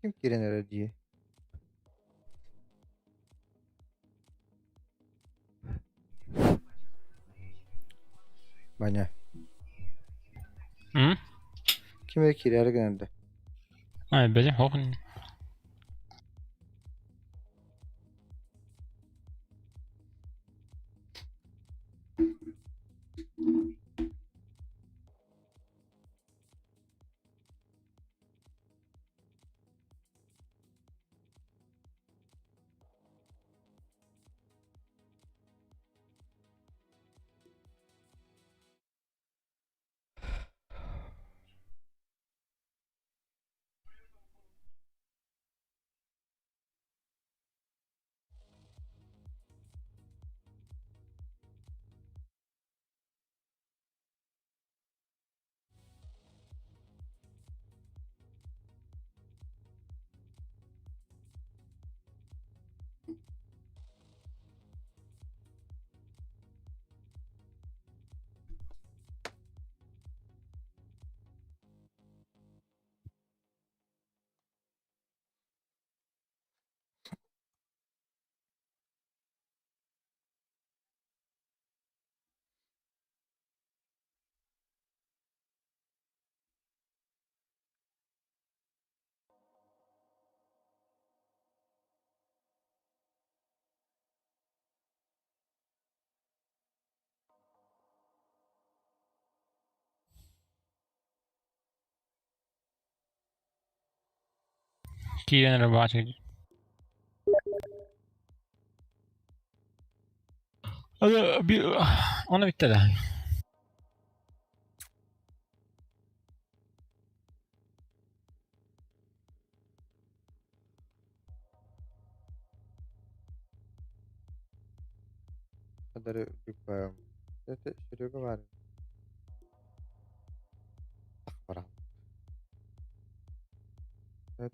Kim giren aracıyı? Banyak. Hı? Kime kiraya geldi? Ay benim hokun. Kiyen bahçe. Hadi bir ona bitti de. Kadarı büyük bayram. Zaten şuraya var. Akbaram. Evet.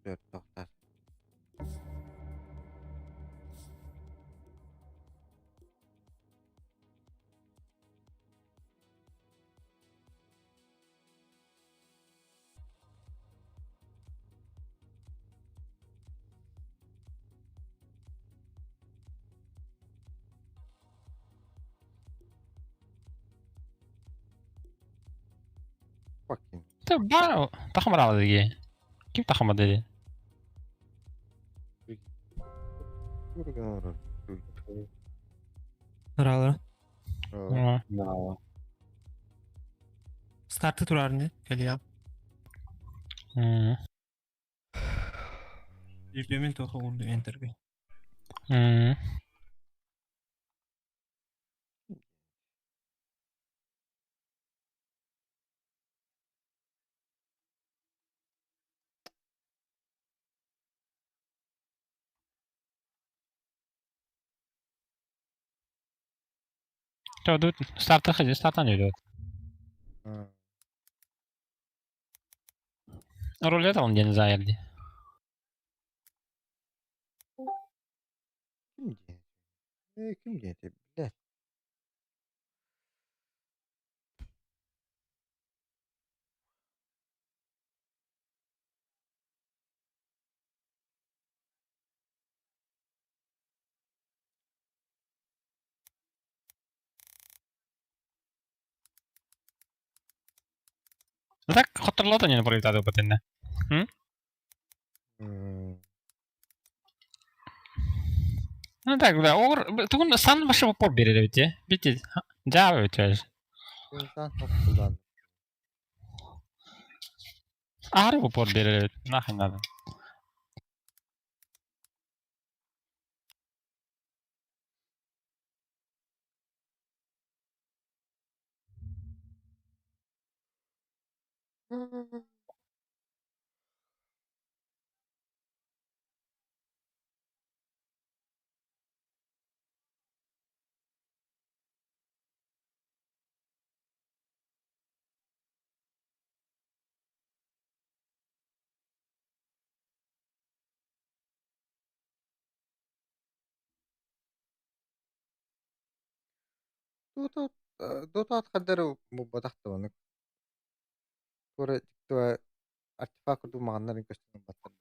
Dört doktor. Bakayım. Tabii bana takmadı dedi. Kim takmadı dedi? Yürügen olur. Naralar. Ha. Startı turarını keliyam. Hı. Implemento oldu enter'ga. Hı. Tabii start'a hızlı start'tan öyle. Ha. Rolü de onun denize ayırdı. Kim diyecek? Kim diyecek? Bilir. No tak hatırladın yani burayı tadı batınne. No tak, tukun san başı popor berir bitti. Bitti. Cevap bitti. İnsan çok kullandı. Ağrı popor berir. Nah anladım. Dota Dota atqadары мубатахтабаны. Кора тиктва артефакт думаганнарын көстөн баттар.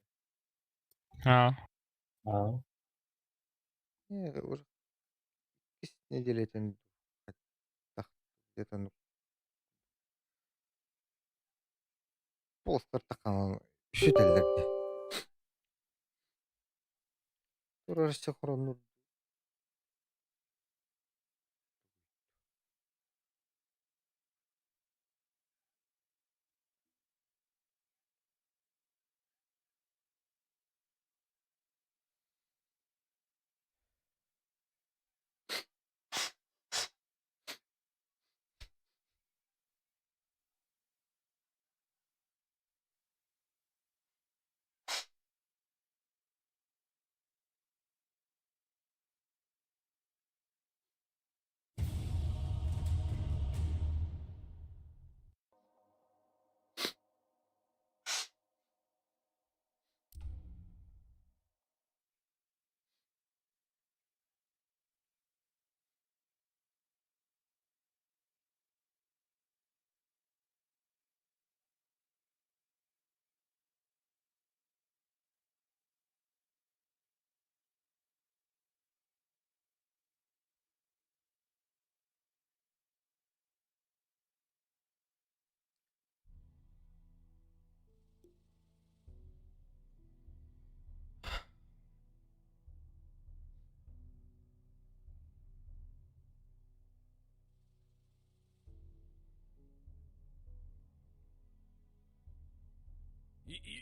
Ha. Ур кис неделетен тах где-то постер такан üşütellerdi. Kurarışça koronur.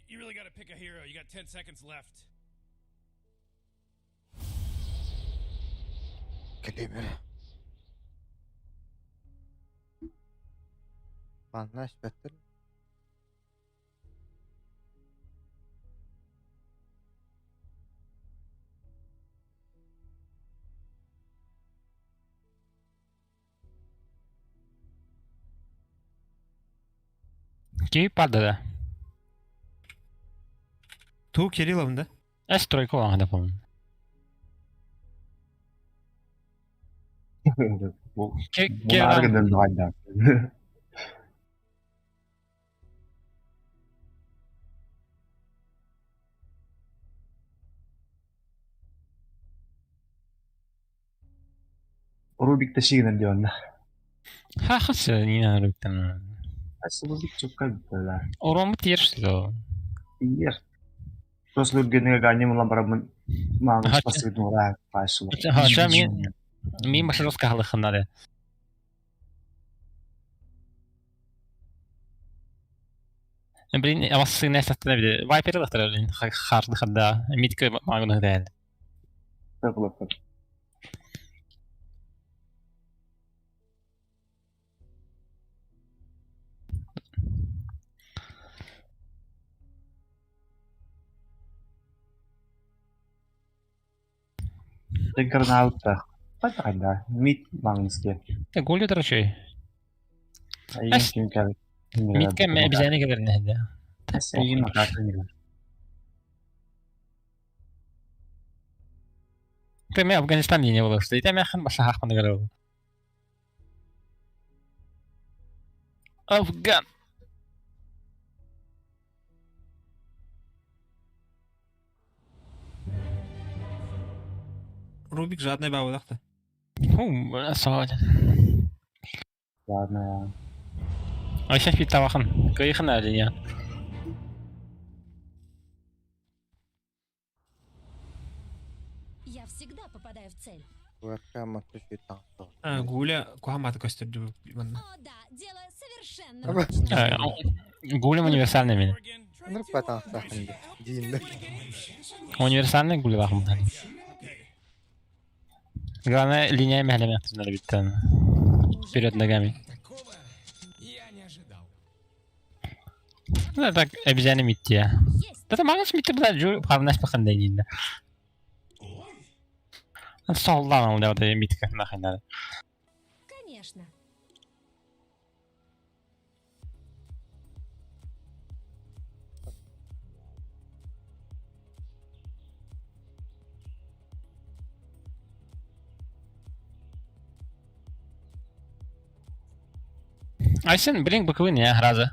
You really got to pick a hero. You got 10 seconds left. Kelime. Bana isbettir. Ki padda. Tu Kirilov'un da. Estroy kovan hada falan. Bu Ki hargadan doğaydı. Rubik taşıyın diyor. ha khas yine ruktan. Asıl Rubik çok kadar. Orom tier do. Iya. Terus lu gini ganya mulam para mangus Ha, pasti itu orang pas. ha min başarıs kahlı xınada. Brin avası ne sattı bir de. Viper'ı da tarafın xardı xada. Midke magun değil. Takılıp. Tekrar altta. Apa ada? Mid mangus ya. De gol yedar şey. Ayın kim kal. Midke me bizane gelir ne hada. Ayın makasın ya. Teme Afganistan yine buluştu. Teme xan başa haqmanda galar. Afgan. Rubik жадный бабы да. Hum, sağ. Ладно ya. Ой, сейчас бит табахын. Кыйхын әлі я. Я всегда попадаю в цель. Верка моточу там. Гуля куаматы көстөрдү. О, да, дело совершенно Ama Гулем универсальный мен. nur patang sahinde. Dinde. Универсальный гуле бахым. Главное, линия мәлеме надо биттен. Вперед ногами. Ну, так, обезьяны митти я. есть. Да, магнус митти буда жу, правнаш пахандай нинда. Солдан ол да вот митка нахай надо. Конечно. А сен блин боковын я раза.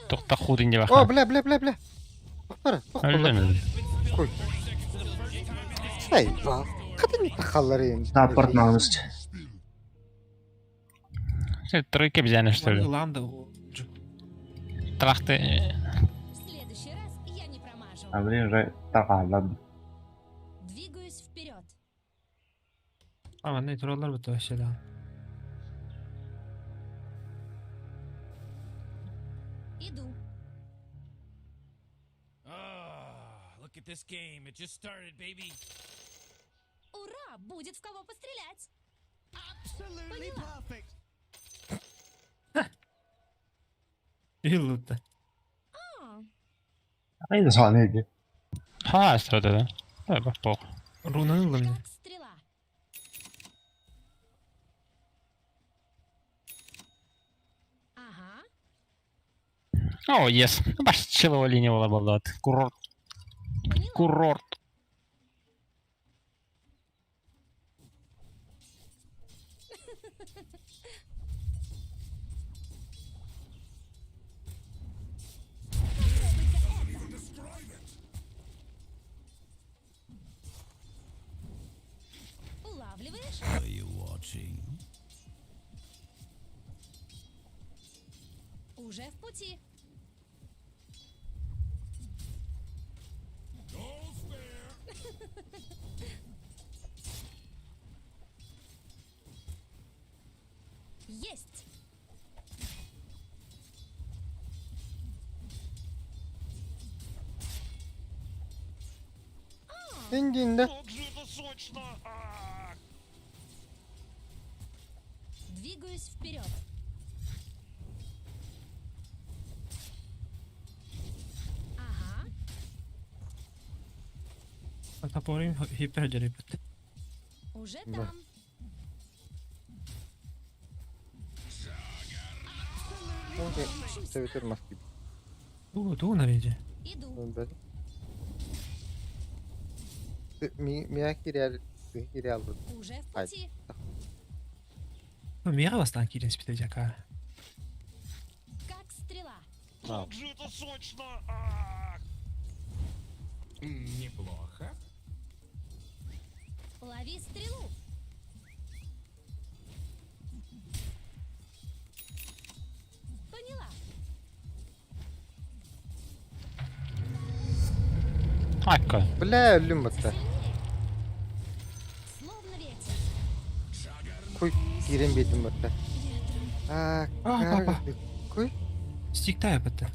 Тоқта худын деп O аха. bla. Toxtara. Өлдім. Koy. Ay bak. Kadın takalları yani. Снаппорт Магнус. Тройка обезьяны что ли? Ланда. Трахты. В следующий раз я не промажу. А блин, уже тaqaladi. Двигаюсь вперед. Ama ne troller bu вообще да. Иду. Look at this game. It just started, baby. Ура! Будет в кого пострелять. Поняла. Yıllıkta. А, Aynı sahneydi. Ha что это? Да, бах. Runanıldı mı? как стрела. Ага. О, ес. Баш чилова линия была была. Курорт. Поняла. Курорт. Улавливаешь? Уже в пути. Есть. Dinde. Двигаюсь вперед. Ага. Taporim hiperacele bitti. Уже Да. там. Okey. Seviter maske. Tu nereye? Иду. Böyle. Miyaki real. Уже в Ай. пути. Mira bastan kilens bitecek ha. Как стрела. Tamam. Лови стрелу. Поняла. Hakka. Bla ölüm batta. Сильнее. Словно ветер. Koy. Girin bedim batta. Aa, Baba. Koy. Stikta yapıttı.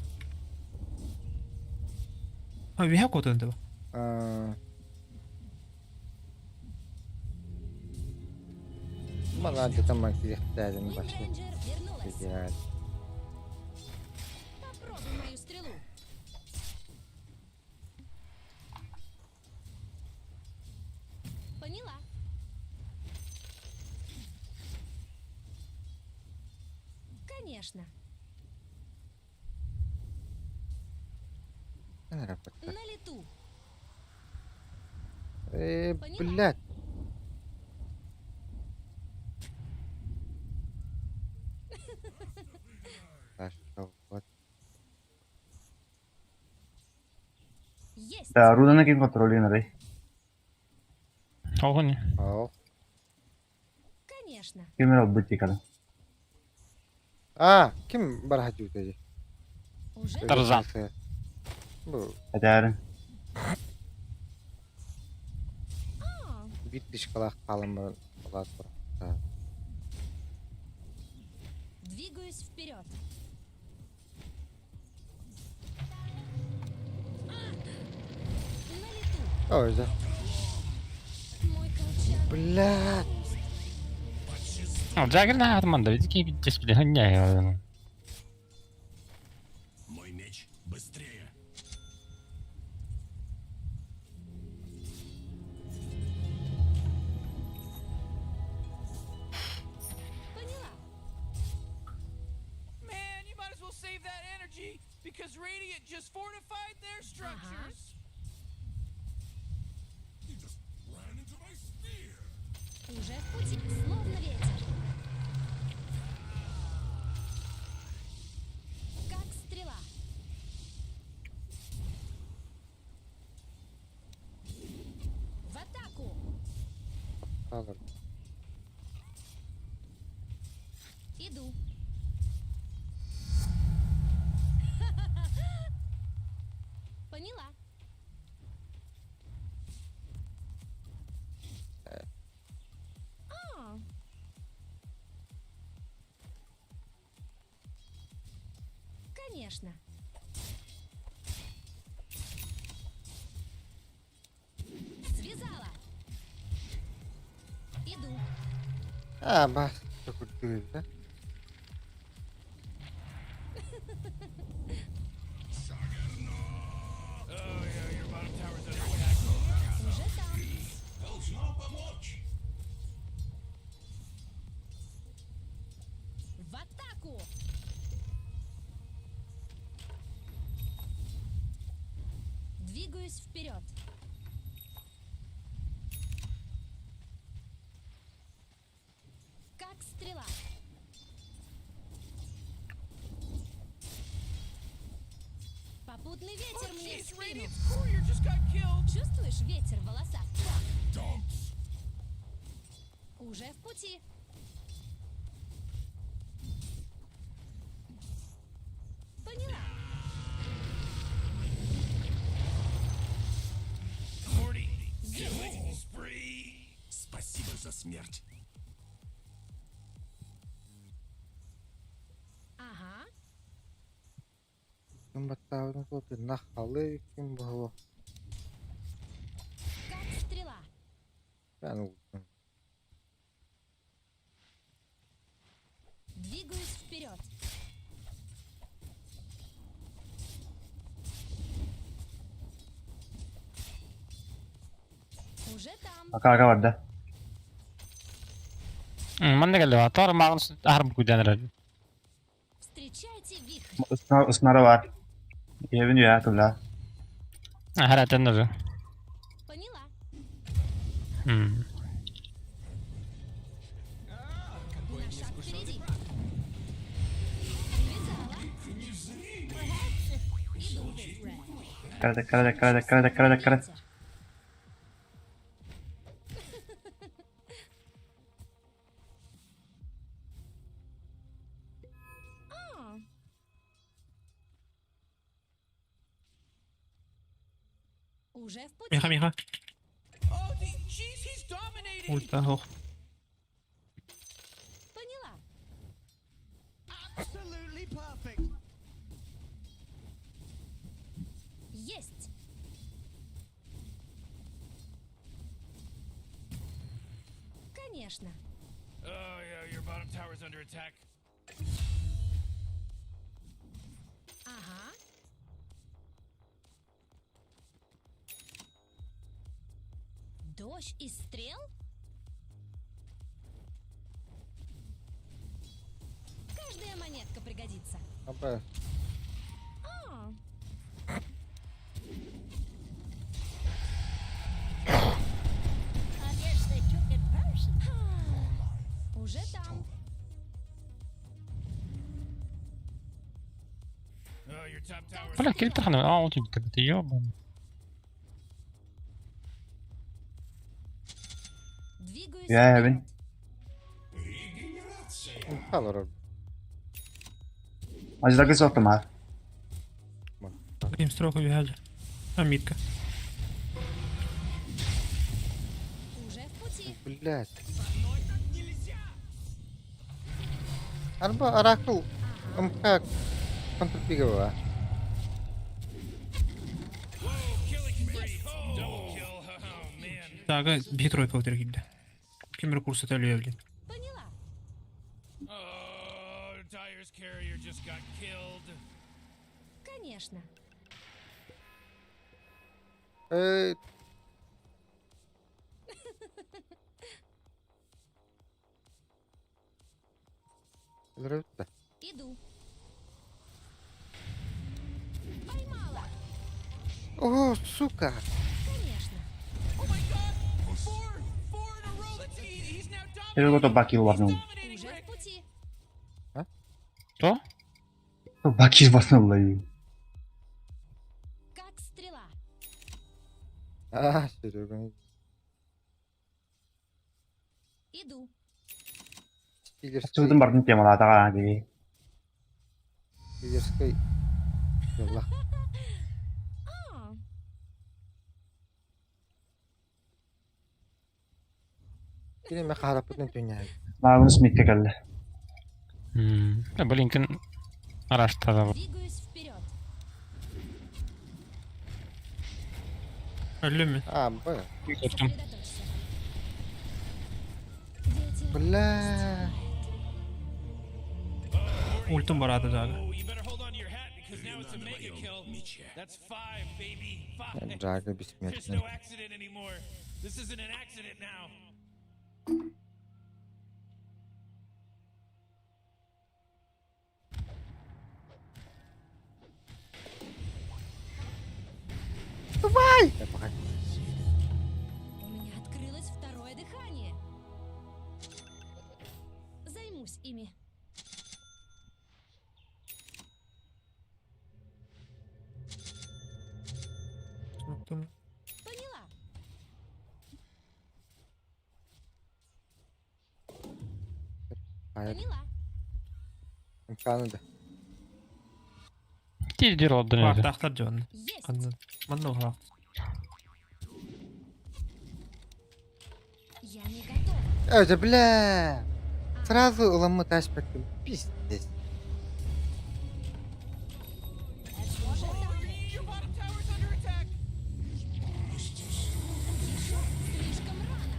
Ha bir hak oturdu bu. Aa. Bana da tamam ki ihtiyacın başka. Рейнджер вернулась. İdeal. Попробуй мою стрелу. Поняла. Конечно. Nere batta? На лету. Блядь. Пошел, вот. Есть. Rudana kim kontrolü nereye? Огонь. О, Конечно. Kim biraz bıçı kadar. Kim barhacı ötecek? Уже Tarzan. Bu Ederin. bir diş kalak kalın bir kalak var. Ha. двигаюсь вперед. На лету. O yüzden. Мой колчан. Блядь. Jagger на Атман, да ведь какие здесь гоняю. Мой меч быстрее. Поняла. Man, you might as well save that energy because Radiant just fortified their structures. You just ran into my spear. Уже в пути. Словно ветер. Как стрела. В атаку. Kalır. Иду. Поняла. А. Конечно. Связала. Иду. Bak. Çok ucuz ha. Oh yeah, your bottom tower's under attack. Уже там. Должно помочь. В атаку. Двигаюсь вперед. Как стрела. Попутный ветер Oh, мне в jeez, спину. Radiant's courier just got killed. Чувствуешь ветер в волосах? Dumps. Уже в пути. Поняла. Morty, killing spree. Спасибо за смерть. Ага. Kim battağını tutuyor. Nakalı kim bu? Как стрела. Ben uçtum. Двигаюсь вперед. Уже там. Arka vardı. Man geldi var. Tor Magnus harbi kucaner. Встречайте вихрь. Isnarı var. Evin ya tulla. Her atanır. Поняла. Hmm. На шаг впереди. Связала. Иду. Kara. Ветер. А. Уже в пути. Micha. Oh, jeez, he's dominating. Ulta hoch. Поняла. Absolutely perfect. Есть. Конечно. Oh yeah, your bottom tower's under attack. Ага. Дождь из стрел? Каждая монетка пригодится. Ama А. Уже там. Oh, your top tower's Бля, кілька хана. А, от ти ти йобан. Двигаюсь Я вперед. Эвин. kalır orada. Маздаки соктома. Таким строком бігать. А мітка. Уже в пути. Блядь. Арба Оракл МК контрпиговая. Тага bir тройка өтер келді. Кемір курсы төлеу блин. Поняла. Oh, Dyer's carrier just got killed. Конечно. Эй. Взрыв-то. Иду. Поймала. О, сука. Конечно. Oh my god! Four in a row. He's now 이러고 또 dominating. 바퀴 He's 왔노. dominating Уже в Rick. пути. Что? 또 바퀴 왔노 이. Как стрела. А, Серега. Иду. 저도 말은 때마다 하다가 하지. Лидерской. Yallah. А, Yine mi harapın dünyayı? 나는 스미트 갈래. Блинкен араштады. двигаюсь вперед. Öldü mü? А, б. Көрдім. Сосредоточься. Ветер. Бля. Ультим барады жағы. Oh, you better hold on to your hat because now it's a mega kill. That's 5, baby. 5. Джага There's бессмертный. no accident anymore. This isn't an accident now. Давай! У меня открылось второе дыхание. Займусь ими. Smoke'tum. Поняла. Hayır, Поняла. imkanı da. Тиздер oldu Bak neydi? daqtar canını. Есть. Kandan. Bana o hak. Я не готова. Это, бля. Сразу ломать аспектом. Пиздец. Уже там. Your bottom tower's under attack. Слишком рано.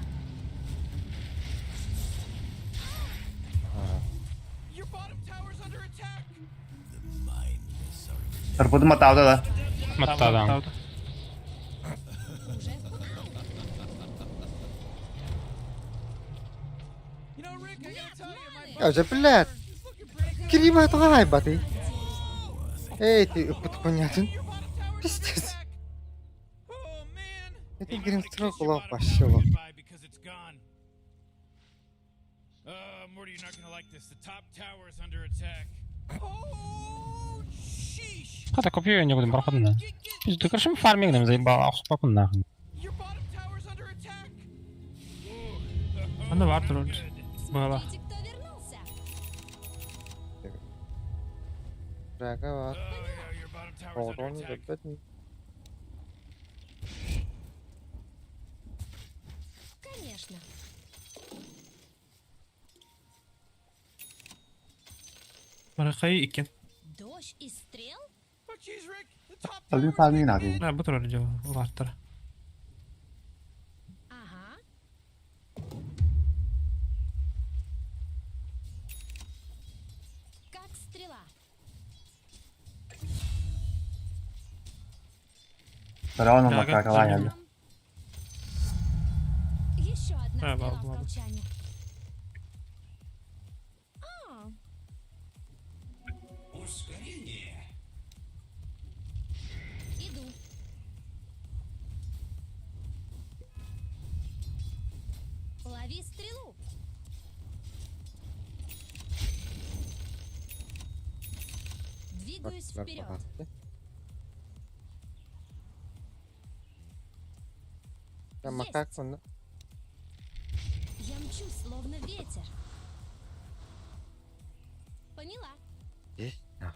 Your bottom tower's under attack. Tarpudum matavda da. Matta adam. Уже в пути. You know, Rick, I gotta tell you, my Это, bottom блядь. tower is looking pretty good. Климат гайба ты. Эй, ты подпонятен. Your bottom tower's under Пиздец. attack. Oh, man. Это You might Гринстрок wanna kiss your лов bottom вообще tower лов. goodbye because it's gone. Morty, you're not gonna like this. The top tower is under attack. Oh, sheesh. Хата купив, я не будем проходить. Пизду, короче, мы фармингом заебал, а успокой нахуй. Your bottom tower's under attack. Bana var troll. Bağla. Смотрите, кто вернулся. Джага var. Yeah, your bottom tower's under Oradan attack. da Конечно. Barakayı iken. Дождь и стрел? Oh, jeez, Rick. The top Tabii tower's farming getting abi. Ha bu troll cevabı. O vardır. Ага. Как стрела. Karavan Jaga, olmak arkadan Jaga. geldi. Еще одна Да, стрела ладно, в ладно. колчане. А, иду. Лови стрелу. Двигаюсь bak вперед. bak. Ya Есть. makak bunu. Я мчусь, словно ветер. Поняла. Здесь? А.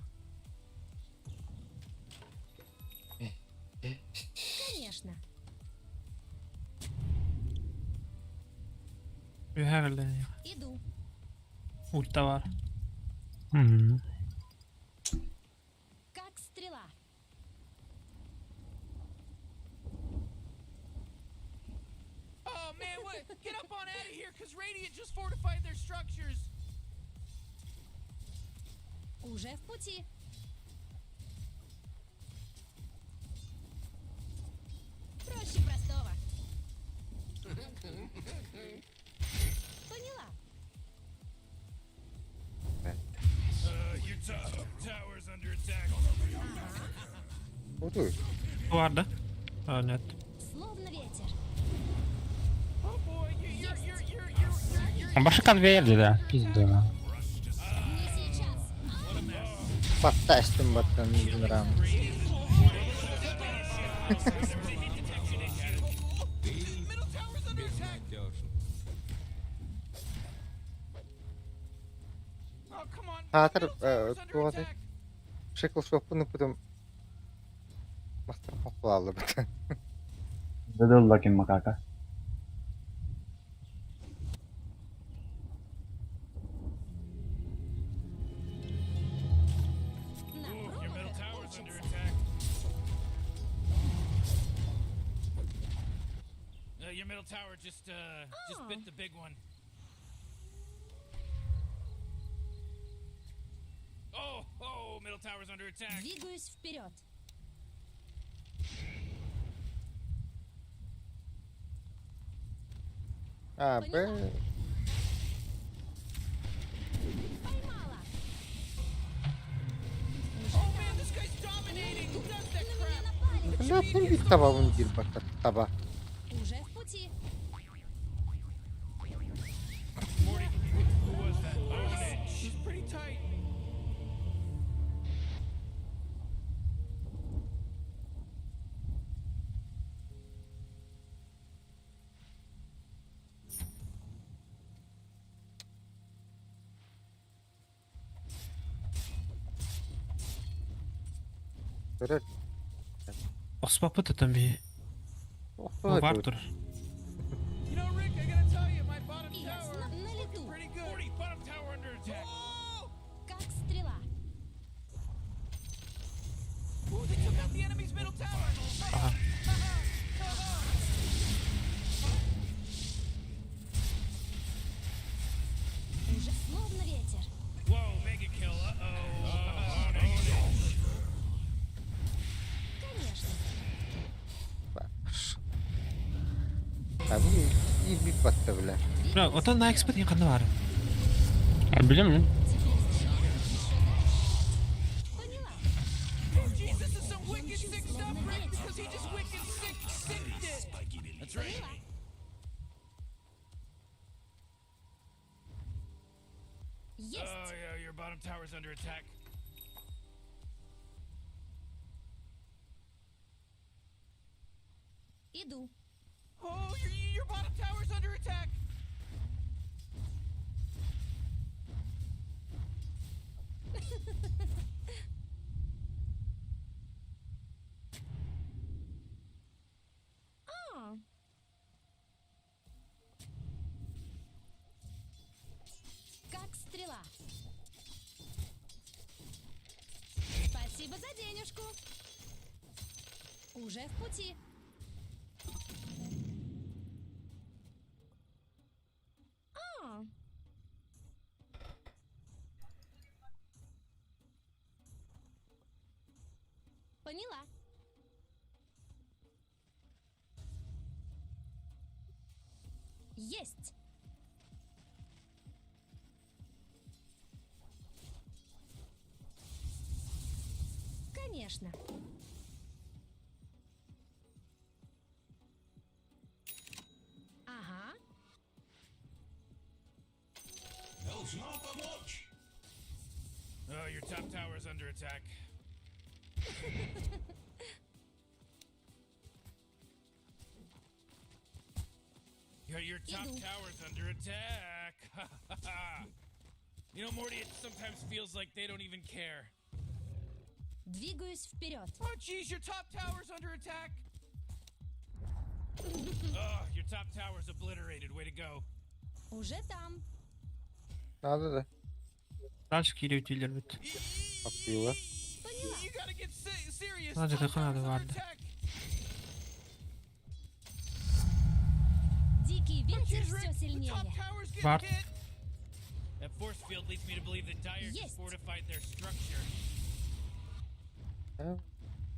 Herhalde. Иду. Ulta var. Hmm. Как стрела. Oh man, what? Get up on out of here, cause Radiant just fortified their structures. Уже в пути. Проще простого. Поняла. Your tower's under attack. Budur. Duvarda. Aa net. Словно ветер. Oh boy, you're. Başka конвейер да. Пизда. Не сейчас. Basta battan bilmiyorum. Middle tower's under attack. Oh come on. Hater, Middle tower's under tuvalet. attack. Шикл шопunu потом мастер поклали б. Dadal lakin makaka. Your middle tower's under attack. Your middle tower just bit the big one. Oh, middle tower's under attack. Двигаюсь вперед. Ha be. Поймала. Oh man, this guy's dominating. Who does that На меня crap? напали. Lakin bir tabağın bir bakar taba. Уже в пути. Morty, who was that? Oh, she's pretty tight. Böyle Osman Pıtıt'ın bir ortada var dur. dur. You know, Rick, I gotta tell you, my bottom Ясно. tower На лету. pretty good. Morty, bottom tower under attack. Oh! Как стрела. Ooh, they took out the enemy's middle tower. Aha. Уже словно ветер. Whoa, mega kill. Uh-oh. Конечно. Abi iyi bir battı bile. Bırak o da Nike Spot yakında var. Biliyor musun? Поняла. Oh, jeez, this is some wicked sick stuff, Rick, because he just wicked sicked it. That's right. Поняла. Есть. Oh, yeah, your bottom tower's under attack. Иду. Oh, your bottom tower's under attack. А. Как стрела. Спасибо за денежку. Уже в пути. А. Поняла. Есть. Конечно. Ага. Oh, your top tower's under attack. Your top Иду. tower's under attack. You know, Morty, it sometimes feels like they don't even care. Двигаюсь вперед. Oh, jeez, your top tower's under attack. Oh, your top tower's obliterated. Way to go. Уже там. Надо da. Дальше кире ütüller bit. Bakıyorlar. Поняла. You gotta get serious. Hadi Top takın hadi towers under vardı. attack. Дикий ветер She's все right. The сильнее. top towers get Bart. hit. That force field leads me to believe that Dire Есть. just fortified their structure. Ha?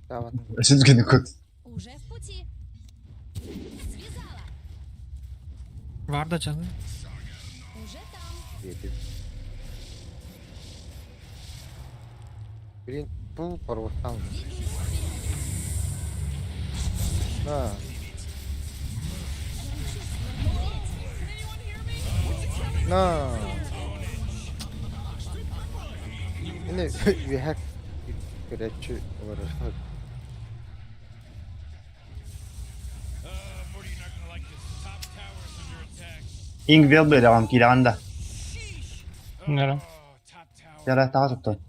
Tamam. Süzgünü kut. Уже в пути. Связала. Var da canı. Уже там. Yedim. Блин, bu паровоздан. Двигаюсь вперед. Ha. No. Yine we have güreşçi olarak. Morty, you're not gonna like this. Top towers under attack. Ing vel böyle devam ki anda. Sheesh. Bilmiyorum. Oh, top tower. Yara daha tuttu. I loved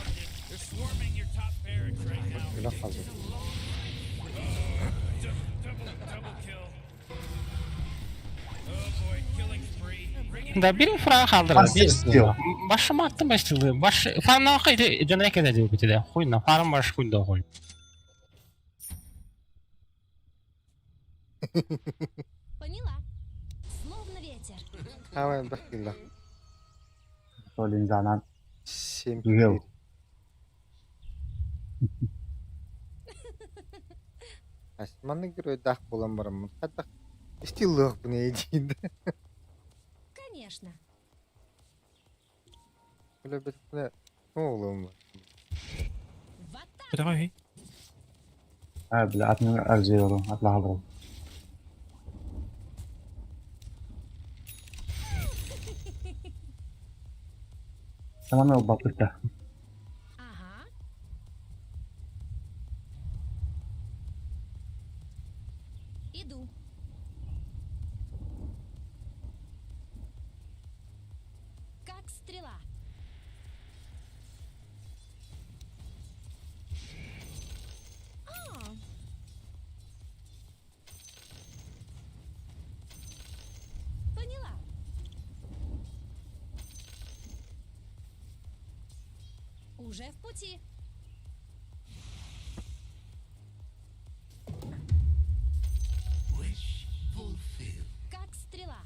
it. They're swarming your top barracks right now. Öyle kaldı. Double kill. Oh boy, killing spree. Bring it. Da birini fırağa kaldırar. Assist diyor. Başıma attım başlığı. Farmdan bakıydı. Canı ne kadar diyor bütüde. Huyundan. Farm başı huyunda huy. Поняла. Словно ветер. Hemen bakıyorlar. Solin zaten. Şimdi. Güzel. Asmanı göre dak bulan varım. Hatta istillik bu neydi? Конечно. Böyle bir ne oğlum var. В атаку. Bir de koy. Ha bile atını arzuyorum. Atla kalırım. Tamam mı bakırda? Ага. Иду. Как стрела. А. Поняла. Уже в пути. Как стрела.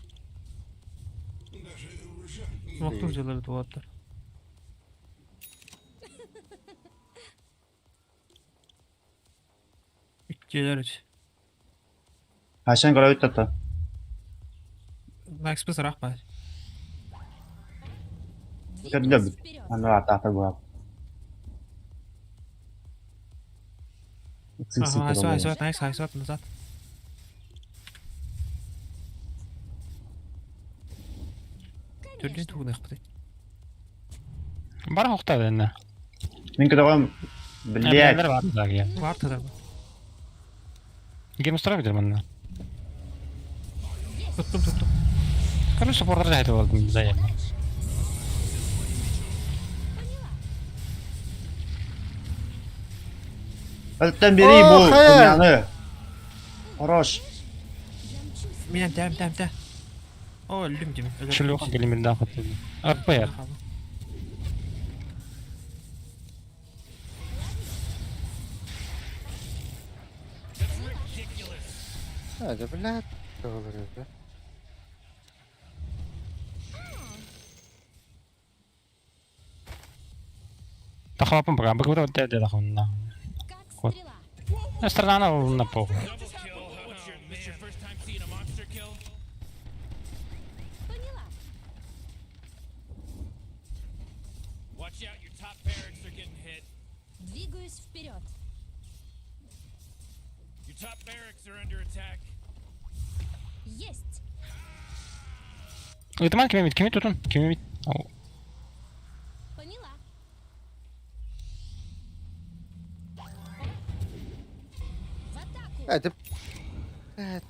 Smoke'lu hocaları duvarlar. Gelir hiç. Haşan görev tuttu. Max bir sırak var. Kötü Двигаюсь de вперед. ben rahat tahta bu abi. Sık sık Aha, hayso, oluyor. hayso, nice, hayso, назад. Tördüğün Конечно. tuğunu yaptı. Bara hokta denne. Minki de oğlum. Bilyek. Bilyek. Var da ya. Var tadır bu. Game Store'a gidelim onunla. Tuttum. Короче, supporter da hedi oldum bize ya. Ötten biri Oh, bu. hayır. Dünyanı. Horoş. Minen dem. O öldüm gibi. Şöyle yok gelin bir daha katıldı. Arpa yer. Hadi bir lat. Olur öyle. Taxlapım bakalım. Bakın burada öte de taxlapım. Как Вот. стрела. Estrana na pouco. Double kill. This your first time seeing a monster kill? Поняла. Watch out, your top barracks are getting hit. Двигаюсь вперед. Your top barracks are under attack. Есть. İhtimal kimi tutun. Kimi bit. Поняла. В атаку. Hadi. Evet.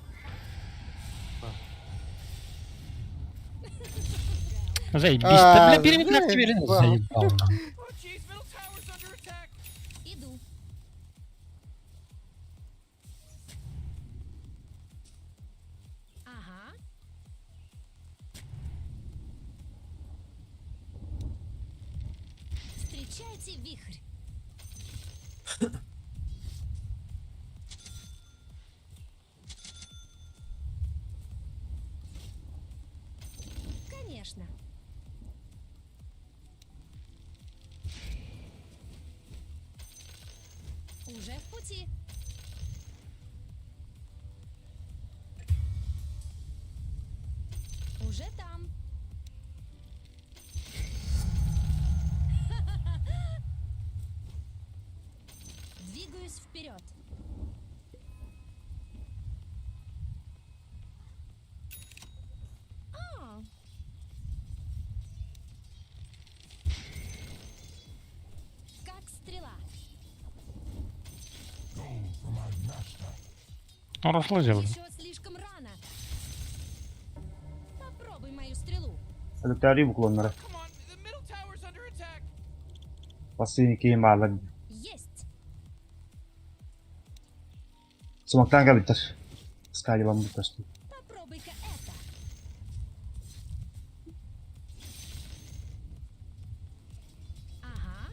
Zaybiste. Aa, Bile biri mitler zaybiste. verin. Oh jeez, middle tower's under attack. Иду. Ага. Включайте вихрь. Конечно. Уже в пути. Уже там. Двигаюсь вперед. А. Как стрела. Ну, розлазили. Еще слишком рано. Попробуй мою стрелу. Ada teori buklonları. Come on, the middle tower's under attack. Pasti kiyim bağladı. Есть. Sumaktan gel bitir. Skali ben bu taştı. Попробуй-ка это. Ага.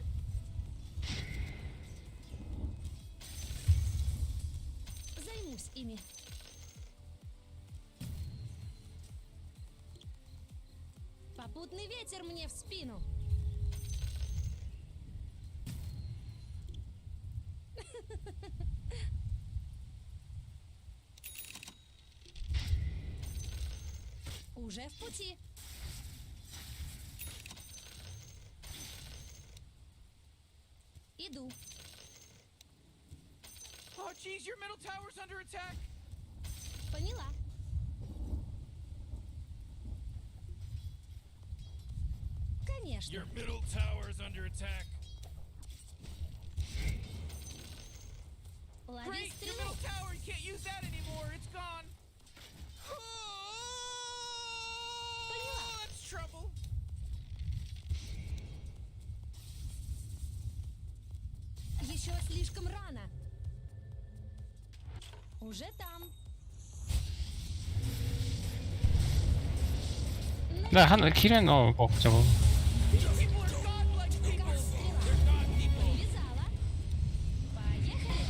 Займусь ими. Попутный ветер мне в спину. Уже в пути. Иду. Oh, geez, your middle tower's under attack. Поняла. Конечно. Your middle tower's under attack. Лови Great, your стрелу. middle tower, you can't use that anymore. It's gone. Поняла. That's trouble. Еще слишком рано. Уже там. Да, Кирен, бог цього. These people are godlike people. Как стрела. They're god people. Привязала. Поехали.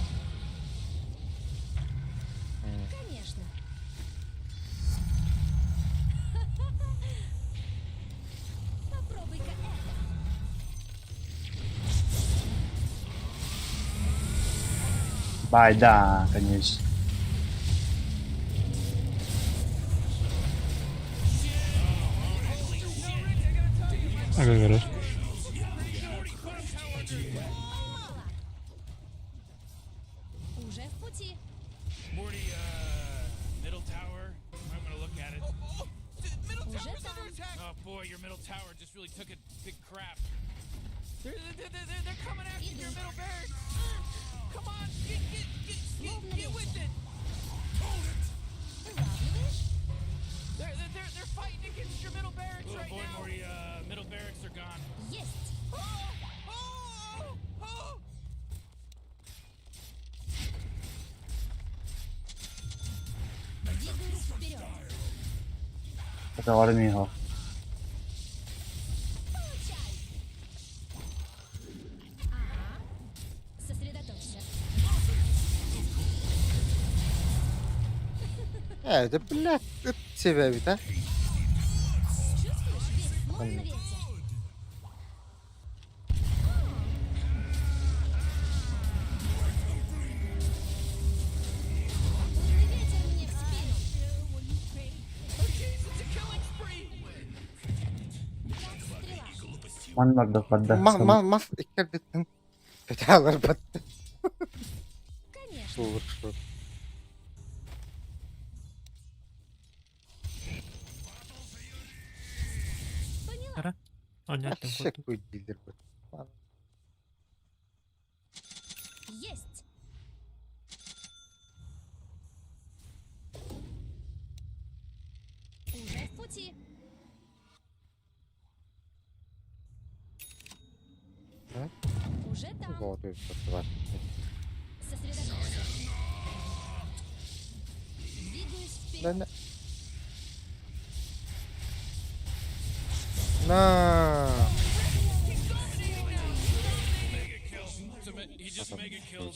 Конечно. Попробуй-ка это. Bayda, конечно. Как говориш? Поймала. Уже в пути. Morty, middle tower. I'm gonna look at it. Oh, middle Уже tower's там. under attack. Oh boy, your middle tower just really took a big crap. They're coming after your Иду. middle barracks. Come on, Словно get with ветер. it. Улавливаешь? They're fighting against your middle barracks Oh right boy, now. Morty, middle barracks are gone. Есть. Oh, oh, oh. Двигаюсь вперед. Это армия. Получай. Ага. Сосредоточься. Evet, блядь, это sebebi de. Чувствуешь вес словно ветер? Попутный ветер мне в спину. Oh, jeez, it's a killing spree. Как стрела. Man vardı fadda. Mas ikerdettin. Pedalar battı. Конечно. Vuruşu. Поняла. Понятно. Eşek bu değildir bu. Есть. Уже в пути. Да? Уже там. Вот, это var. Сосредоточься. Двигаюсь вперед. Ben de... Na. just mega killed.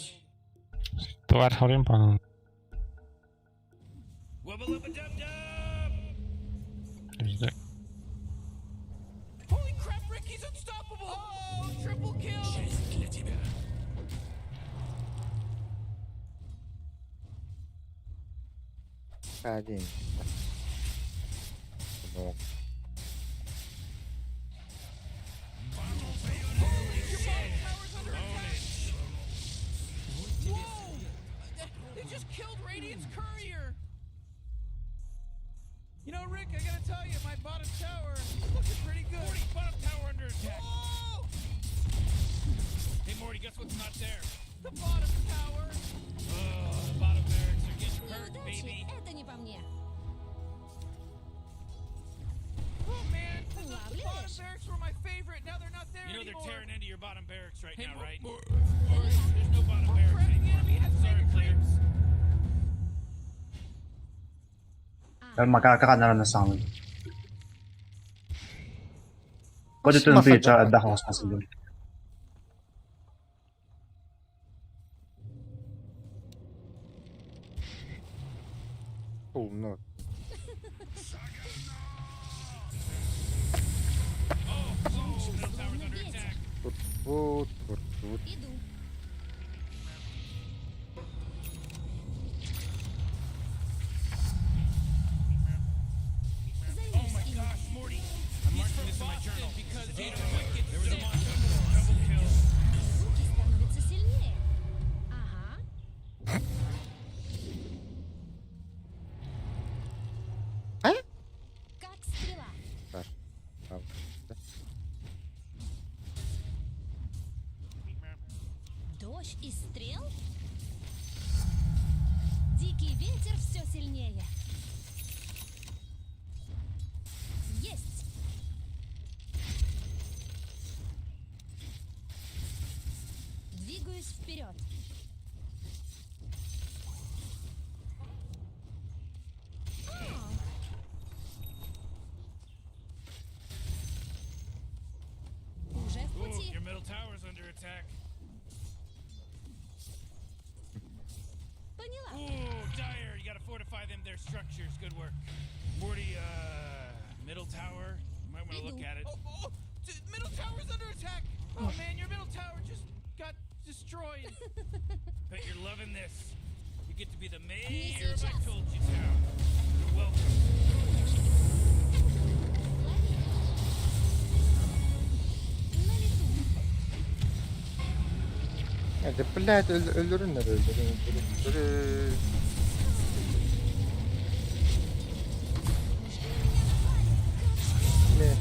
Tuvar horin pan. Wubba lubba dub dub! Yüzde. Holy crap, Ricky's unstoppable! Oh, triple kill! Один. Ну, Whoa! They just killed Radiant's courier! You know, Rick, I gotta tell you, my bottom tower is looking pretty good. Morty, bottom tower under attack. Whoa! Hey, Morty, guess what's not there? The bottom tower! Oh, the bottom barracks are getting hurt, Неудачи baby. — это не по мне. Oh man, the bottom Ладно. barracks were my favorite. Now they're not there You know they're anymore. tearing into your bottom barracks right Hey, now, right? Mo- There's no bottom barracks crap, the anymore. enemy has Sorry, mega players. Dahil magkakaroon na lang ng sound. Pwede ito ng Mas Twitch, masarap. dako sa sasabihin. умно. Middle tower's under attack. Вот, вот, вот. Иду. Oh my gosh, Morty. I'm marking this in my journal. Because Jada Wicked, there was a monster double kill. Звуки становятся сильнее. Ага. А? Как стрела. Так, так, да. Дождь и стрел? Дикий ветер все сильнее. Есть. Двигаюсь вперед. Уже в Ooh, пути. your middle tower's under attack. Поняла. Ooh, Dyer, you gotta fortify them, their structures. Good work. Morty, middle tower. You might wanna look Idu. at it. Oh, middle tower's under attack. Oh man, your middle tower just got destroyed. Bet you're loving this. You get to be the mayor Не of I сейчас. Told You Town. You're welcome. На лету. Hadi блядь, öldürünler, öldürün. Ne?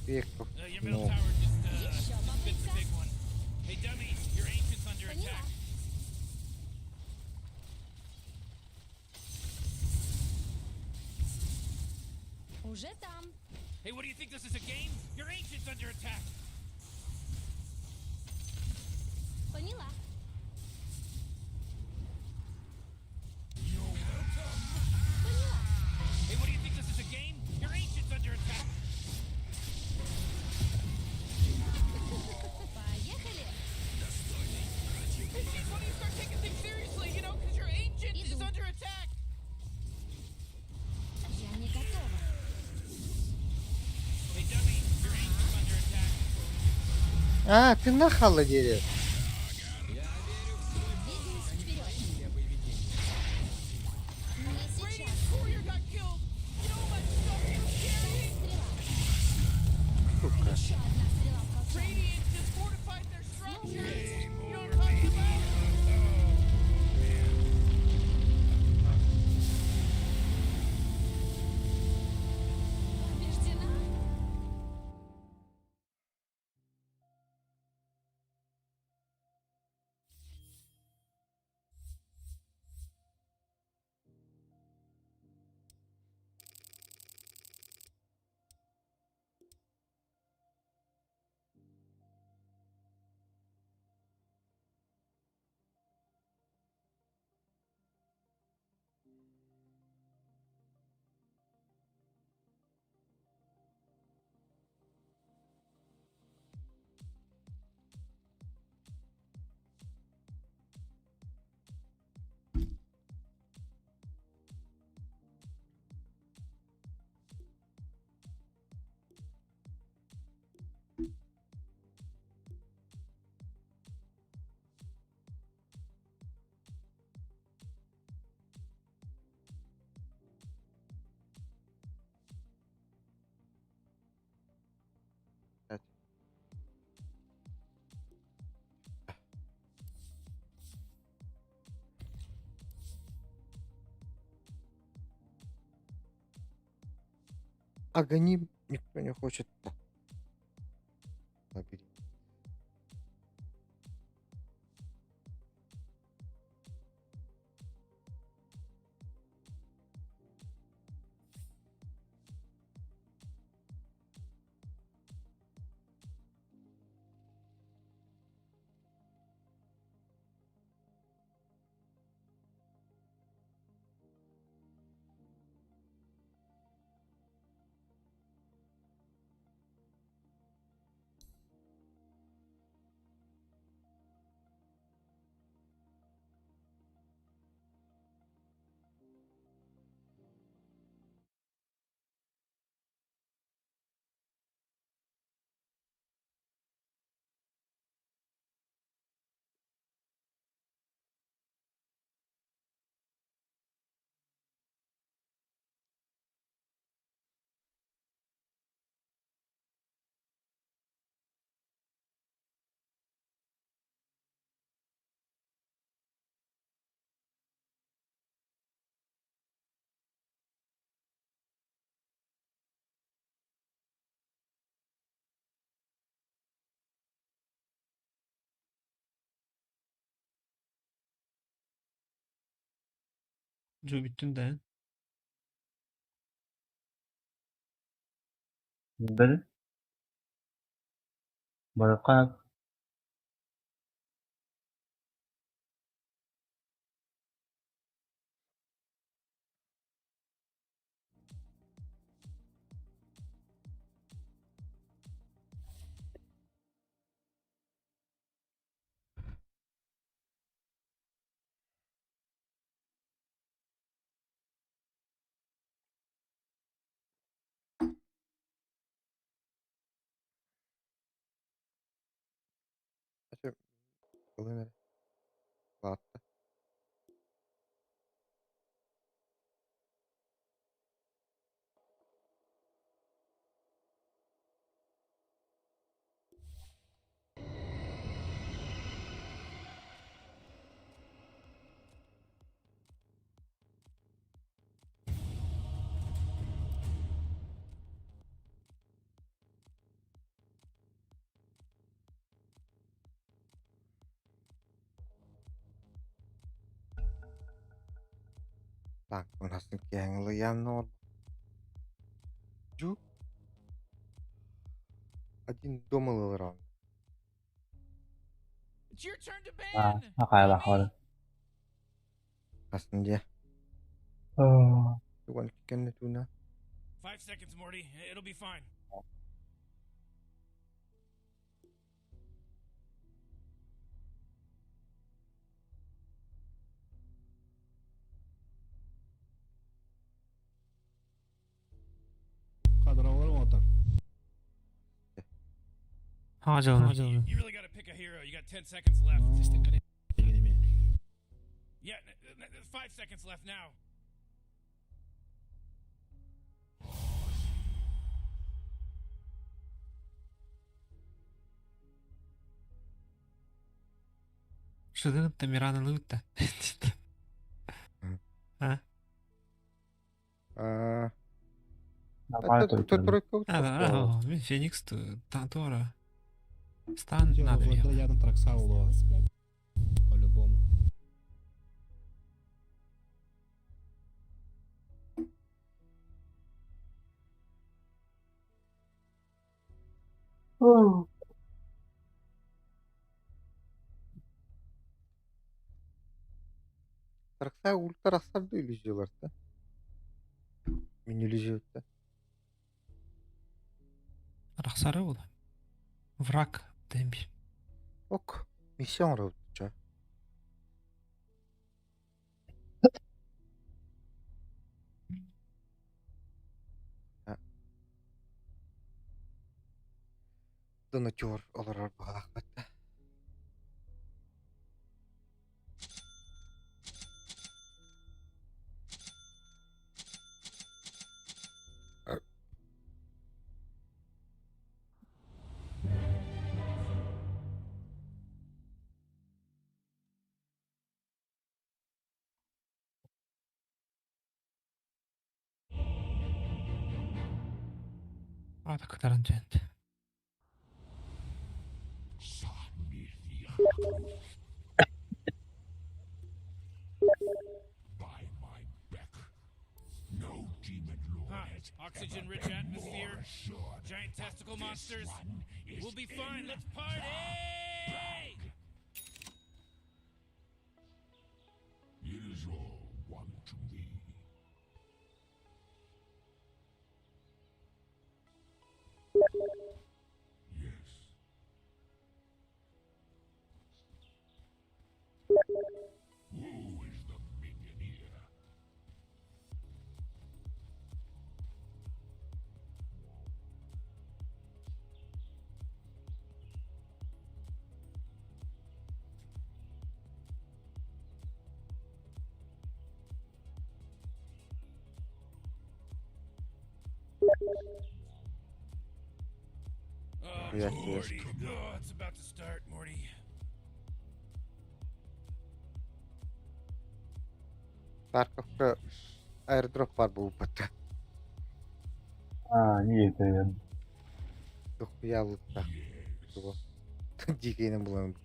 Веков, Your middle ну. tower just Еще bit the попытка. big one. Hey, dummy, your ancient's under Поняла. attack. Уже там. Hey, what do you think this is a game? Your ancient's under attack. Поняла. Поняла. Hey, what do you think this is a game? Your ancient's under attack. Поехали. It's when you start taking things seriously, you know, because your ancient is Иду. under attack. Я не готова. Hey, dummy, your ancient's under attack. А, ты на холодере. Двигаюсь вперед. Не сейчас. Radiant courier got killed. You know my stuff is scary. Сука. Еще одна стрела в колчан. Radiant just fortified their structures. You know what I'm talking about? Побеждена. Аганим никто не хочет. Лабиринт. Ju bütün de. Bir. Barqa. Açıyorum. Yolu nere? Attı. Так, у нас генгли явно. Джу. Один думал раунд. It's your turn to Ah, ban. nakaya dummy. ako. Aslında Oh. yuvan kiken tuna. 5 seconds, Morty. It'll be fine. Kadrolar motor. Hacılı. You really gotta pick a hero. You got 10 seconds left. Yeah, 5 seconds left now. Шыдынып та Мираны лыгытта. А? Nakalit Тут тройка. А, мен Фениксті Тантора. Стан Всё, надо вот ехать. рядом Траксауло. Осталось 5. По-любому. Таракса ультарастарды иллюзиялар да. Мен иллюзия. Рахсары ол. Враг демби. Ок. Миссион равча. Донатер алар багак бетте. Atak tarantgente. Huh. Oxygen-rich atmosphere. Giant testicle monsters. We'll be fine. Let's party! Oh, Yes, Morty. Oh, it's about to start, Morty. Tarkov'da airdrop var bu upata. Ні, це Тухуялыкта. Tuo. Дикейнен bulan.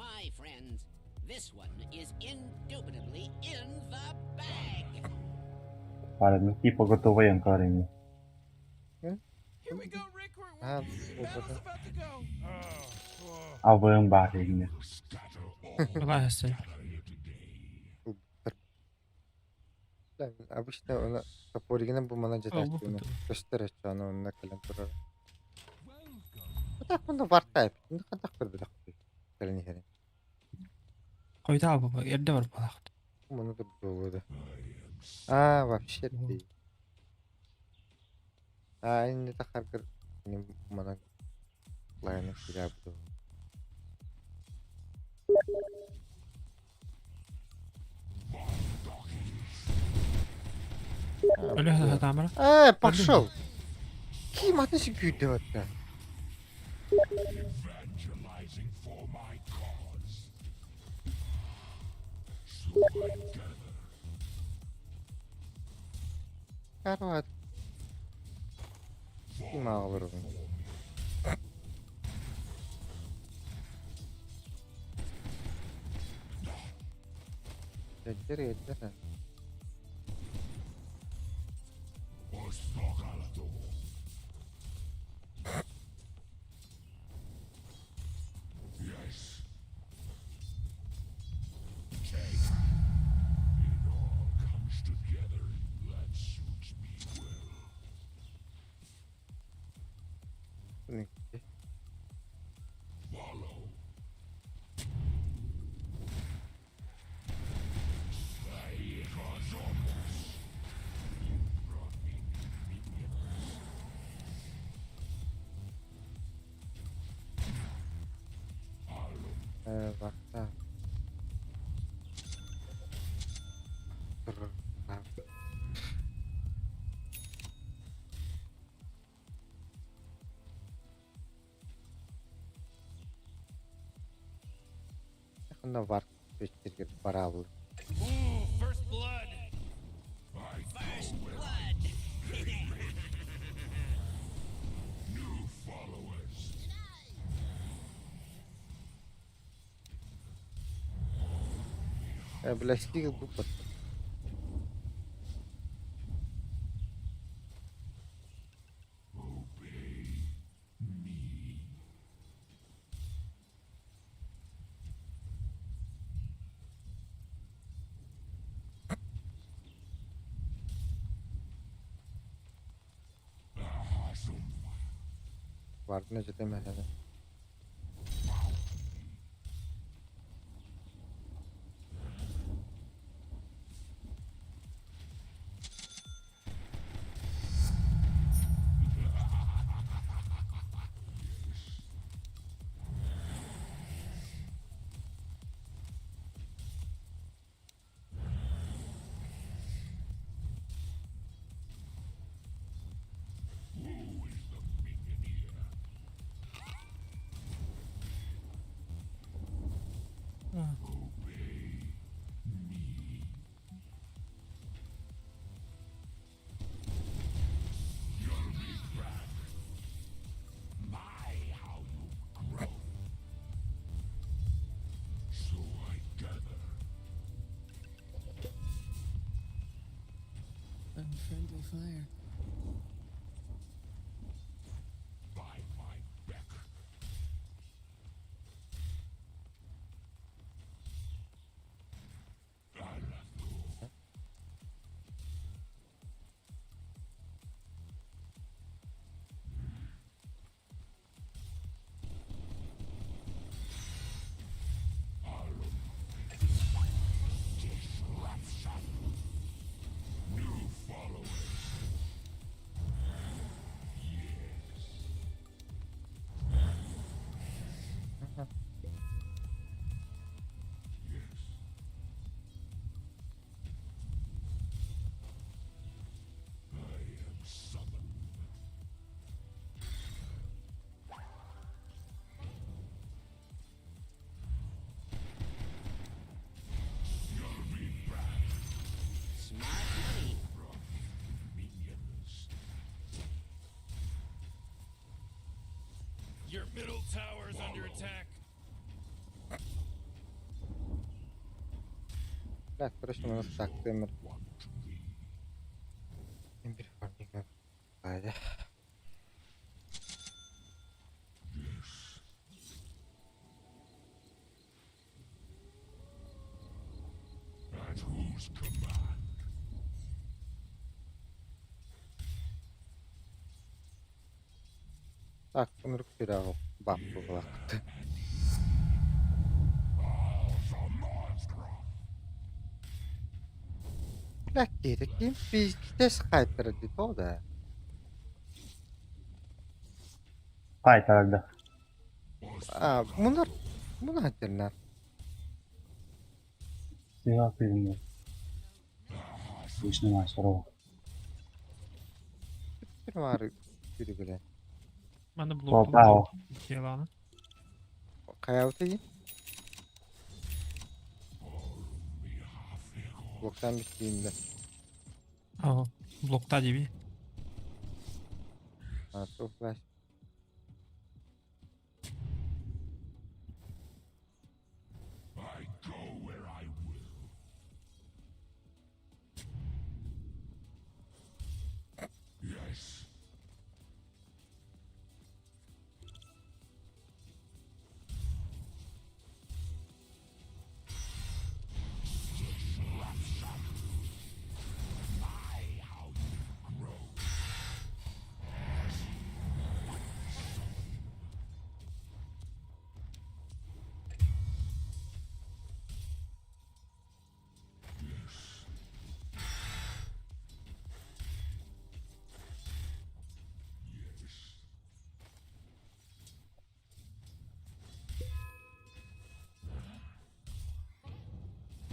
My friends, this one is indubitably in the bag. парень, типу готовий карені. Here we go, Rick. We're Ah, battle's about to go. Oh, А ви ембарені. Kolay gelsin. Обычно она топоригинен bulmana bu жетәчүне. kutu. Gösterәч аны онна калем турар. Так монда бар тайп. Инде кадак бер билек. Калени херен. Koydu abi baba. Yerde var balık. Bunu da buldu. А, вообще ты. Инде тахаргыр. Ini mana lainnya tidak betul. Öyle hata amına. Пошел! Kim ateşi güldü hatta? Karvat. Kim ağlar onu? Yeter yeter. Ne? Bak ha. Dur, bak. Yakında var. Beştir paralı. Ooh, first blood. First blood. Plastik bu pat. Vardı ne cidden mesela. Unfriendly fire. Smart money. Your middle tower is under attack. لا كرش من الساق تمر يمبر فارنيكا هذا ساق تمر كتير أهو باقو وقت لا كده كيف في كتاش خاطر دي تودا Kai tarafta. bunlar hacerler Siyah filmi. Vishnu Masterova. bir var biri bile Ben de Toprağı blokladım. o. İki yalanı. kayavta yi bloktan bittiğinde Aa, blokta gibi. ha toplaş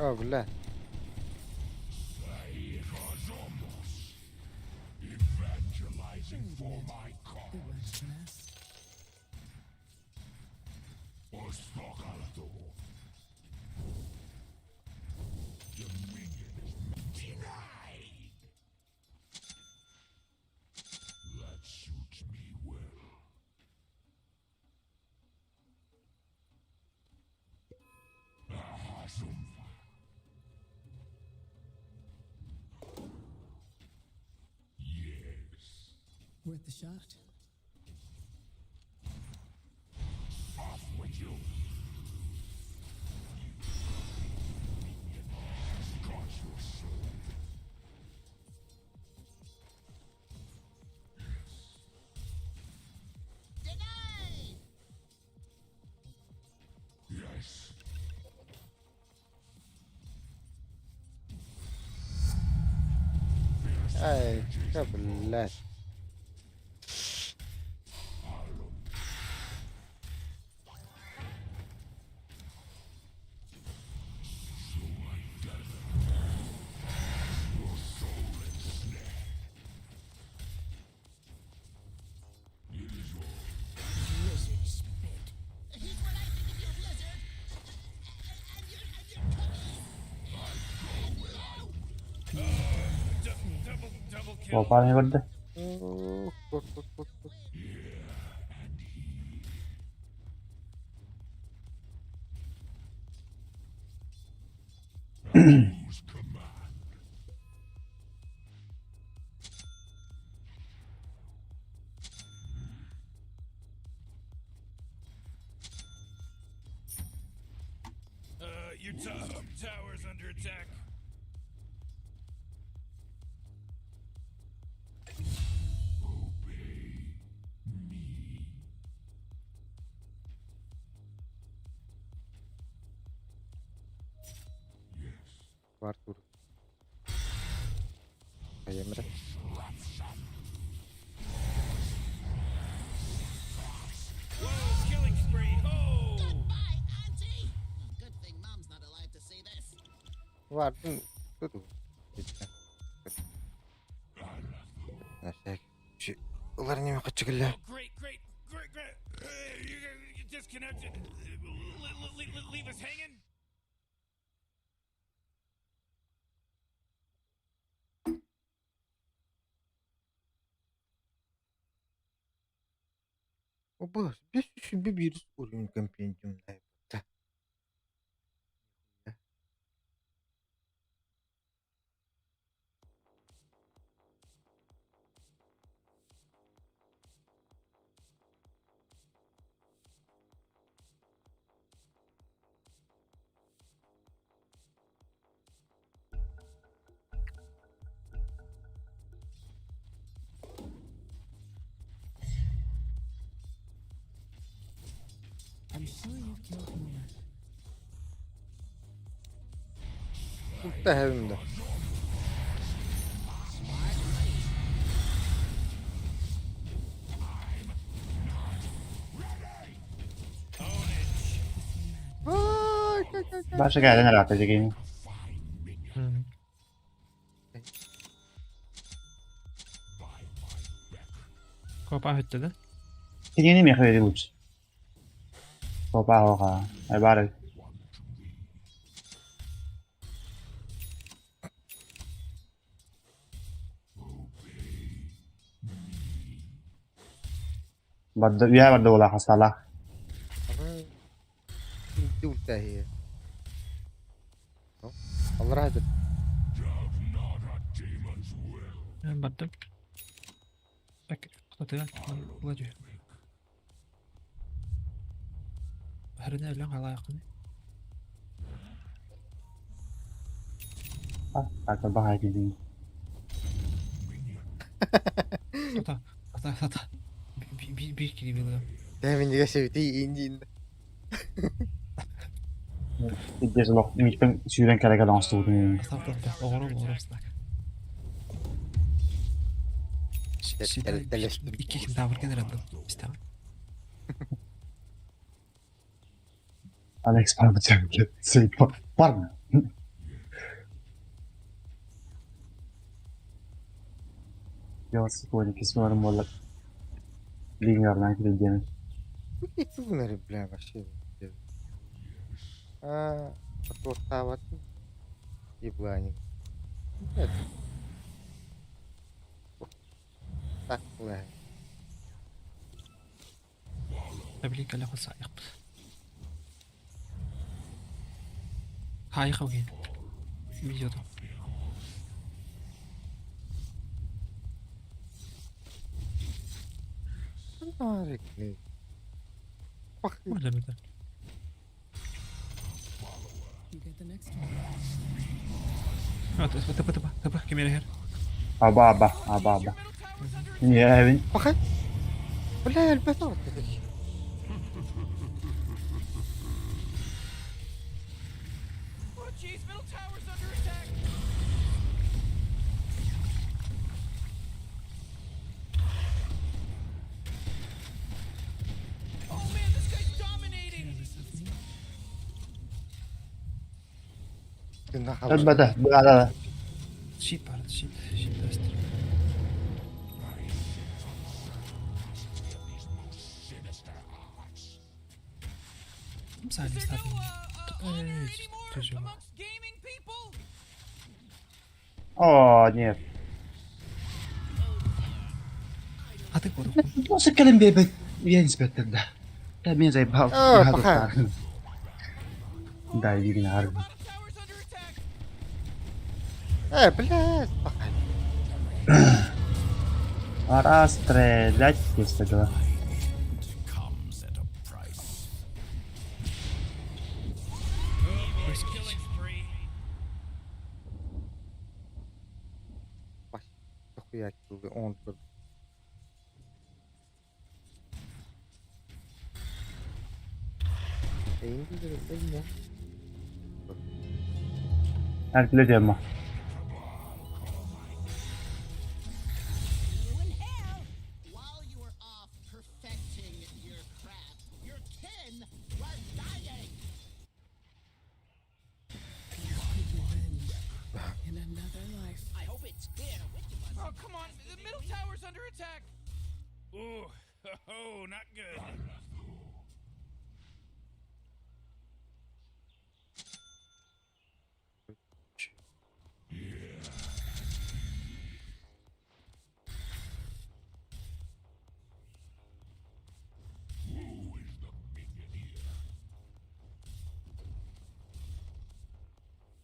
اه بالله Worth the shot. اي بالله Lizard spit. Here's what I think of you, Blizzard. Double kill. Toprağı ne gördü? Kurt. under attack. Var dur. Hay Emre. Whoa, killing spree. Oh! Goodbye, Auntie! Good thing Mom's not alive to see this. Var dur. Dur. Lütfen. Neyse. Şu ular nime kaçıkılla. Oh, great. You disconnected. Leave us hanging? O boss. Bir virüs oyun компендиумда. Ulta evimde. Başka geldi nereye atacak yine? Kopa hyttede. Yeni mi yapıyor bu? Topa hoka. Bari. بدو ولا حصلة دي ulta هي. Allah rahat et. Ben baktım. Bak, kutuya bulacak. Her ne lan hala yakın. Takıl bahaya gideyim. Ata. Bir kili biliyorum. Demin de sevdi indiğinde. Det är så långt. Mitt syren kan lägga långt stort. Ata. Oğlum slag. İki kim daha varken herhalde. İstemem. Alex var mı çabuk? Söyle var mı? Jag såg inte smöra mål. Lingarna inte vill. Gitti bunları bile başladı. Aa, orta var. İbrahim. Evet. Takla. قبليك اللي خلص سائق هاي خوين بيجودو Harika. Bak. ولا متى تبا كاميرا هير Aba. Niye evin? Bak. Valla elbette ortada. Oh, jeez, middle tower's under attack. Oh man, this guy's dominating. Dün daha Elbette. Burada. شيت بارد شيت بس Is there no honor anymore amongst gaming people? O nie. هاتك ورو No se queden bien spetterda. También se va. baja. Dai di nar. Bottom tower's under attack. Блядь. Bak. Пора стрелять с этого. Killing spree. Kıyak yıldı 10 tur. Eğindi de ne? Herkule diyorum ben. You in hell! While you were off perfecting your craft, your kin was dying! In another life. I hope it's clear which of us... Oh, come on. The middle tower's under attack. Ooh, oh, not good.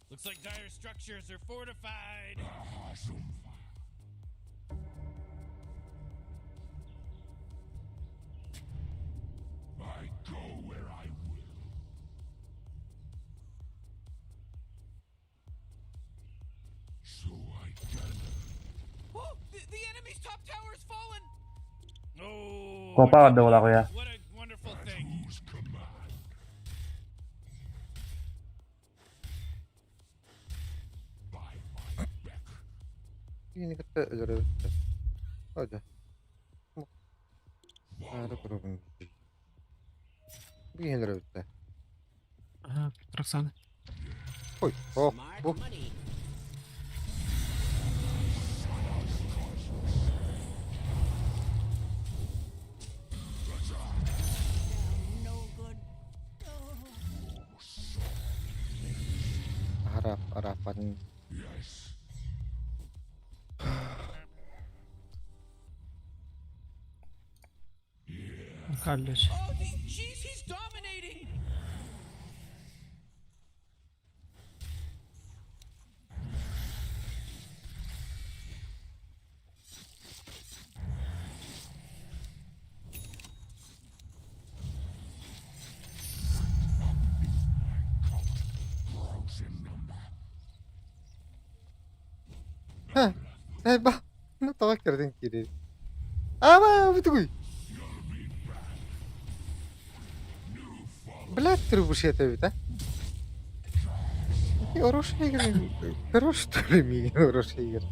Looks like dire structures are fortified. Oh, the enemy's top tower has fallen. Oh, Kopa vardı ola koya. what a wonderful thing. Yine gitti ölür. Hadi. Hadi grubun. Bir yenir öte. Aha 40 saniye. Oy. Oh. Smart Bu. money. No good. Harapan. Kardeş. Oh, jeez, he's dominating. Heh. Bak. Ne tavak kırdın kiri. Ama betul gue. Блядь, трубушет это. Хорошая игра. Хорош, что ли, Миги? Хорошая игра.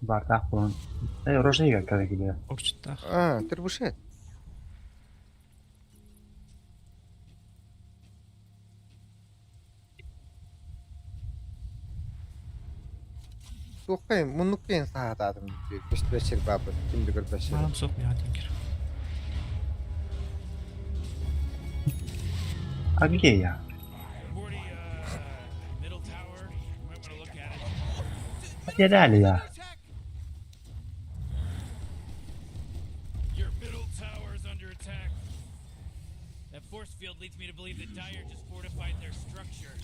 Bardak bunun. Roşa'yı gel kadar gidiyor. Orçutta. А, трубушет. Sokayım, munukayın saat adım diyor. İşte beşir babı, kim bilir beşir. Bana sokmuyor hadi gir. Abi ya. Morty, middle tower. You might want to look at it. Yeterli ya. Attack! Your middle tower's under attack. That force field leads me to believe that Dire just fortified their structure.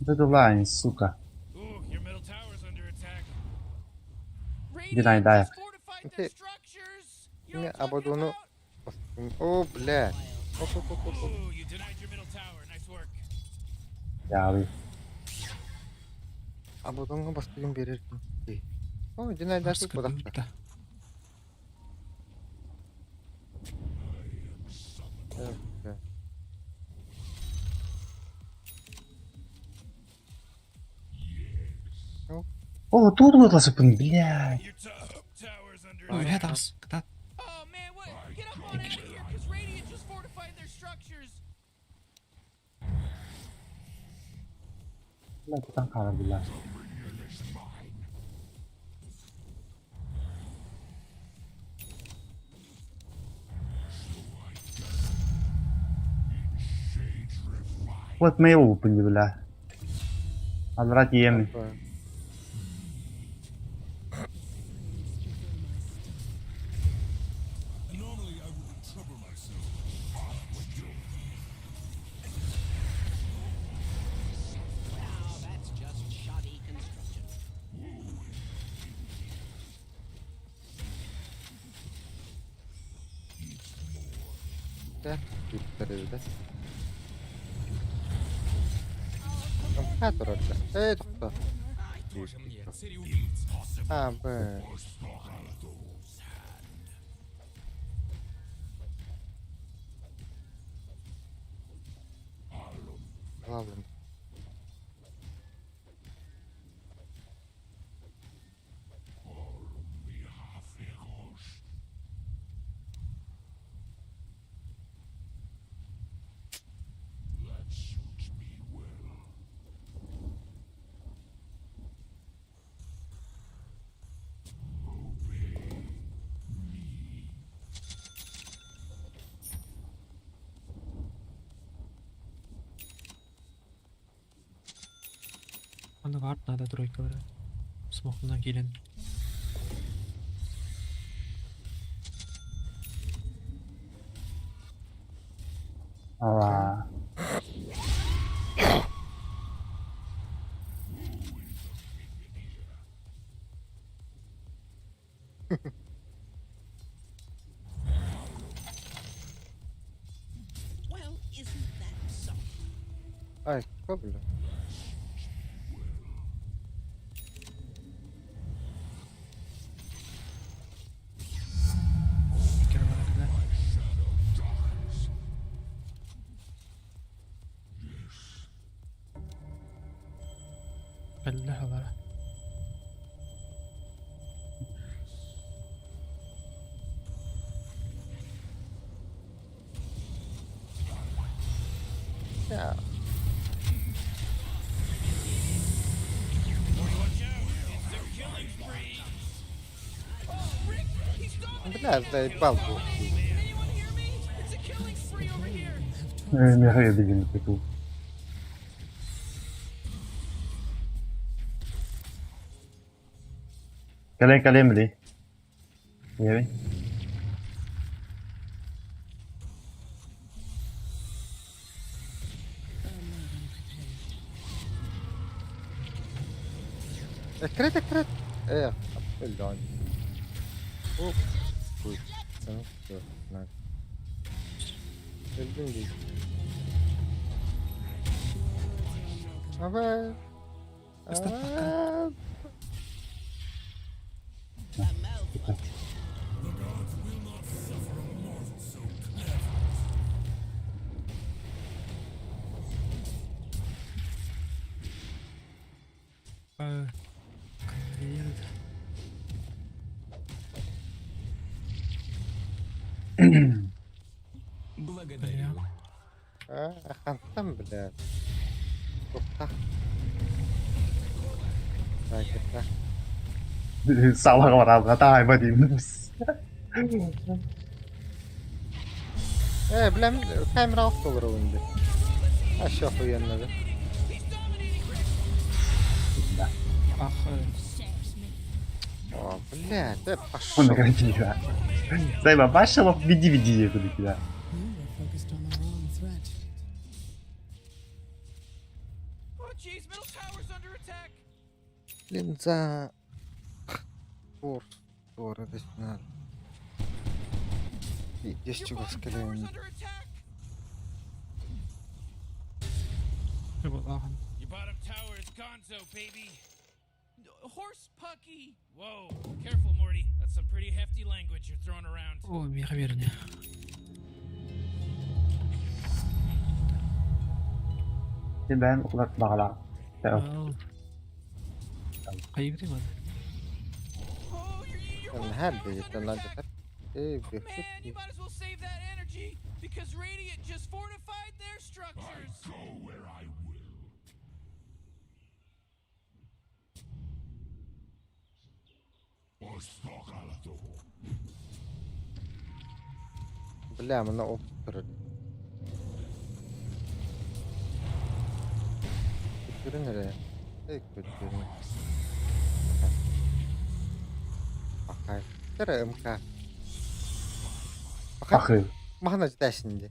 Wydowanie, suka. Ooh, your middle tower's under attack. Deny Radiant Dire. just fortified their Okay. structures. You know Не, what I'm а вот talking оно... about? О, бля. Оп. Ooh, you denied your middle tower. Nice work. Ya abi. А вот он başka gün verirdim. O, Dinay dersi Sıkıntı kodakta. bitti. Evet. О, тут выкласса блядь. Your top tower's under Oh, attack. head us. That. Oh man, what? Get up on out of here, because Radiant just fortified their structures. Lan tutan kalır billah. Buat may open di billah. Alrat yem. Now that's just shoddy construction. Gel. Yükleri de. Kaç orada? Tuttu. büyük ihtimal. Abi. Alalım. Аны артына да тройка бар. Смокынан келен. Aa. Well, isn't that something? Ay kabul. Bir kere bana kadar. Allah Allah. Ya Watch out! It's a killing spree! Oh, Rick, he's dominating. biraz da bal bu. Can anyone hear me? It's a killing spree over here. Nereye bildiğini peki? Kalian beli. Iya, Bang. Ekret ekret. Abdullah. Hop. Uy. Sen dur. Lan. Öldün değil. Haber. Aa, Geldi. Благодарю. Хантам, блядь. Топта. Так, это. Salah orang kata hebat ini. Bilmem kamera alt olur oyunda. Aşağı koyanları. Ah, О, блядь, да Он пошел. красиво. Займа, пошел в DVD это такие. Oh, jeez, middle tower's under attack! Линза. Форс. Doğru desene. Есть Your чего bottom tower's скорее. under attack! Your bottom tower is gonzo, baby! Horse pucky. Whoa, careful, Morty. That's some pretty hefty language you're throwing around. О, меха верни. Şimdi ben kulak bağla. Al. Kayıp değil mi? Oh, you're Sen her deyitten lan yeter. Bir man, you might as well save that energy because Radiant just fortified their structures. Бля, мене оптер. Kötürü nereye? Kötürü. Bakay. Tere ımka. Bakay. Bakı. Mahana cidden şimdi.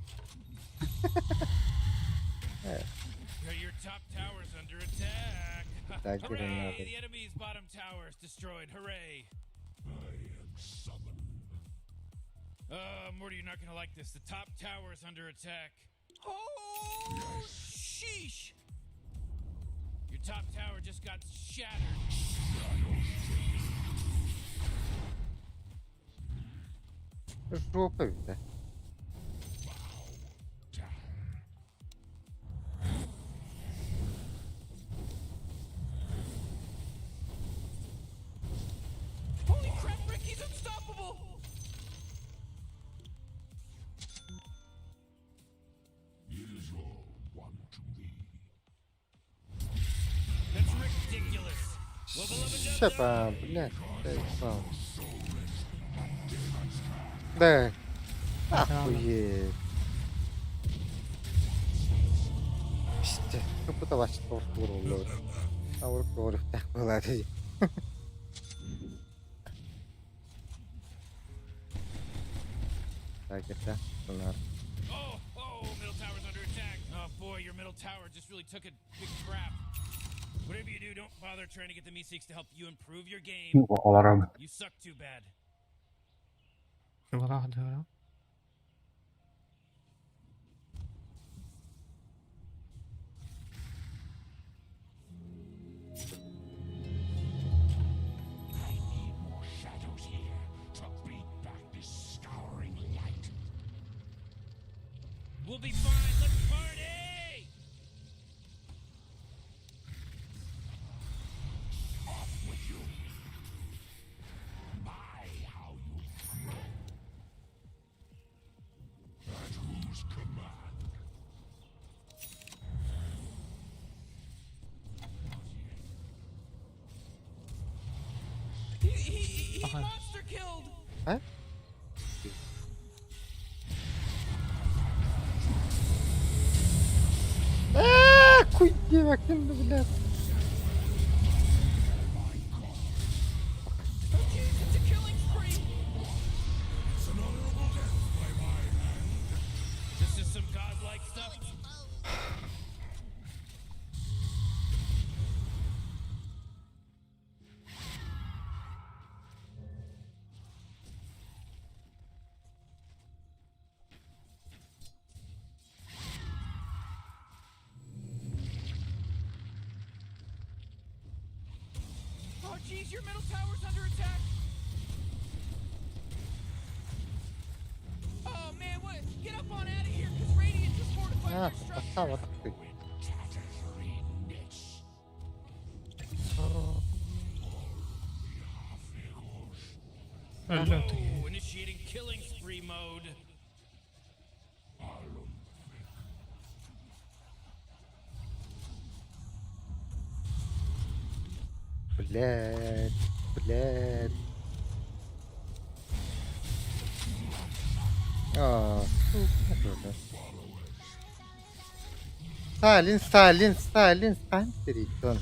Your top tower's under attack. That good Hooray! enough. The enemy's bottom tower is destroyed. Hooray! Morty, you're not gonna like this. The top tower is under attack. Oh, sheesh. Your top tower just got shattered. Жопа видать. Holy crap, Ricky's unstoppable! That's ridiculous. Level up and Щепа, блядь. Дай сам. Да. Охуеть. İşte bu da başka vurulur. Avrupa orifte bunları. Hareketler bunlar. Oh, middle tower's under attack. Oh boy, your middle tower just really took a big crap. Whatever you do, don't bother trying to get the Meeseeks to help you improve your game. Allah rahmet. You suck too bad. Şurada diyorum. We'll be fine. Let's party! He Okay. monster killed! Huh? Хуй bakayım da блядь. Oh jeez, it's a killing spree! This is some godlike stuff. Oh jeez, your middle tower's under attack! Oh man, what? Get up on out of here, cause Radiant just fortified Ha, their structure! baksana baktık. Öldü öteki. Whoa, initiating killing spree mode. Блядь, блядь. Сука. Сталин, Спантеритон.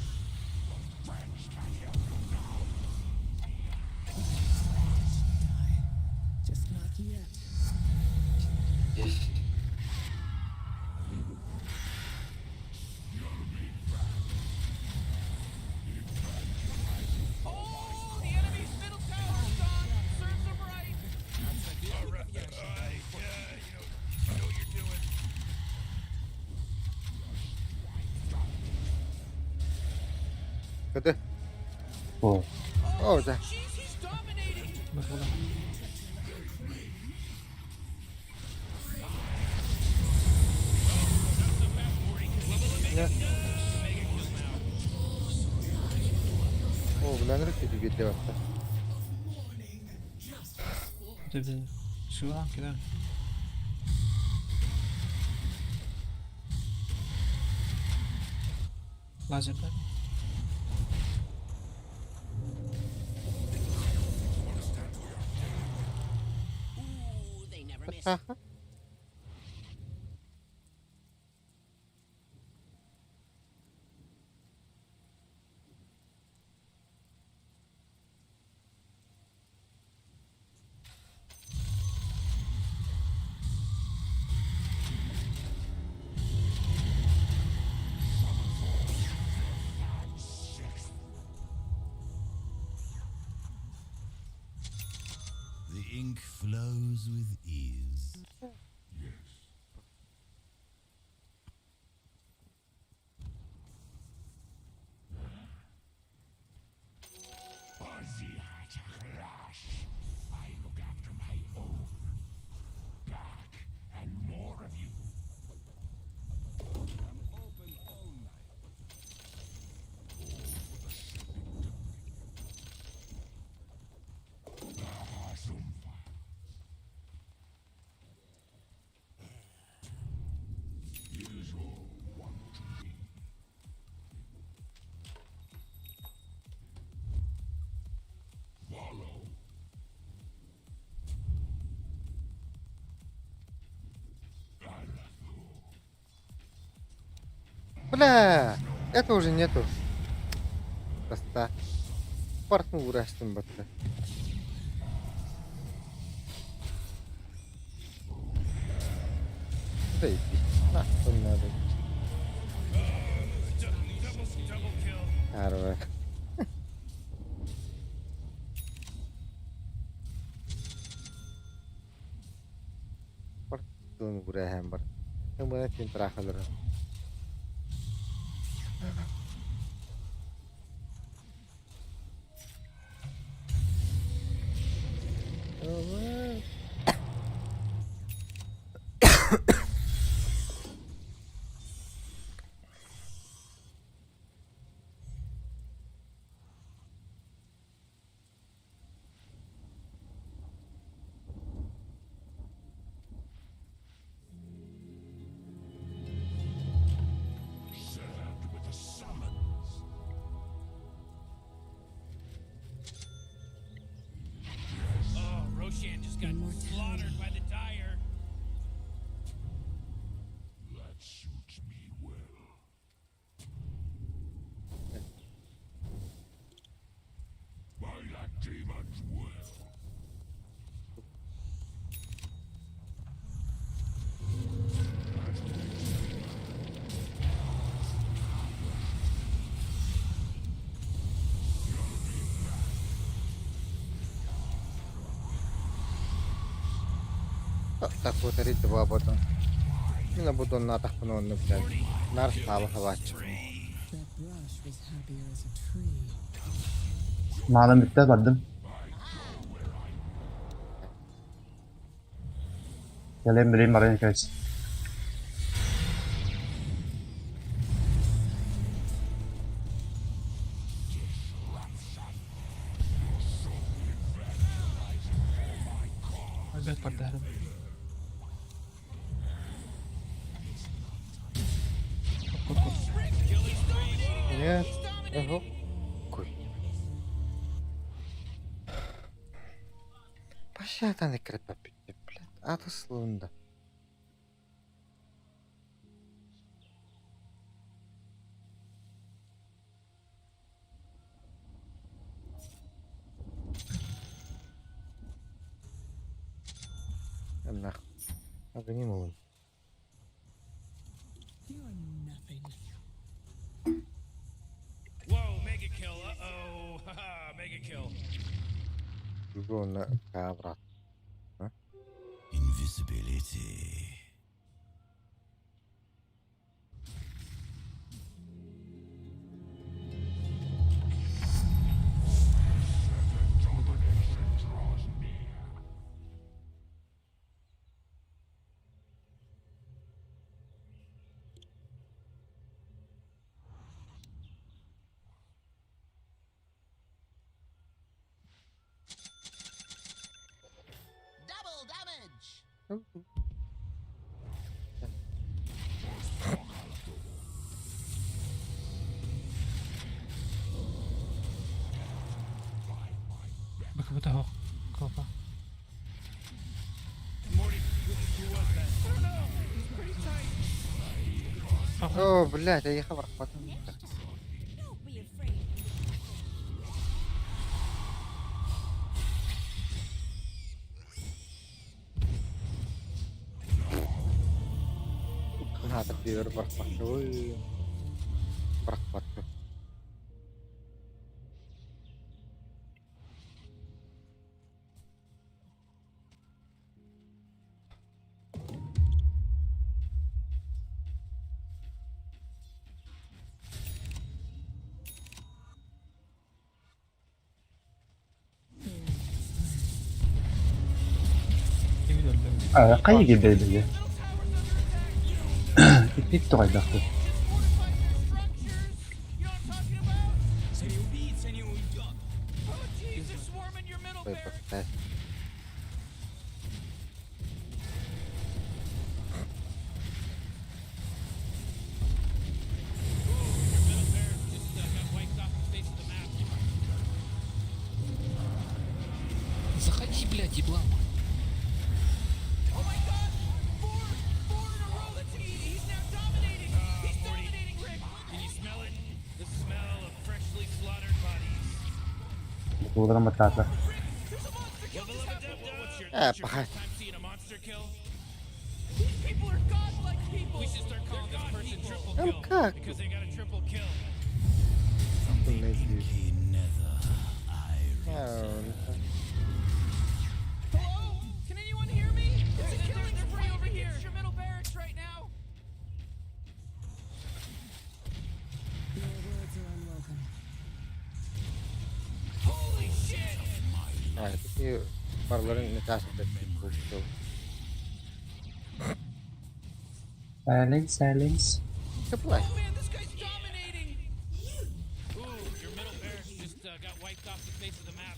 Oh, the enemy's middle tower's gone! Serves them right! You know what you're doing. Hadi. Bu. Orada. Jeez, he's dominating! Bak burada. Ne? Oo, bunlar nereye gidiyor bir de bakta. Dedi. Şuradan gidelim. Lazerler. Ooh, they never miss. Aha. The ink flows with ease. Бля! Это уже нету. Просто. Партну uğraştım battı. Заебись. Нахуй надо. Double kill. Harbi. Partun uğraşan var. Kemana tim terakhir. Oh, Roshan just got slaughtered by the Dire. Так вот рит два ботон. Mina budon natahpunut nyt narstaa havaitsi. Mağlam bitti baktım. Gelin bileyim arayın kaç. Agak pada. Нет. Ого. Куй. Пощадан экрат попить, блядь. Аты слында. Нахуй. Огни молон. Whoa, mega kill. Uh-oh. Haha, mega kill. Любого обратно. Invisibility. Double damage! Bakın bu da o. Kafa. Morty, who was that? I don't know. He's pretty tight. О, блядь, я ехал потом. Don't be afraid. Надо привер бархпатты. Бархпатты. Kimi öldü? Kayı gibi dedi. İplik de kaydaktı. Structures. You know what I'm talking about? Oh, Jesus, swarm in your middle there. Your middle bear just got wiped off the face of the map. Заходи, блядь, еблан. Oh my God! Four in a row. He's now dominating. He's dominating, Rick. Tuulan batata. What's your, Ah, what's your baka. first time seeing a monster kill? These people are godlike people. We should start calling this person triple Ang kill kak. because they got a triple kill. Ito medyo. Inky nether iris. Yan. Hello? Can anyone hear me? It's a killing spree over here. It's your middle barracks right now. Holy shit! Ah, ito yung paraların nagsasabat yung gusto. Silence. Supply. Oh man, this guy's dominating. Ooh, your middle barracks just got wiped off the face of the map.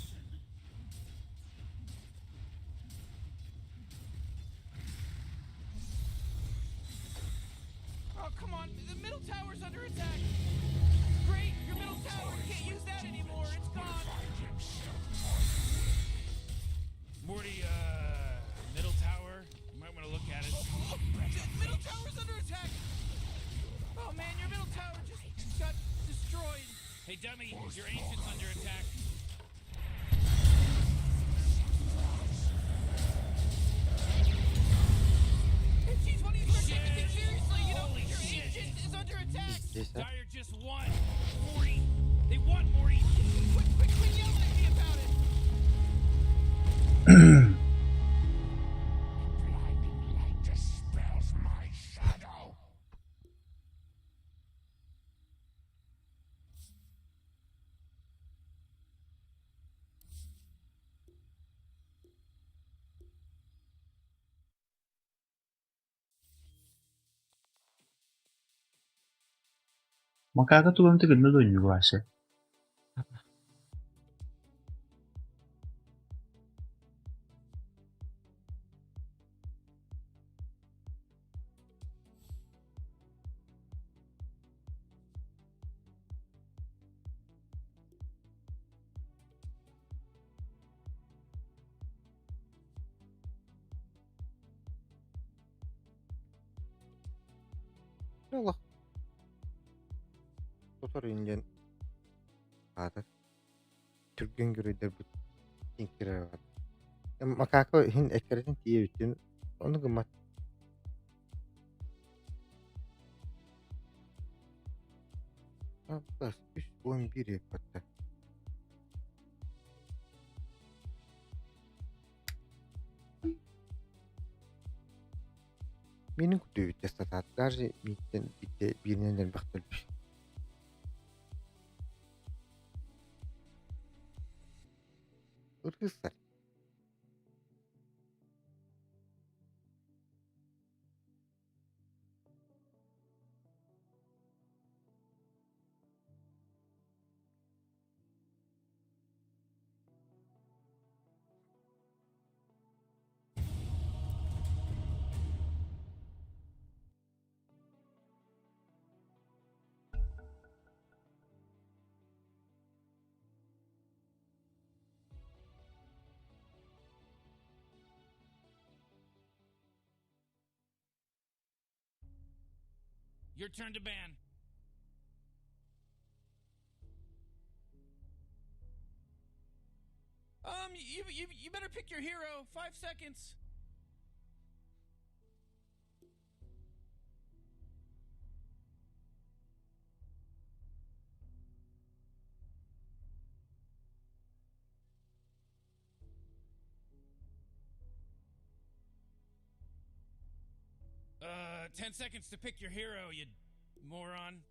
Oh, come on. The middle tower's under attack. Great, your middle tower. Can't use that anymore. It's gone. Morty, middle tower. You might want to look at it. Oh, the middle tower's under attack. Oh man, your middle tower just got destroyed. Hey, dummy, your ancient's under attack. Hey, geez, why do you start taking things seriously? You know, your ancient is under attack. Yes, sir. Dyer just won. Morty, they won, Morty. Quit yelling at me about it. Magkakatulong tigil na doon yung base. Allah. Tutar ingen. Atat. Türkgen görüder bu. Tinkire var. Makako hin ekretin diye bütün. Onu gımat. Bas 311 yapıtta. Benim kutuyu testatat. Garji mitten bitti birinden baktelmiş. Irkızlar. Your turn to ban. You better pick your hero. 5 seconds. Uh, 10 seconds to pick your hero, you moron.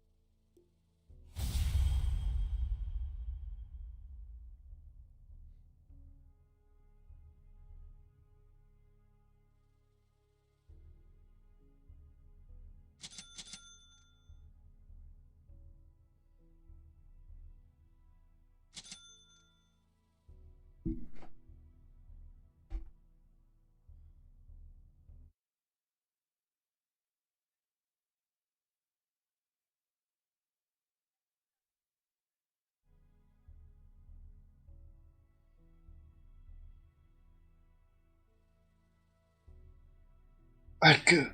Ay gud.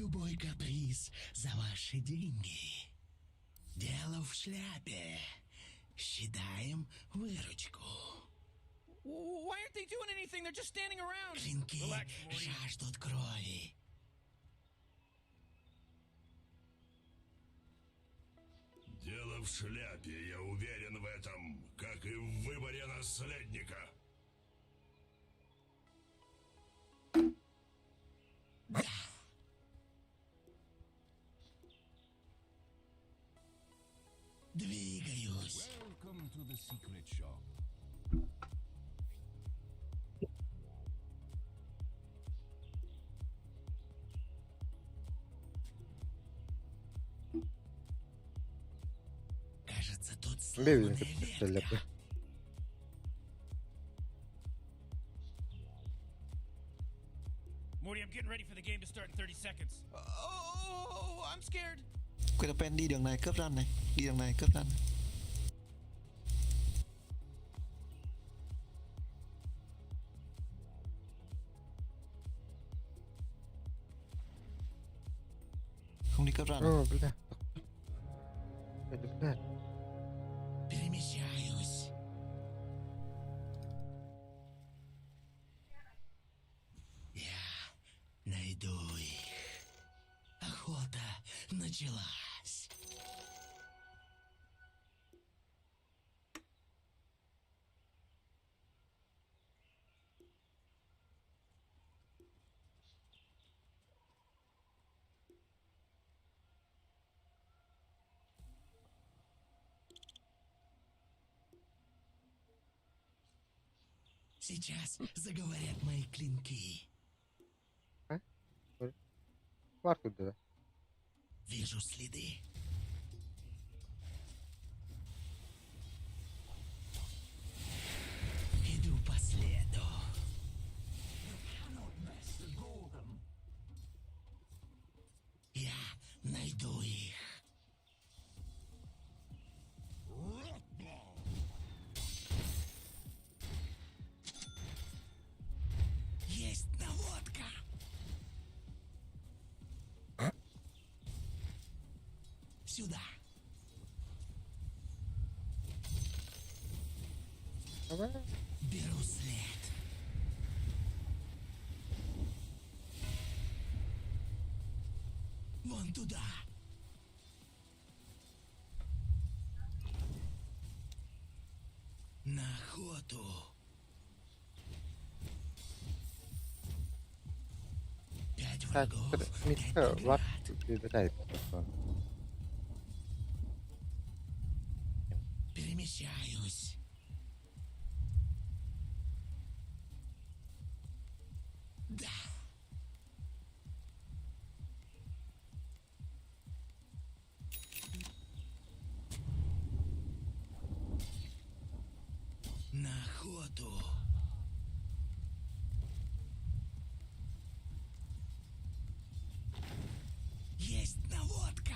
любой каприз за ваши деньги. Дело в шляпе. Считаем выручку. Why aren't they doing anything? They're just standing around. Клинки Relax, Morty. жаждут крови. Дело в шляпе, я уверен в этом, как и в выборе наследника. Двигаюсь. Welcome to the secret shop. Кажется, тут Бевин, сломанная ветка. шляпы. Morty, I'm getting ready for the game to start in 30 seconds. Oh, I'm scared. Quaterpen đi đường này cướp ranh này. Đi đường này cướp ranh. Không đi cướp ranh. О, бля. Бля. Перемещаюсь. Я найду их. Охота началась. Сейчас заговорят мои клинки. Var тут, да? Вижу следы. Иду по следу. Я найду их. Есть наводка. Сюда. Давай. Беру след. Вон туда. На охоту. Пять Так, врагов, пять митка var. наград. Выбирает просто. Перемещаюсь. Да. На охоту. Есть наводка.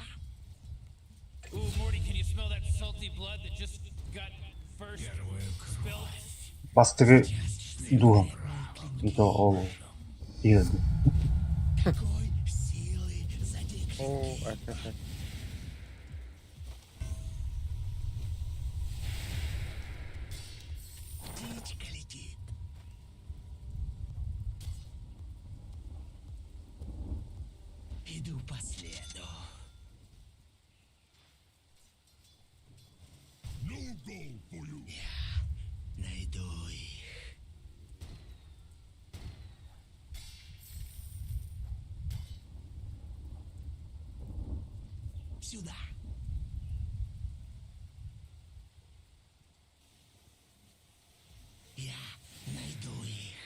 Ooh, Morty, can you smell that salty blood that just got first spilled? Bastırı duham. И то олу. Ирди. Какой силы задействовать. О, это. Птичка летит. Иду по следу. Я найду их. Сюда. Я найду их.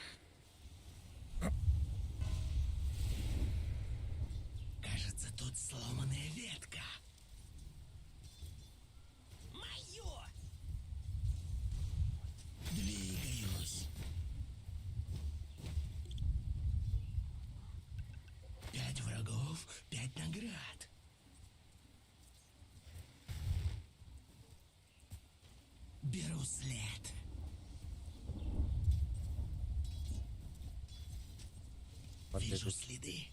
Кажется, тут сломанная ветка. Моё! Двигаюсь. Пять врагов, пять наград. Беру след. Вот Вижу это. следы.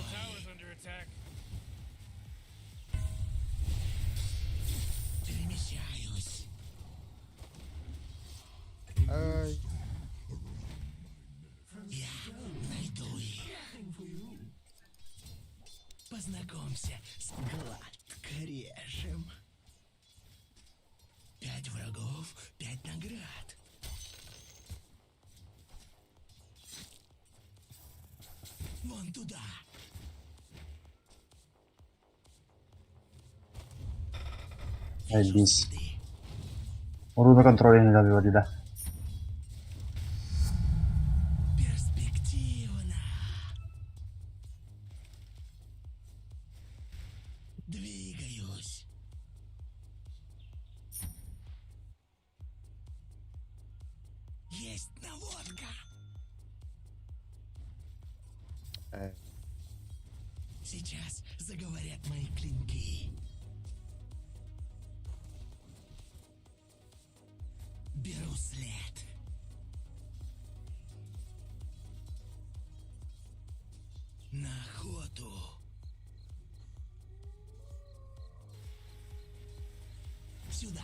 middle tower's under attack. Перемещаюсь. Ай. Я найду их. Познакомься с гладкорешем. 5 врагов, 5 наград. Вон туда. Заебись. Руна контроля не добила, да. Перспективно. Двигаюсь. Есть наводка. Сейчас заговорят мои клинки. Беру след. На охоту. Сюда.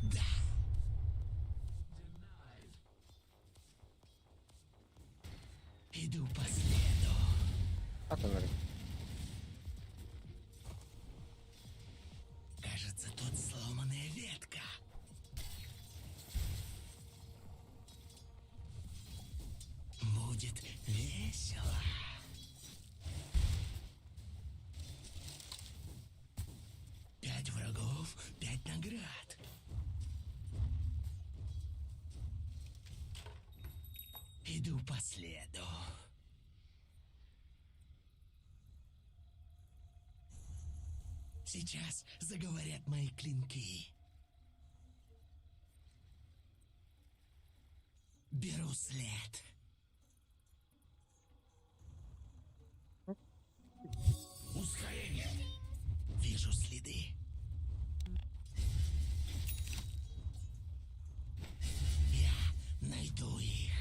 Да. Иду по следу. Атомер. Кажется, тут сломанная ветка. Будет весело. Пять врагов, 5 наград. Иду по следу. Сейчас заговорят мои клинки. Беру след. Ускорение. Вижу следы. Я найду их.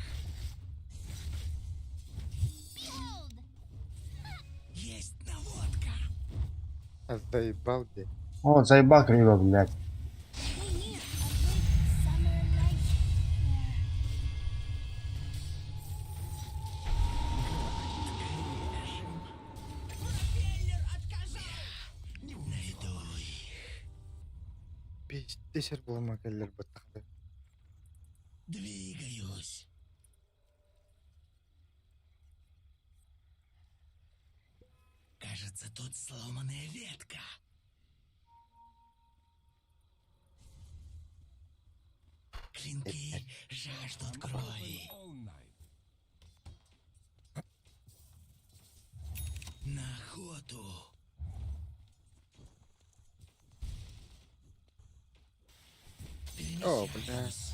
Есть наводка. Заебал, блядь. О, заебал криво, блядь. Найду их. Пиздешер булмагайлар бутакты. Двигаюсь. Кажется, тут сломанная ветка. Клинки жаждут крови. На охоту. О, бля. Перемещаюсь.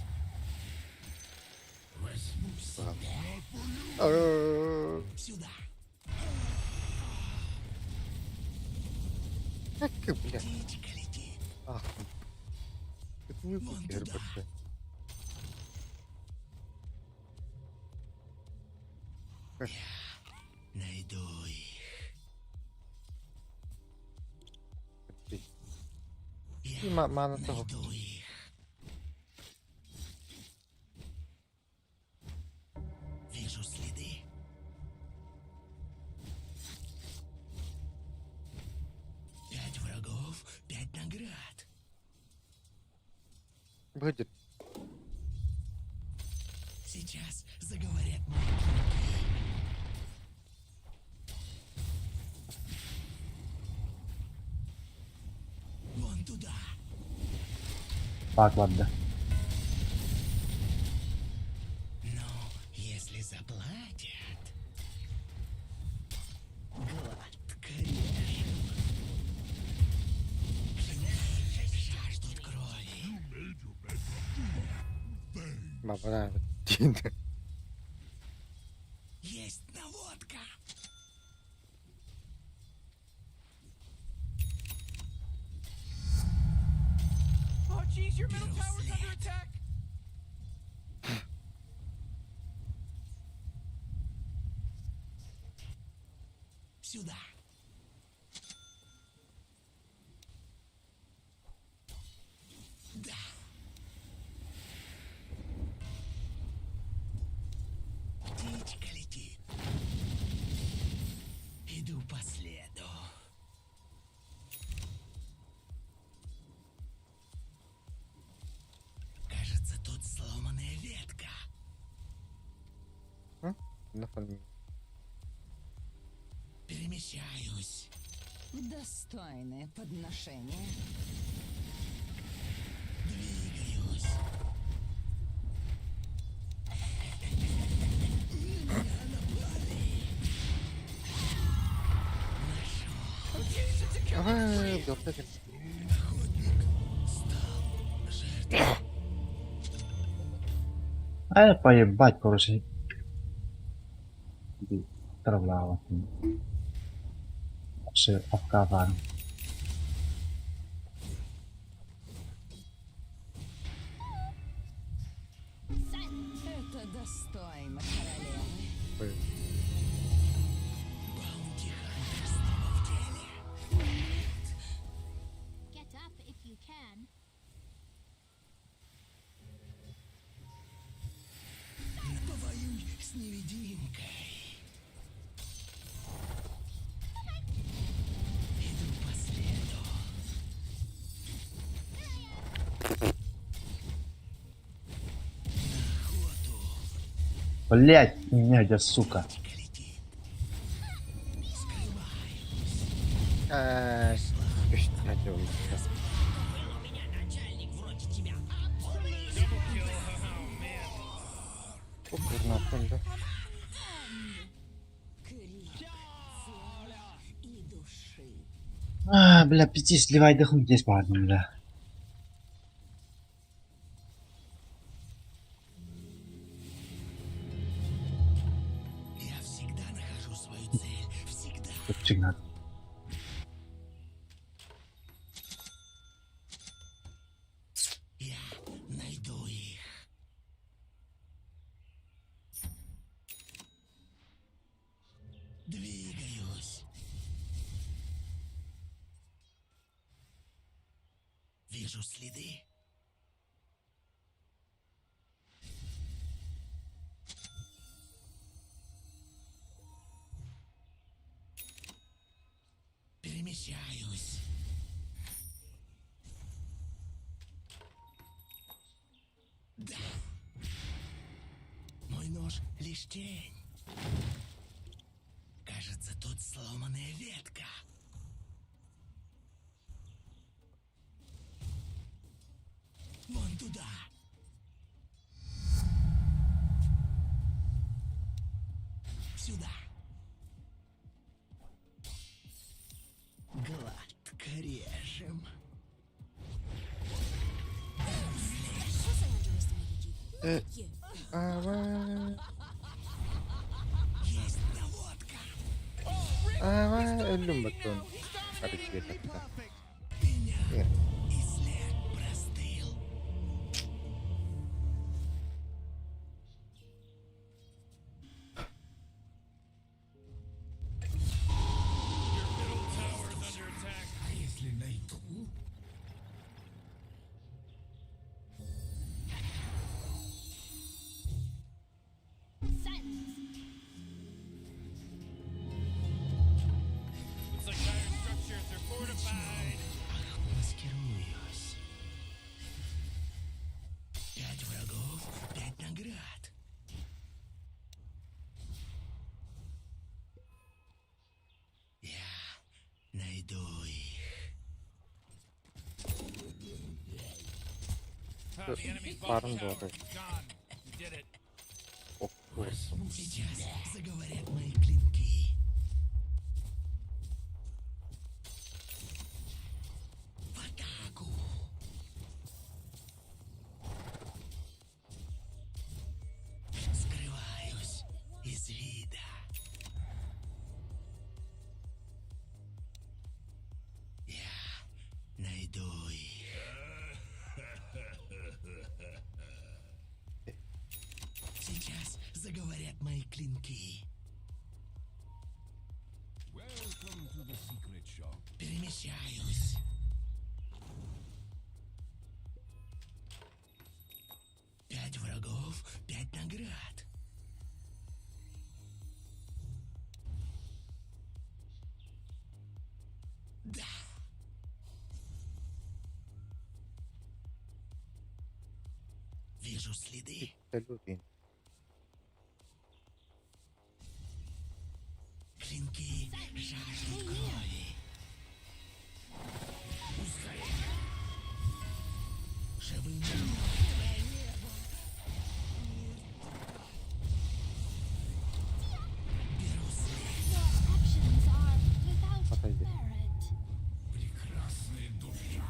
Сюда. Как, бля. Птичка летит. Ах. Это не Вон букер, туда. бля. Найду их. Я И мана того. найду их. Вижу следы. Пять врагов, 5 наград. Будет. Сейчас заговорят мои клинки. Вон туда. Так, ладно. Но если заплатят, гладко режем. Жаждут крови. Баба, да. Есть наводка. Oh, jeez, your middle tower's under attack. Сюда. Да. Птичка летит. Иду по следу. Кажется, тут сломанная ветка. На фоне. Перемещаюсь. Достойное подношение. Двигаюсь. Ага, белка. Поебать, короче. Травляла. Вообще обкаван. Это достойно королевы. Баунти Хантер снова в деле. Get up if you can. Повоюй с невидимкой. Иду по следу. На охоту. Блять, меня, сука. Птичка летит. Хотел сейчас. Нахуй, да? Крик тела и души. Бля, пиздец, сливай дыхом здесь, ладно, бля. Я всегда нахожу свою цель. Всегда. Всегда. Я найду их. Двигаюсь. Вижу следы. Перемещаюсь. Да. Мой нож лишь тень. Кажется, тут сломанная ветка. Вон туда. Сюда. Гладко режем. Есть наводка. Ölüm bakıyorum. Hareket ettim. Меня Нет. и след простыл. А если найду? Looks like dire structures are fortified. Маскируюсь. 5 врагов, 5 наград. Я найду их. Ah, the enemy's Pardon, bottom tower. brother. Gone. You did it. Of course. Сейчас заговорят мои клинки. В атаку. Скрываюсь из вида. Я найду их. Сейчас заговорят мои клинки. Перемещаюсь. Пять врагов, 5 наград. Да. Вижу следы. Салют. Клинки жаждут крови. Живым мертвое небо. Беру след. Actions are without Отойди. merit. Прекрасная душа.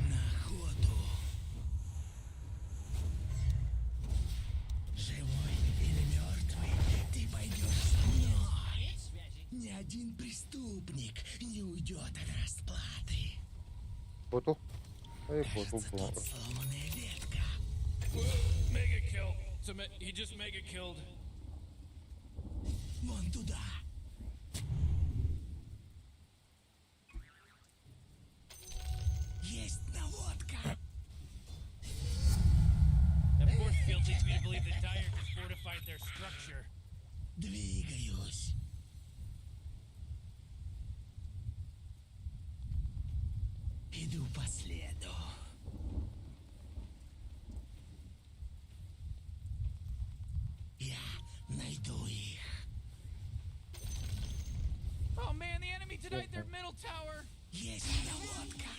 На охоту. Живой или мертвый, ты пойдешь со мной. Ни один преступник не уйдет от расплаты. Ботл? Ой, ботл Кажется, был. тут сломанная ветка. Mega kill. So he just mega killed. Вон туда. Есть наводка. That force field leads me to believe that Dyer just fortified their structure. Двигаюсь. Иду по следу. Я найду их. Oh man, the enemy denied their middle tower. Есть наводка.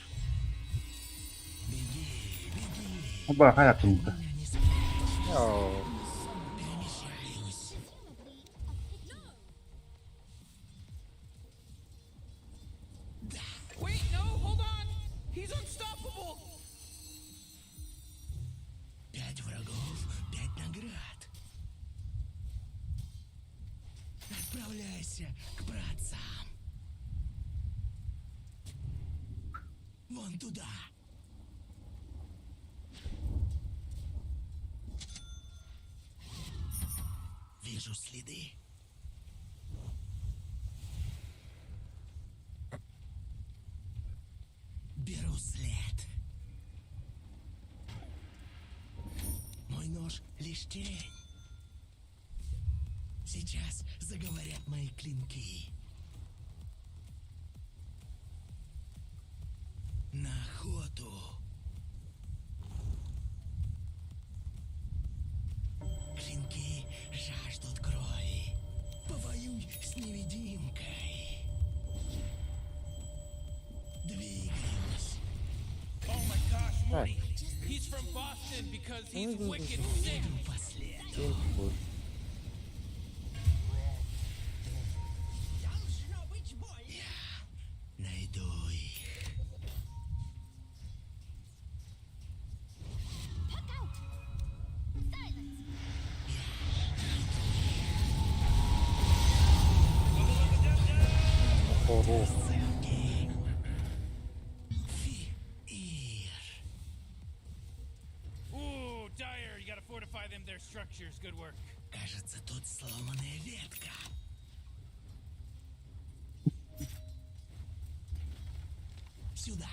Беги, беги. Оба, хаят тут. Меня не спрячешь. Яу. Перемещаюсь. Wait, no, hold on. He's unstoppable. 5 врагов, 5 наград. Отправляйся к братцам. Вон туда. Вижу следы. Беру след. Мой нож лишь тень. Сейчас заговорят мои клинки. На охоту. Клинки жаждут крови. Повоюй с невидимкой. Двигаюсь. Oh my gosh, Morty. He's from Boston because he's wicked sick. Иду по следу. Инпут. Должно быть больно. Найду их. Puck out. Silence. Ого. Фиир. Ooh, Dyer, you gotta fortify them, their structures. Good work. Кажется, тут сломанная ветка. Сюда.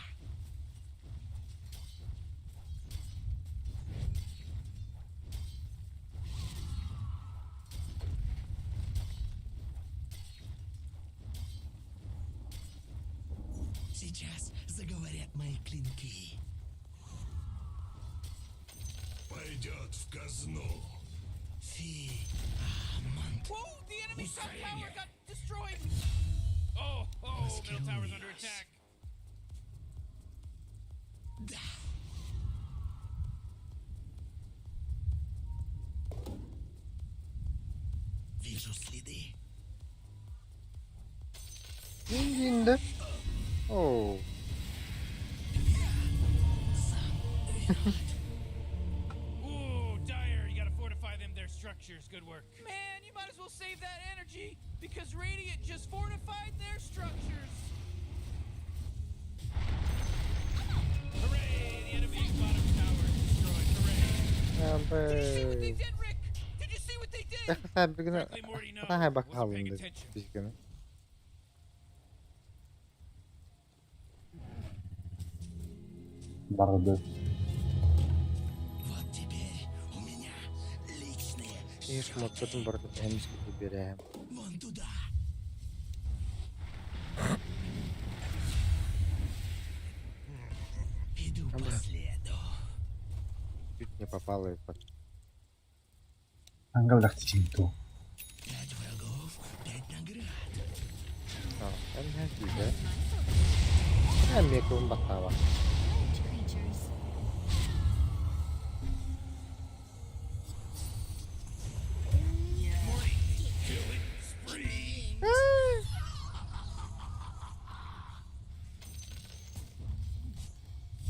Сейчас заговорят мои клинки. Пойдет в казну. Фи-амант. Whoa, the enemy top tower got destroyed. Oh, middle tower's under attack. Да. Вижу следы. Динь-динь, Оу. Ooh, Dyer, you gotta fortify them, their structures. Good work. Man, you might as well save that energy because Radiant just fortified their structures. Hooray! The enemy's bottom tower is destroyed. Hooray! Abe. Did you see what they did, Rick? Did you see what they did? Saya begini, Frankly, Morty, no. saya Wasn't bakal paying deh attention. fisiknya. Барды. Вот теперь у меня личные Ini semua tuh baru emis gitu biar вон туда. Иду по следу. чуть не попало и под. Tanggal dah di situ. 5 врагов, 5 наград. Oh, kan juga. Kan dia keempat tawa. Creatures.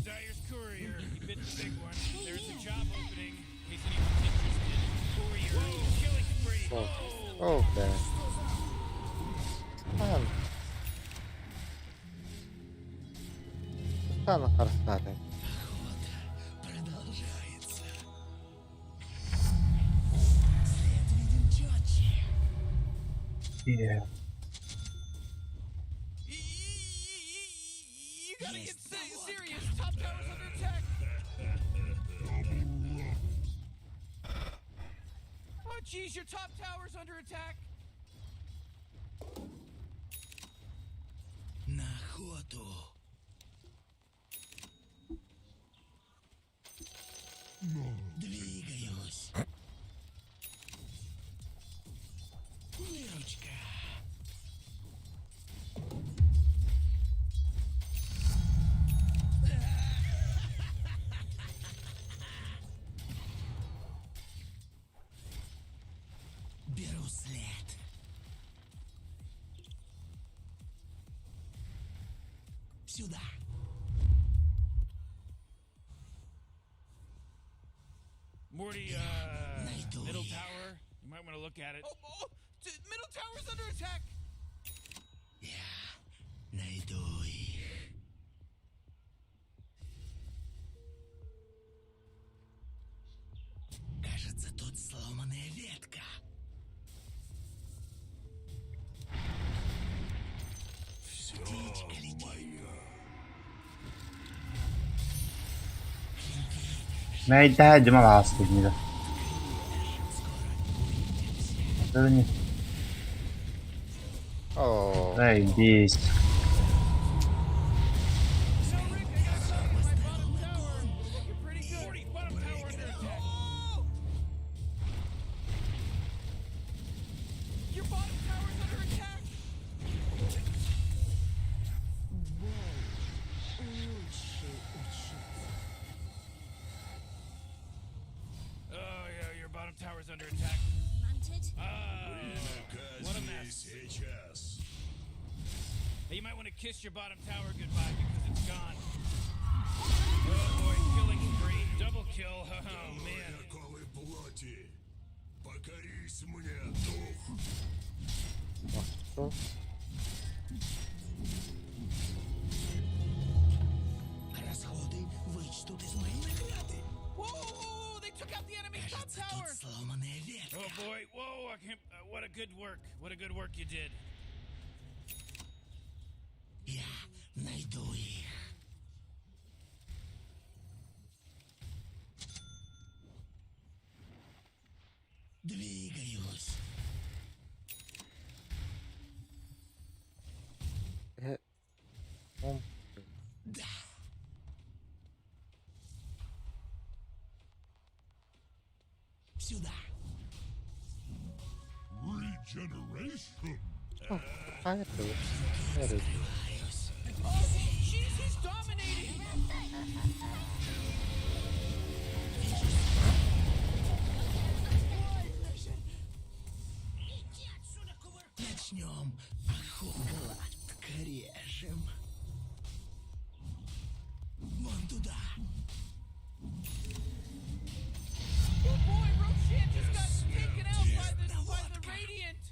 Dyer's courier. He bit the big one. There's a job opening. In case anyone's interested. Courier. Killing spree. Oh, oke. Sana karşıda. Продолжается. След виден четче. Iya. You gotta get serious. Top tower's under attack. Oh, jeez, your top tower's under attack. На охоту. Двигаюсь. Выручка. Беру след. Сюда. Morty, Найду middle их. tower. You might want to look at it. Middle tower's under attack. Я найду их. Кажется, тут сломанная ветка. Все Птичка летит. мое. Näitä jumala asti niitä. Tuli. Oh, Ei biis. So, Rick, I got something in my bottom tower. Looking pretty good. Morty, bottom tower under attack. Your bottom tower's under attack. Oh, yeah, your bottom tower's under attack. Manted. What a Казни mess. сейчас. Hey, you might want to kiss your bottom tower goodbye because it's gone. Oh boy, killing spree. Double kill. Oh man. Яковой плоти. Покорись мне, дух. что? Расходы вычтут из моей награды. Whoa, they took out the enemy top Кажется, tower. тут сломанная ветка. Oh boy, whoa, I can't, what a good work. What a good work you did. Я найду их. Двигаюсь. Он Да. Сюда. Regeneration. kayak tuh. Ada. Oh, jeez, he's dominating. Начнем охоту. Гладко режем. Вон туда. Oh boy, Roshan just got taken out by the Radiant.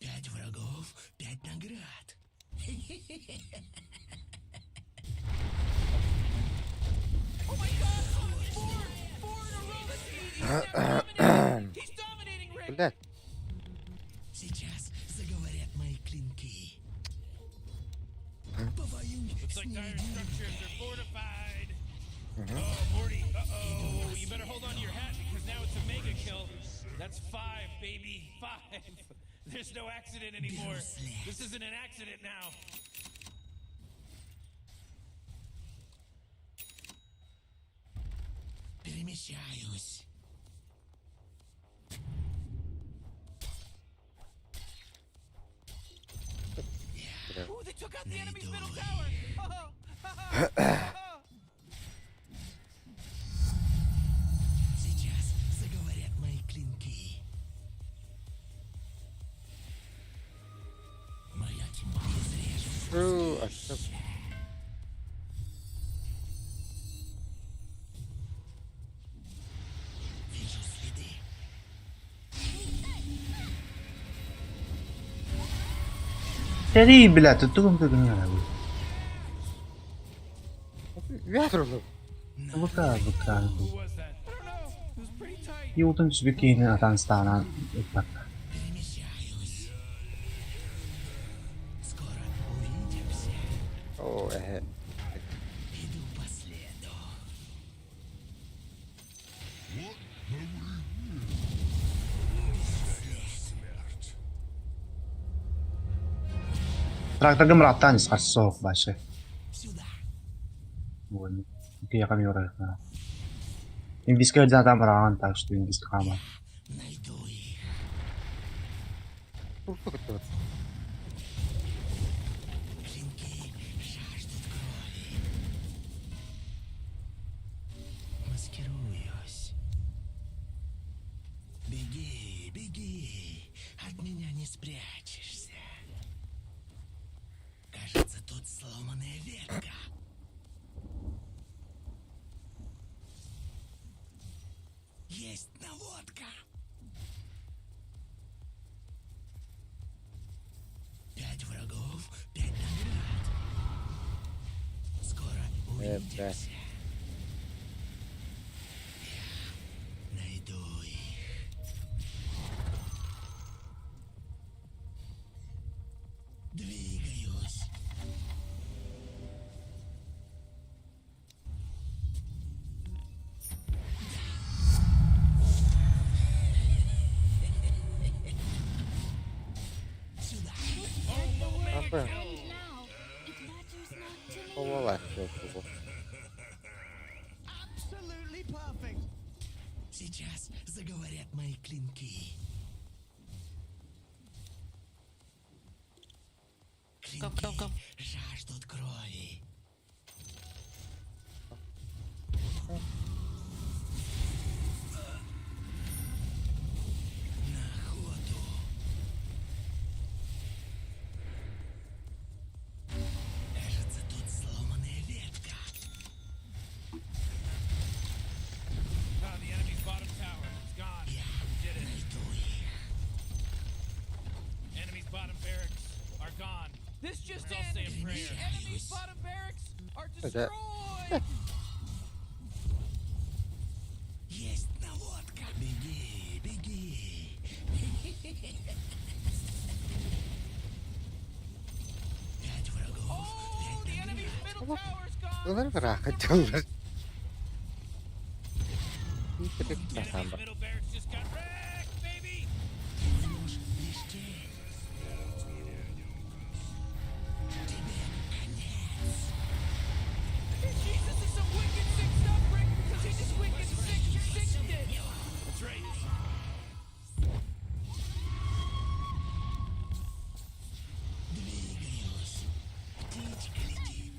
5 врагов, 5 наград. Oh my god, Ford He's dominating, Rick. Блядь. Сейчас заговорят мои клинки. Повоюй Looks с like dire неодним. structures are fortified. Oh, Morty. Uh-oh. You better hold on to your hat because now it's a mega kill. That's 5, baby. 5. There's no accident anymore. This isn't an accident now. Перемещаюсь. Ooh, they took out the enemy's middle tower. Сейчас заговорят мои клинки. Моя тьма изрежет. Açtım. Вижу следы. Сери, блядь, тут туком гнали. Ветру. Бука. Who was that? I don't know. It was pretty tight. Юутун збикийн атан стана. Перемещаюсь. Скоро увидимся. Oo, Иду по следу. Трактор гэмраттан сгарсоо баашаа. Сюда. Вон. Кия камера. Инвискер замраан так что инвискама. Найду их. Клинки жаждут крови. Маскируюсь. Беги, беги. От меня не спрячешься. Кажется, тут сломанная ветка. Есть наводка. 5 врагов, 5 наград. Скоро увидимся. Я найду их. Двигаюсь. Сюда. Apa? And now, it matters not to me. Kovalar yok. Absolutely perfect. Сейчас заговорят мои клинки. Клинки жаждут крови. На охоту. Кажется, тут сломанная ветка. The enemy's bottom tower. It's gone. Я Did it. найду их. Enemy's bottom barracks are gone. This just Let's all say in. a prayer. The enemy's bottom barracks are Is that- destroyed. Есть наводка. Беги, беги. 5 врагов, Oh, 5 the enemy's наград. middle tower's gone. Bunları bırakacağım. Bir tık The enemy's nasamba. middle barracks just got wrecked, baby. Ложь лишь тень. Тебе конец. Jeez, this is some wicked sick stuff, Rick, because he just wicked sick it. That's right. Двигаюсь. Птичка летит.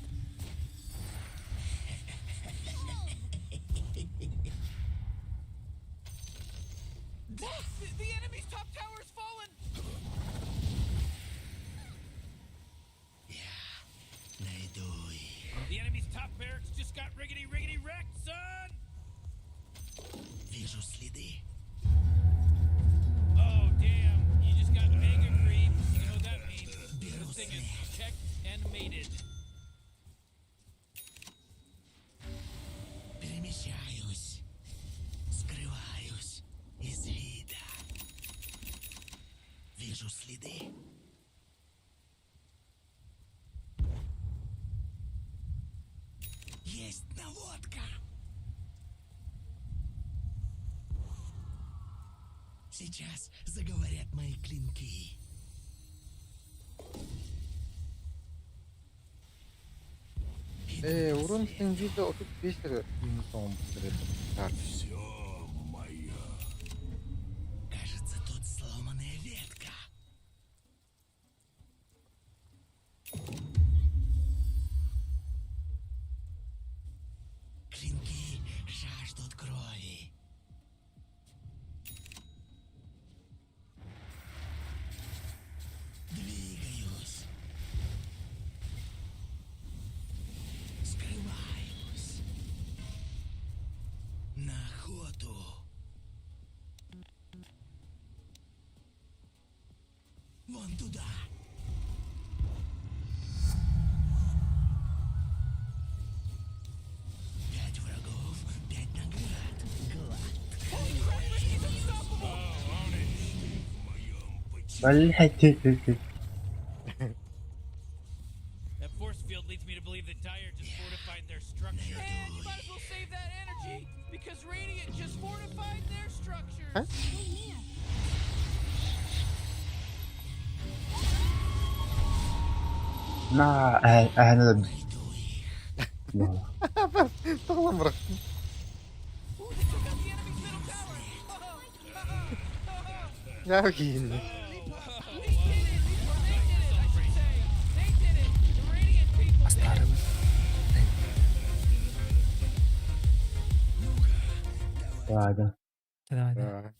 The enemy's top tower's fallen. Я найду их. The enemy's top barracks just got riggedy wrecked, son. Вижу следы. Oh, damn. You just got mega creep. You know what that means. This thing is checked and mated. Перемещаюсь. Скрываюсь. Сейчас заговорят мои клинки. Урон Сенджи'de 35 lira son bitirdim. Все мое. Кажется, тут сломанная ветка. Клинки жаждут крови. Двигаюсь. Скрываюсь. На охоту. Вон туда. Пять врагов, 5 наград. That force field leads me to believe that Dire just fortified their structure. And you might as well save that energy because Radiant just fortified their structure. انا Sağlam bıraktım. Ooh, they took out the enemy's middle tower. Ya yine. We did it. Or they did it, I should say. They did it. The Radiant people did it. Hadi. Hadi. Ya.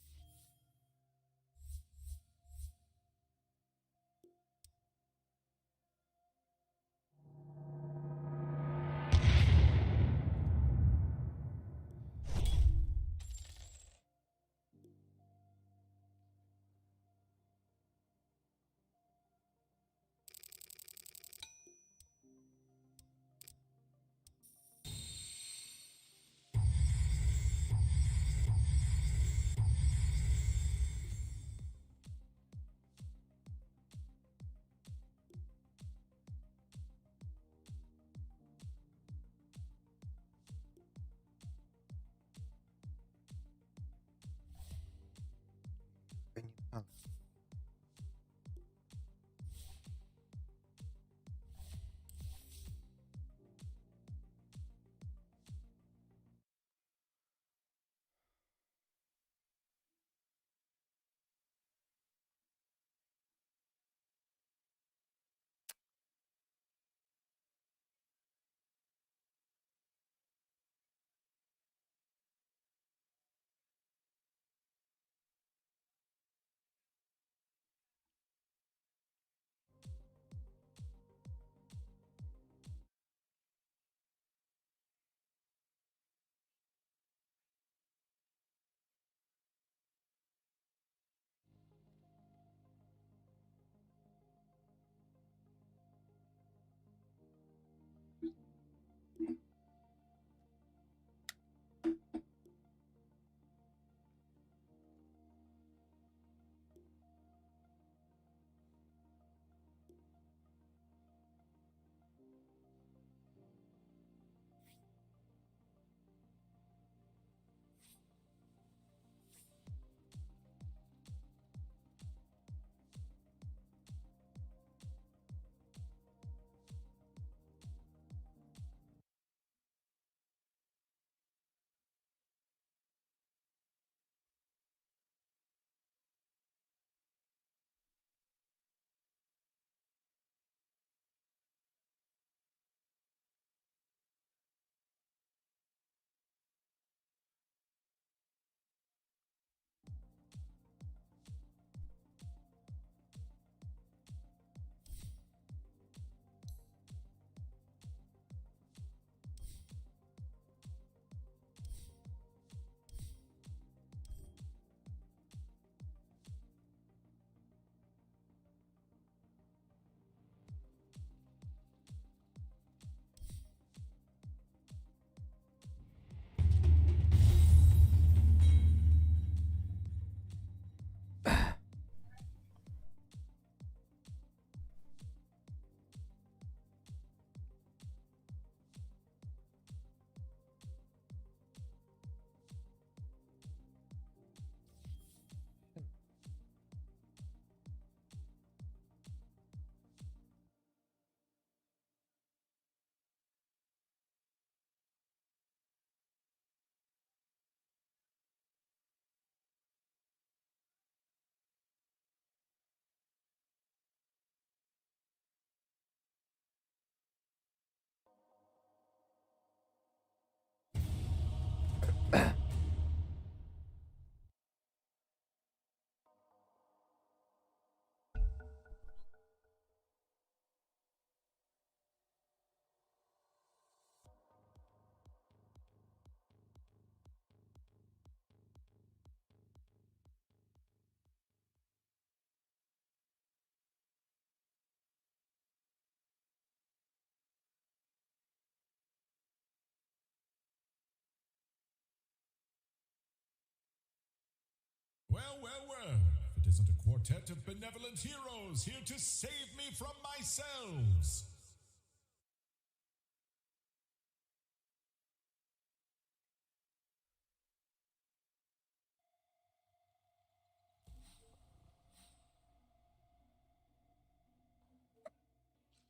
Well, well, well. If it isn't a quartet of benevolent heroes here to save me from myself.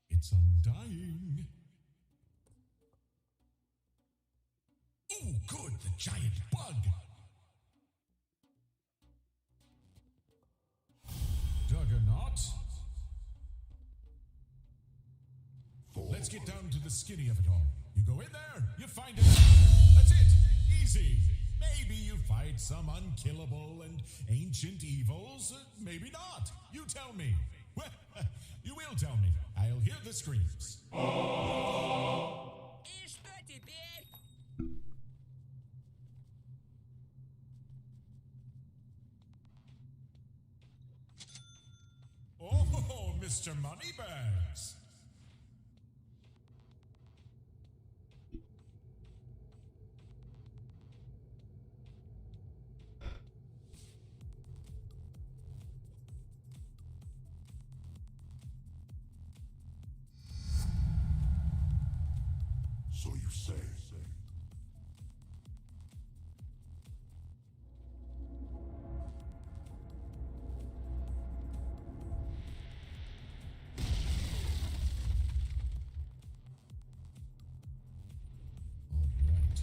It's undying. Ooh, good, the giant bug. Juggernaut. Let's get down to the skinny of it all. You go in there, you find it. That's it. Easy. Maybe you fight some unkillable and ancient evils. Maybe not. You tell me. Well, you will tell me. I'll hear the screams. И что теперь? Oh, Mr. Moneybags. So you say.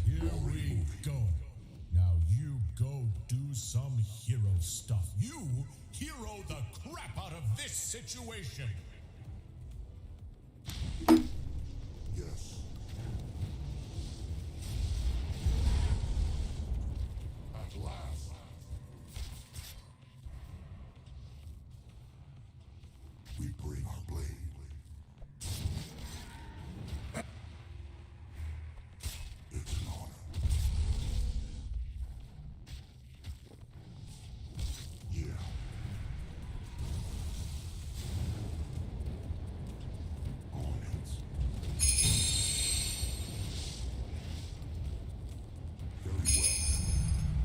Here we go. Now you go do some hero stuff. You hero the crap out of this situation. Yes. At last. We bring our blade. It's an honor. Yeah. On it. Very well.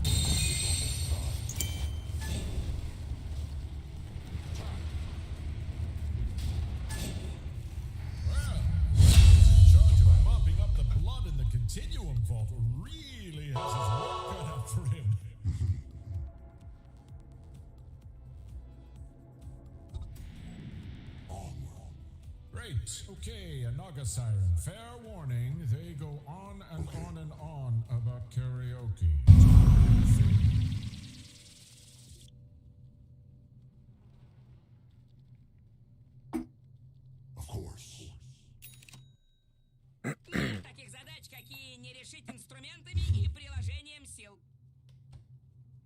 It's almost time. Well, whoever's in charge of mopping up the blood in the Continuum Vault really has his work cut out for him. Onward. Great. Okay, a Naga Siren. Fair warning, they go on and on and on about karaoke. Of course. Нет таких задач, какие не решить инструментами и приложением сил.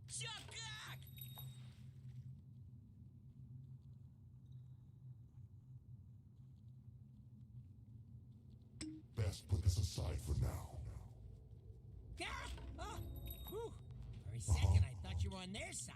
Чё как? Best put this aside for now. Ah! Oh, whew. For a second, I thought you were on their side.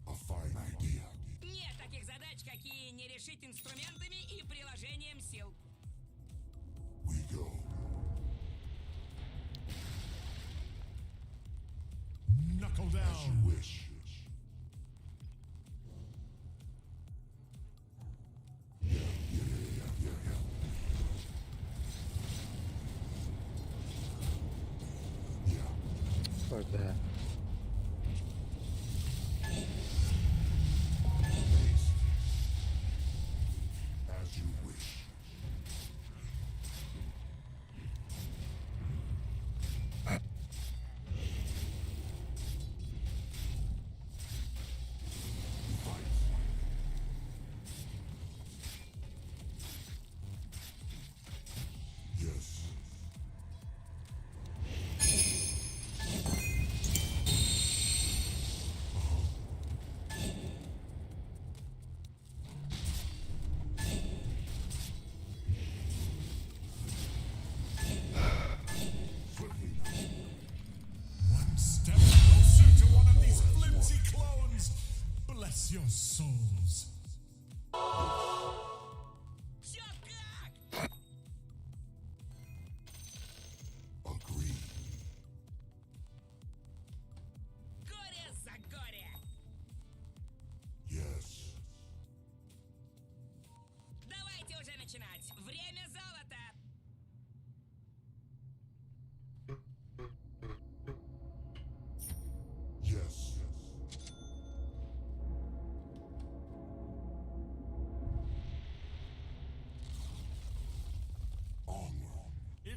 A fine idea. Нет таких задач, какие не решить инструментами и приложением сил. We go. Knuckle As down. you wish. Yeah. Yeah. For that.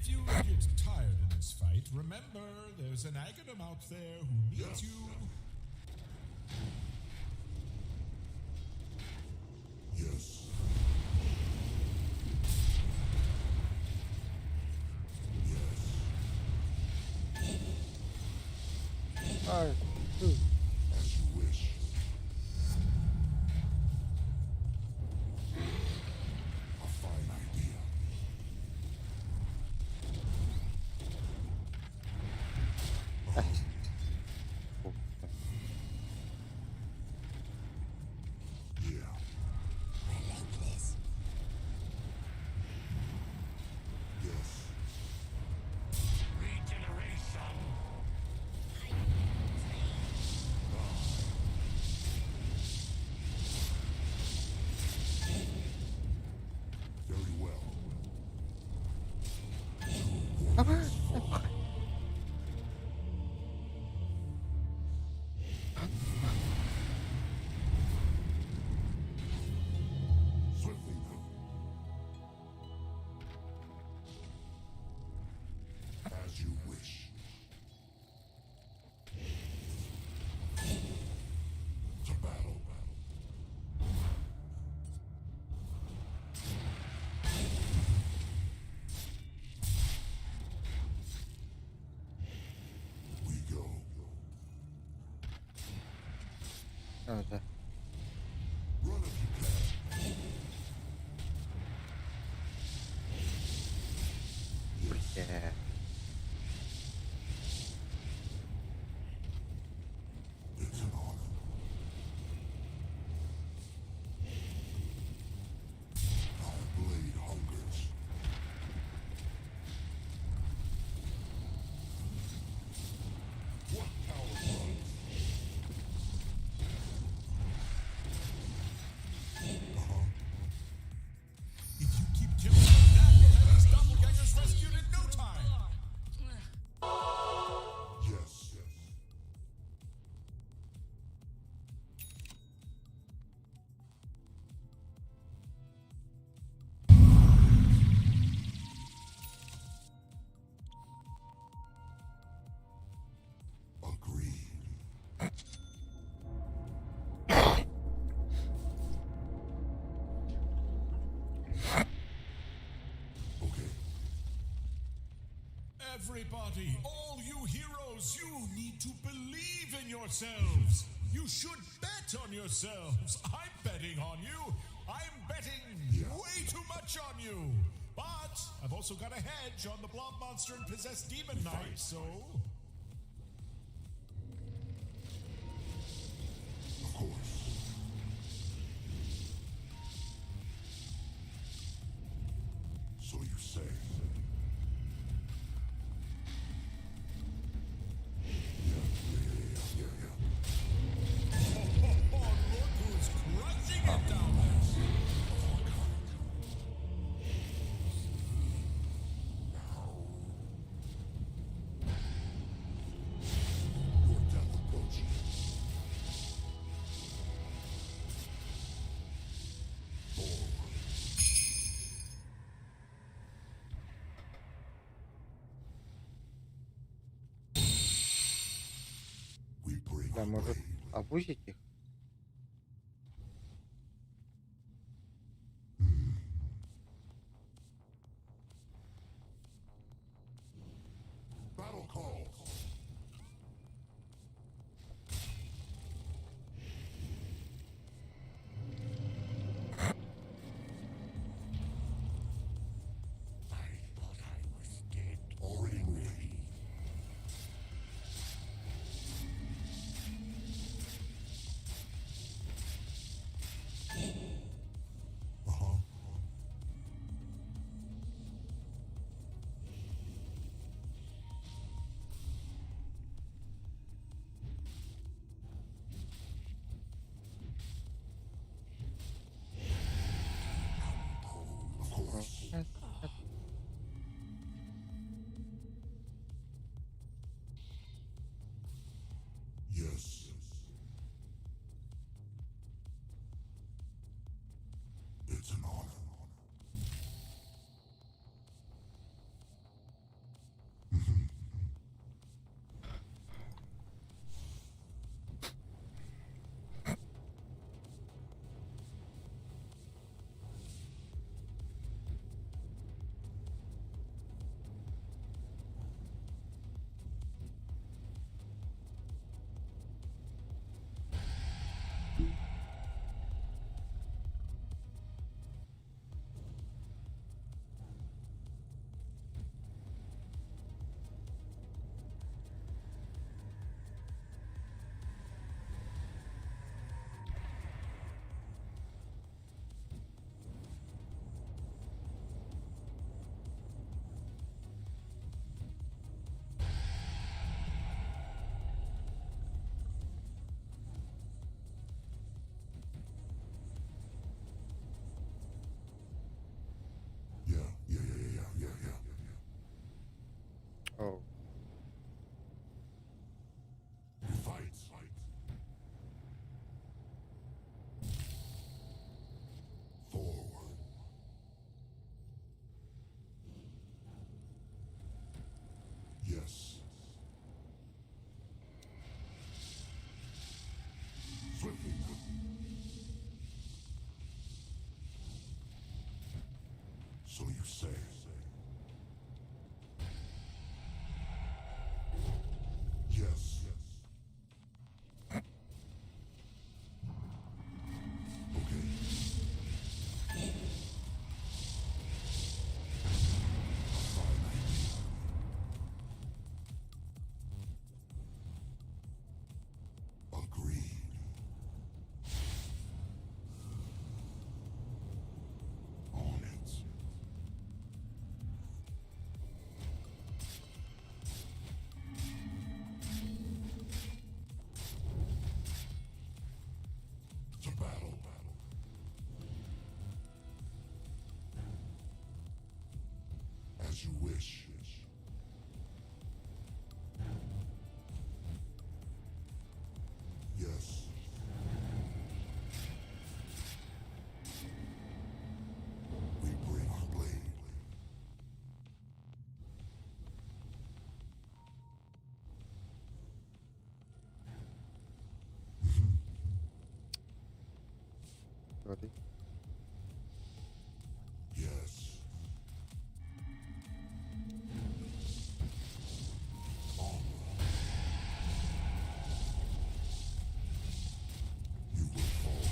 If you get tired in this fight, remember there's an Aghanim out there who needs you. Yes. Ay, As you wish. A fine idea. Yeah. Relentless. Yes. Very well. Swiftly now. As you wish. To battle. We go. ano to? Run if you can. Yeah. It's an honor. Our blade hungers. What power runs? If you keep killing like that, we'll have these doppelgangers rescued in no time. Yes. Agreed. Okay. Everybody, all you heroes, you need to believe in yourselves. You should bet on yourselves. I'm betting on you. I'm betting way too much on you. But I've also got a hedge on the blob monster and possessed demon knight, so Of course. So you say. look who's crushing it down there. Your death approaches. We bring Да, a может, blade. опустить их? Battle calls. I thought I was dead. Already moving. So you say. Yes. Agreed. On it. To battle. As you wish. Yes. We bring our blade. Sorry. Yes. You will fall.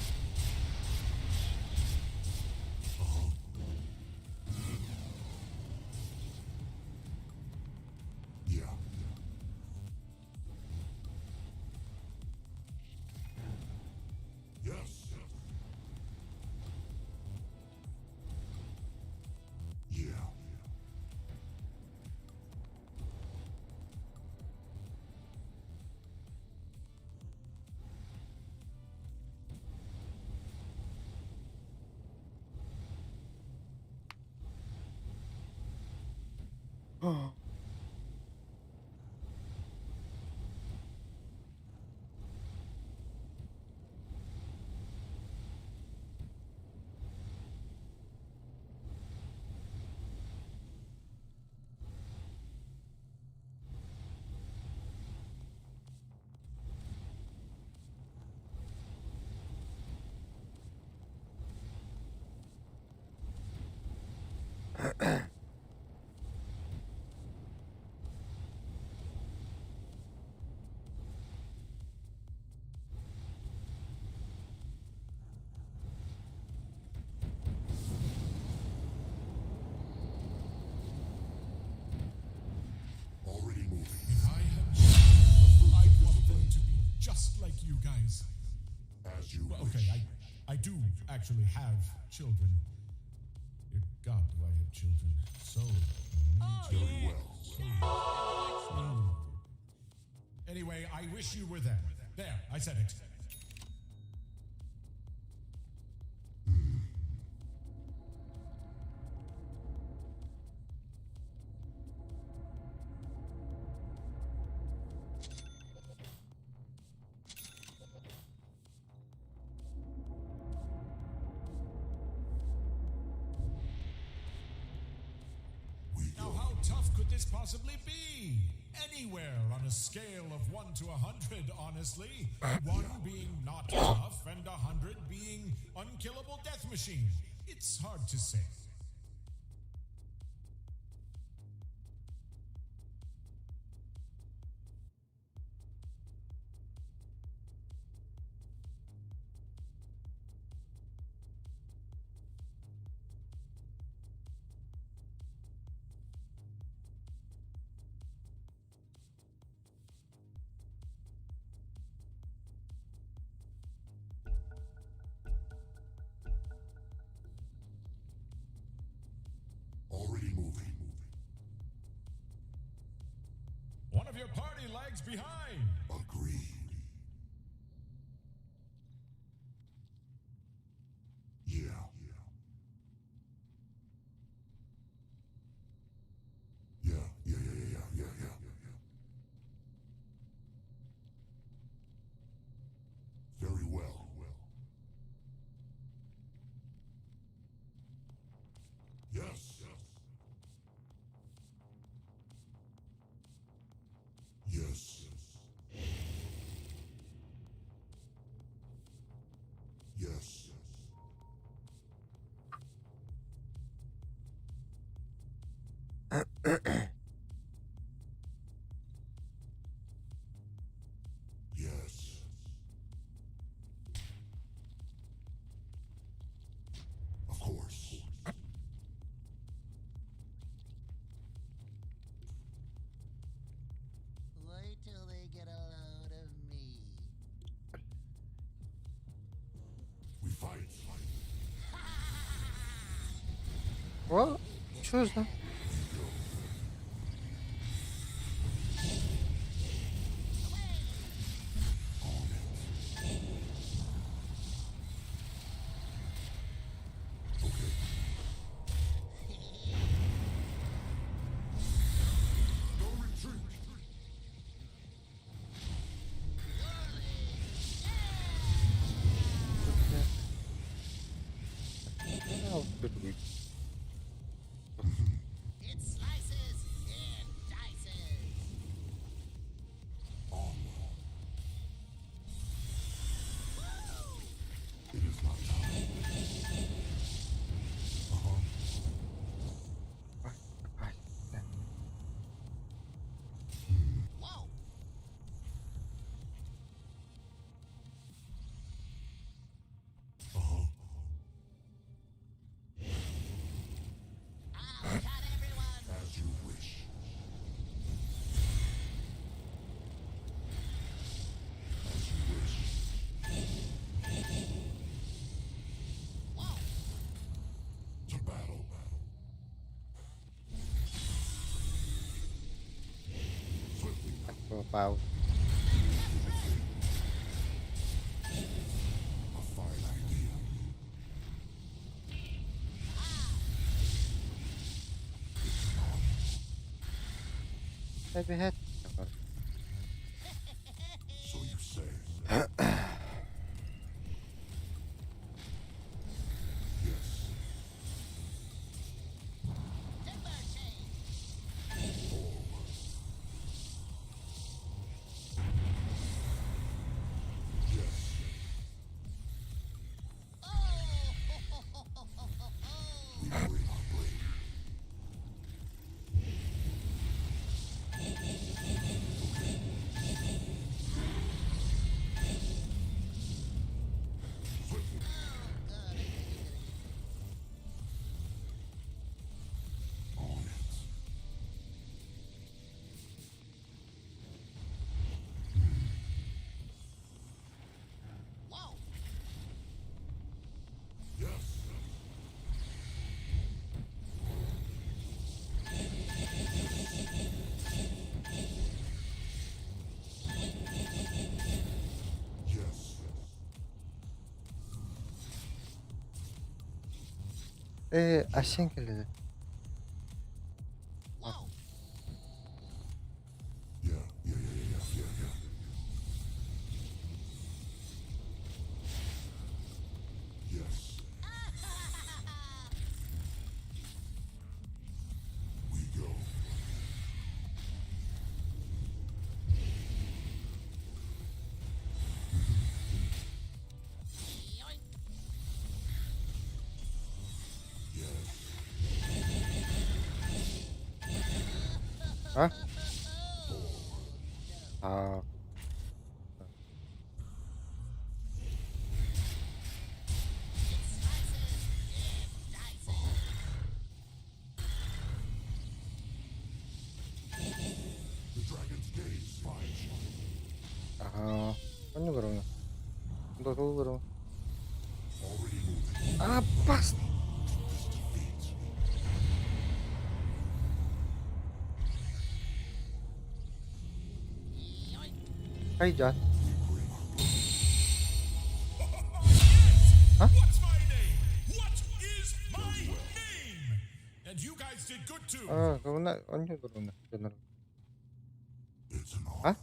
Yeah. Yes. Yeah. Already moving. If I had children, I'd want them to be just like you guys. As you Well, wish. okay, I do actually have children. Dear God, do I have children? So Very well. Anyway, I wish you were there. There, I said it. Now, how tough could this possibly be? Anywhere on a scale of 1 to 100, honestly. 1 being not tough, and 100 being unkillable death machine. It's hard to say. Already moving. One of your party lags behind. Agreed. Yeah. Yeah. Very well. Yes. Yes. Yes. Of course. Wait till they get a load of me. We fight. What? Choose lan. No retreat. Oh, good week. It slices, it dices. It is not time. Whoa! I'll cut everyone. As you wish. As you wish. Whoa! To battle. Swiftly. ตัวเปล่า A fine idea. ได้ไปแฮท So you say. Yes. Timber chain. Yes. We bring our blade. Swiftly. On it. Whoa! Yes. Yes. aşağı geldi. Whoa! Yeah. Yes. We go. Yoink. Yes. Ha? Aa. The dragon's gaze finds you. Aha. Ano garo? Ito garo. Already moving. Ah, bast. This defeats me. Ay, John. What's my name? What is my name? And you guys did good too. Ah, garo na. Ano garo na? Ito na. It's an Ha? honor.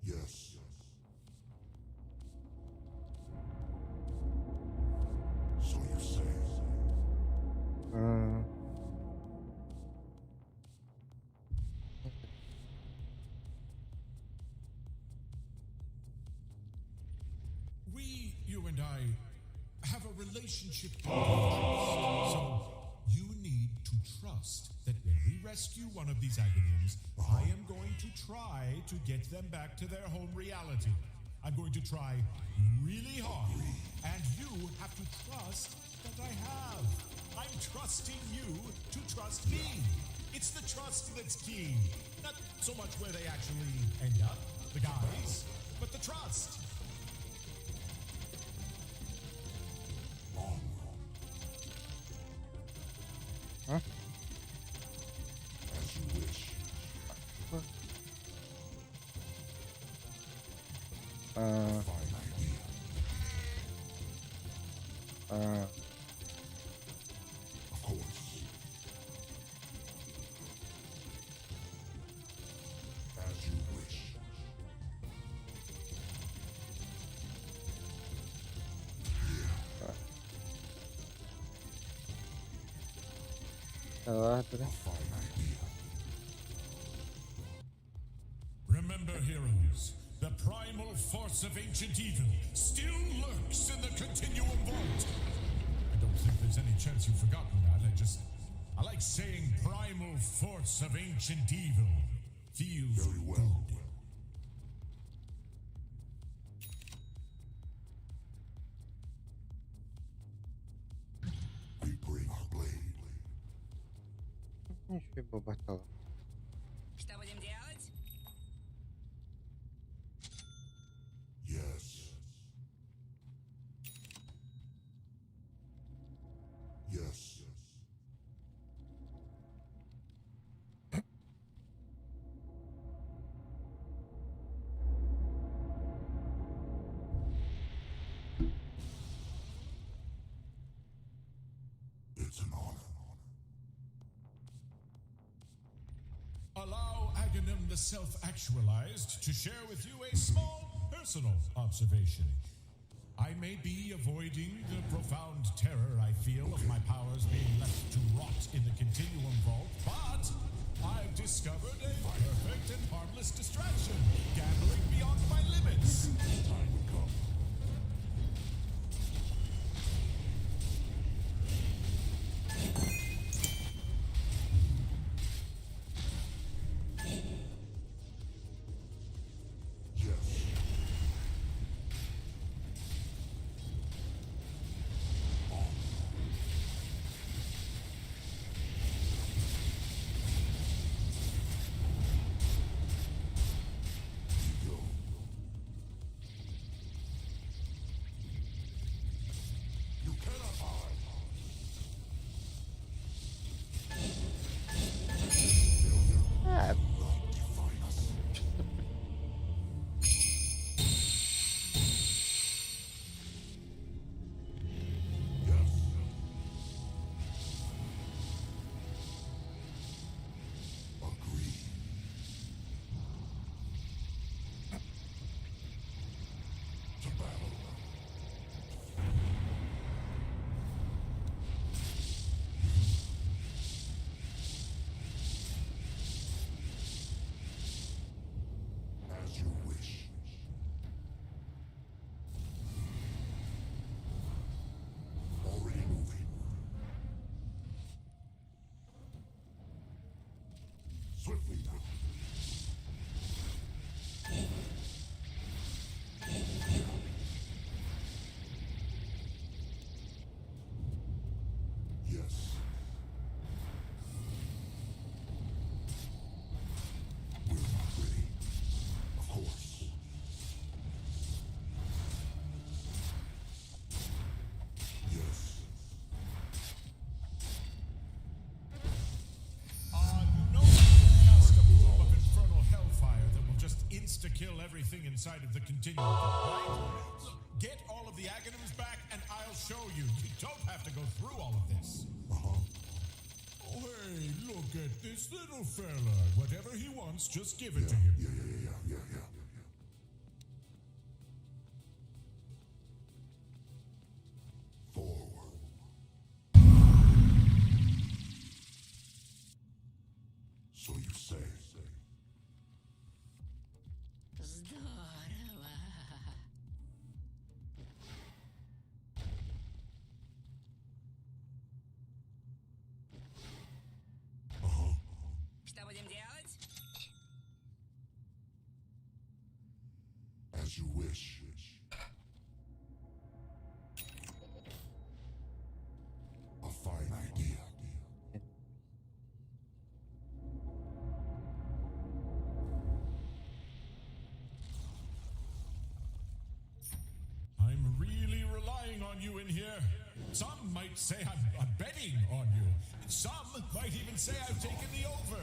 Yes. So you say. Hmm. I have a relationship with Christ. So you need to trust that when we rescue one of these Agonians, I am going to try to get them back to their home reality. I'm going to try really hard, and you have to trust that I have. I'm trusting you to trust me. It's the trust that's key. Not so much where they actually end up, the guys, but the trust. Huh? As you wish. Of course. As you wish. Remember, heroes, the primal force of ancient evil still lurks in the Continuum Vault. I don't think there's any chance you've forgotten that. I like saying primal force of ancient evil. Feels Very well. good. We bring our blade. Еще и бабахала. Что будем делать? Yes. Yes. It's an honor. Allow Aghanim the Self-Actualized to share with you a small personal observation. I may be avoiding the profound terror I feel of my powers being left to rot in the Continuum Vault, but I've discovered a perfect and harmless distraction, gambling beyond my limits. Time would come. Yes. Go. You cannot hide. Ah, Not define us. Yes. Agreed. To battle. As you wish. Already moving. Swiftly now. Yes. We're not ready. Of course. Yes. No one can cast a bloom of infernal hellfire that will just insta-kill everything inside of the Continuum Vault, right? Look, get all of the Aghanims back and I'll show you. You don't have to go through all of this. Uh-huh. Oh, hey, look at this little fella. Whatever he wants, just give it to him. Yeah. Forward. So you say. Здорово. As you wish. A fine idea. I'm really relying on you in here. Some might say I'm betting on you. Some might even say I've taken the over.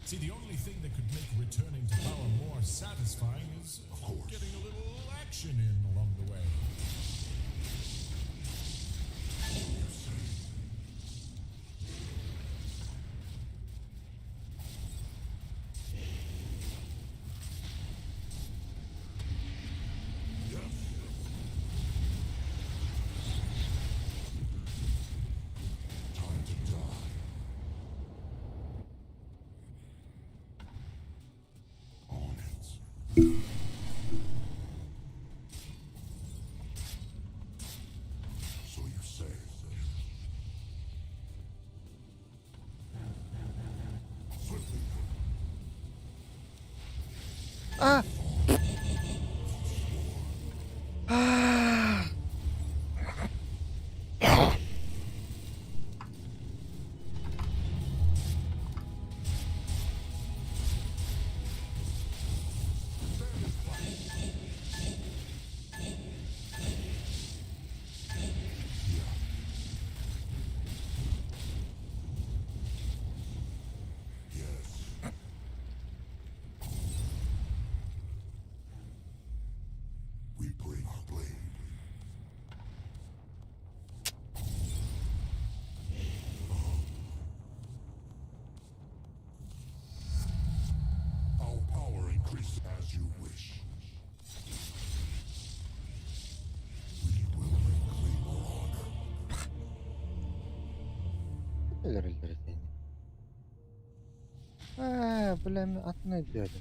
See, the only thing that could make returning to power more satisfying is, of course, getting a little action in along the way. Time to die. On it. So you say. Swiftly. Ah! Ah! Yes. We bring our blade. Our power increases as you wish. We will reclaim our honor. Öldürüldür seni. Ha, böyle atını diyordum.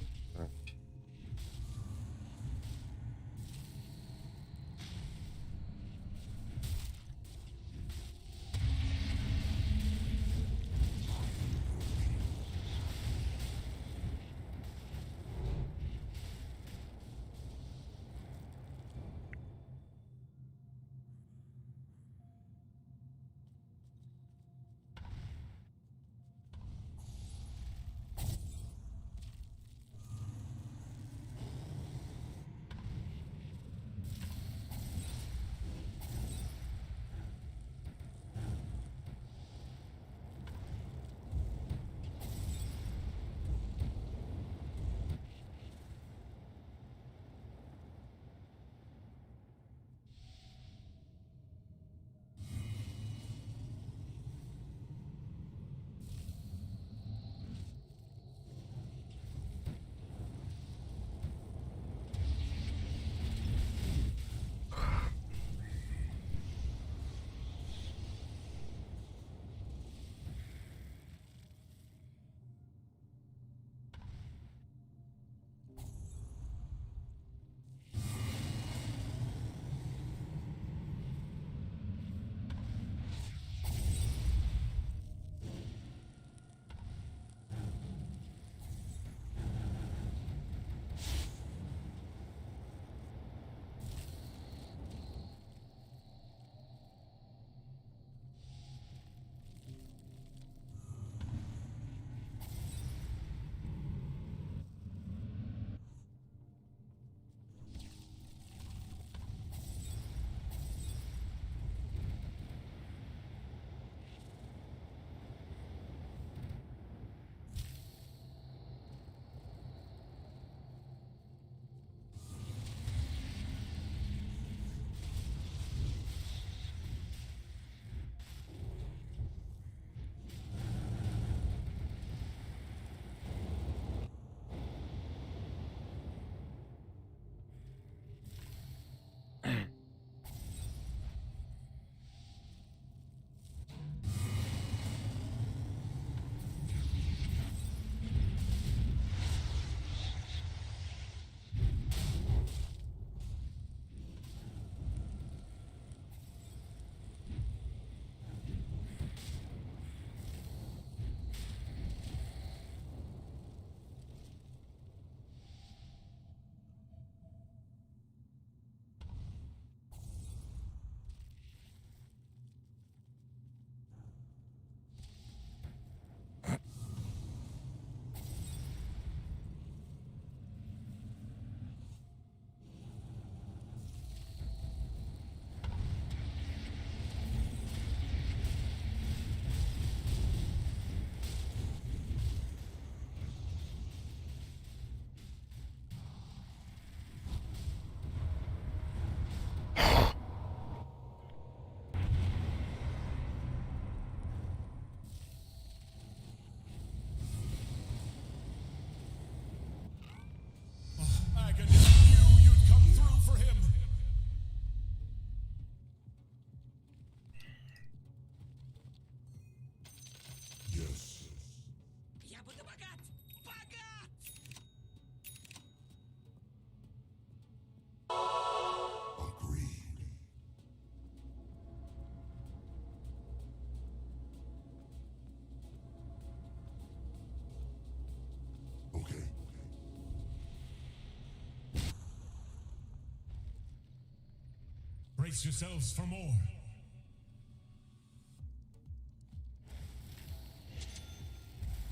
Brace yourselves for more.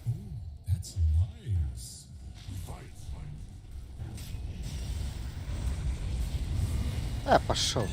Oh, that's nice. Пошел.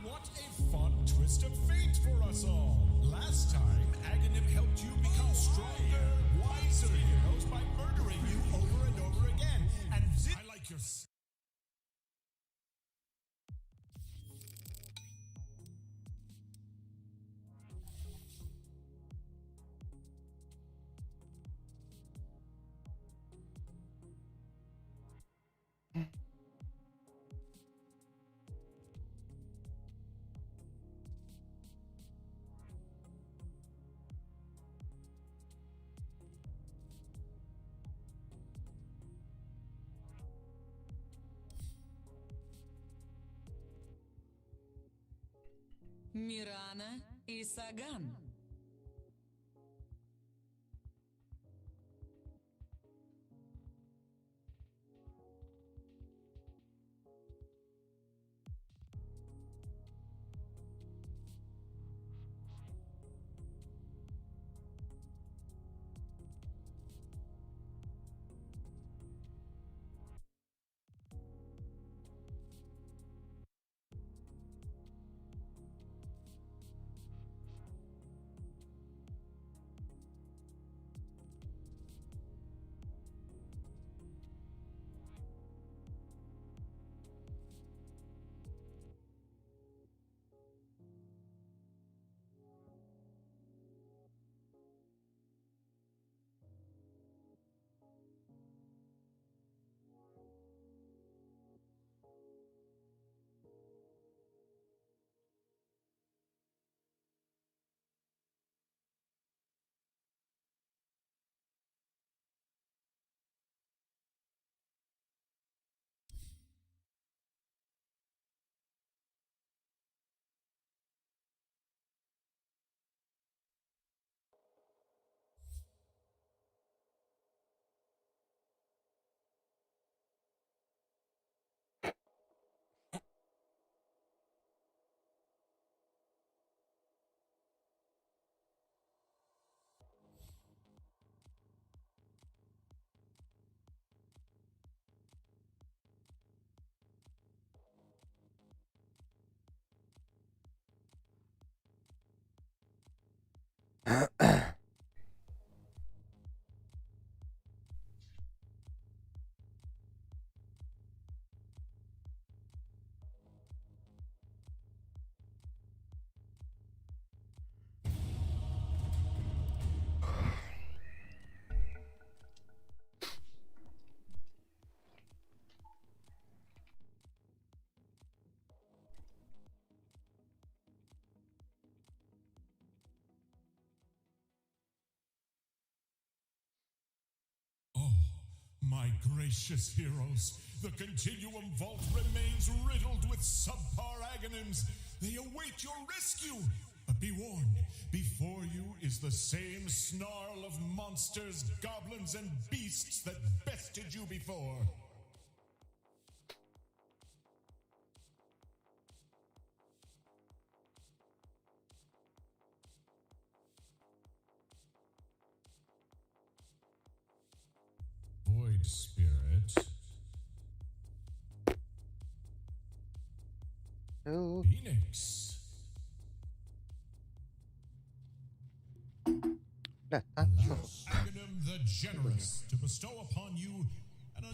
What a fun twist of fate for us all. Last time, Aghanim helped you become stronger, wiser heroes by murdering you over and over again. And I like your... Мирана и Саган. My gracious heroes, the Continuum Vault remains riddled with subpar agonyms. They await your rescue. But be warned, before you is the same snarl of monsters, goblins, and beasts that bested you before. Void Spirit. Oh. Phoenix. Allow Aghanim the Generous to bestow upon you an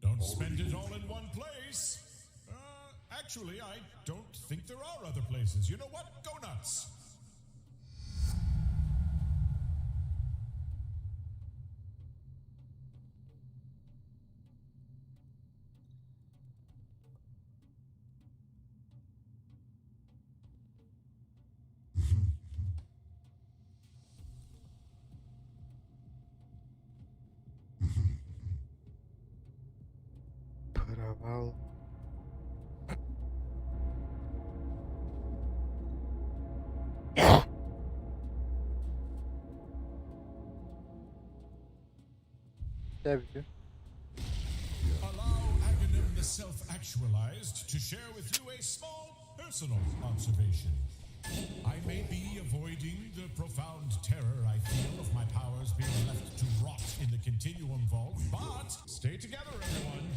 Don't spend it all in one place. Actually, I don't think there are other places. You know what? Go nuts. Провал. Allow Aghanim the Self-Actualized to share with you a small personal observation. I may be avoiding the profound terror I feel of my powers being left to rot in the Continuum Vault, but stay together, everyone.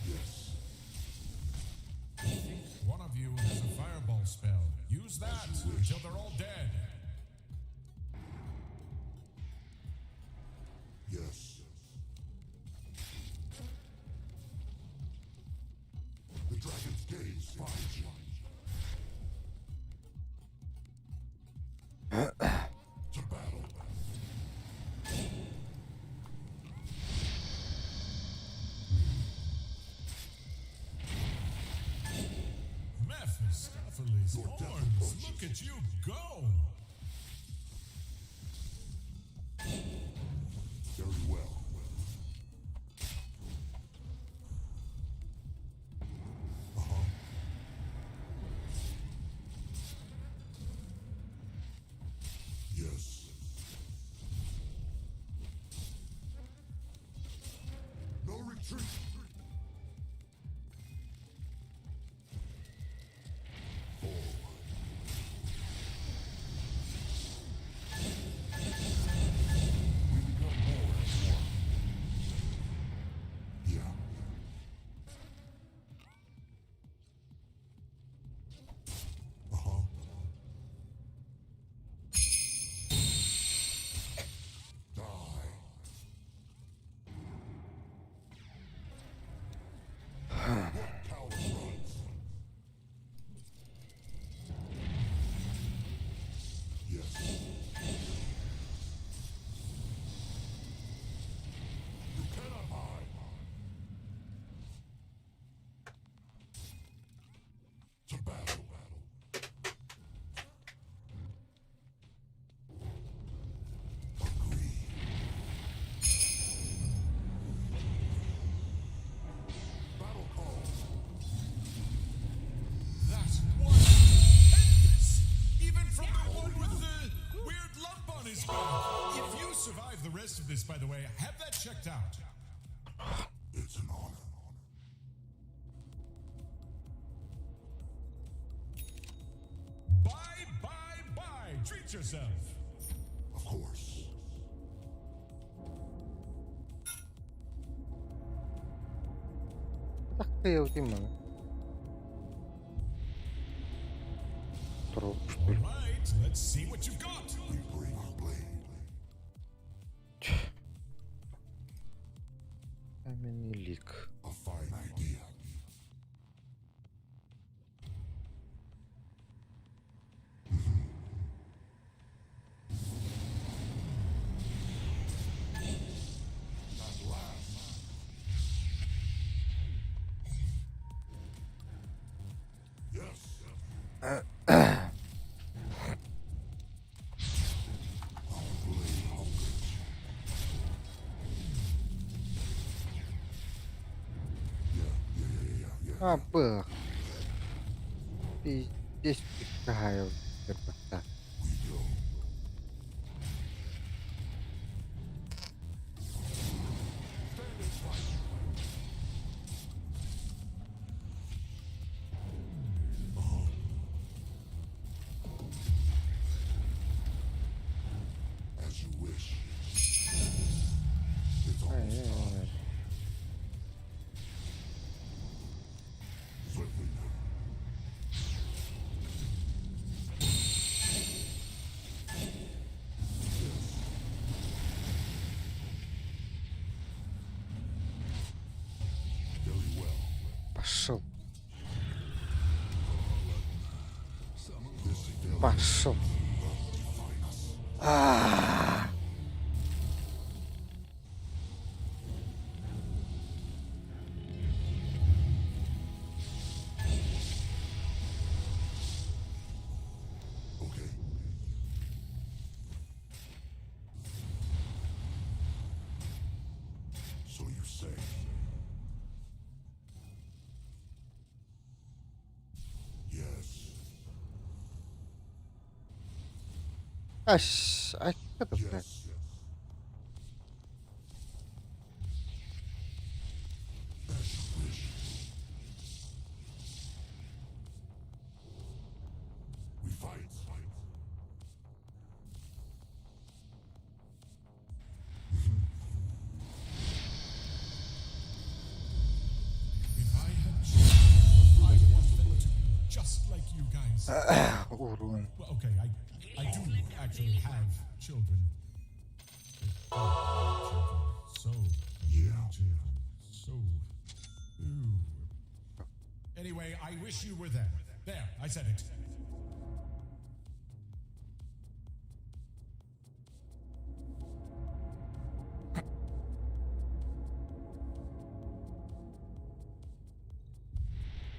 Yes. I think one of you has a fireball spell. Use that until they're all dead. Yes. The dragon's gaze finds you. To battle. Mephistopheles horns, look at you go! Very well. Yes. No retreat. Yeah. Die. What coward runs? Yes. You cannot hide. To battle. Agree. Battle call. That was stupendous! Even from the one with the weird lump on his back. If you survive the rest of this, by the way, have that checked out. It's an honor. Bye. Treat yourself. Of course. Tak kayo din mga. Troll. All right, let's see what you've got. We bring our blade. Mini leak. A fine idea. Apa? Здесь пихаю РПК. As you wish. Ай-яй-яй. Certainly not. Very well. Пошел. This failure Пошел. define us. Okay. So you say. Yes. Аж, а что это, блядь? Yes. As you wish. We fight. If I had children, I would want them to be just like you guys. Урон. Well, okay, I do actually have children. Children. So Yeah. children. So. Ooh. Anyway, I wish you were there. There, I said it.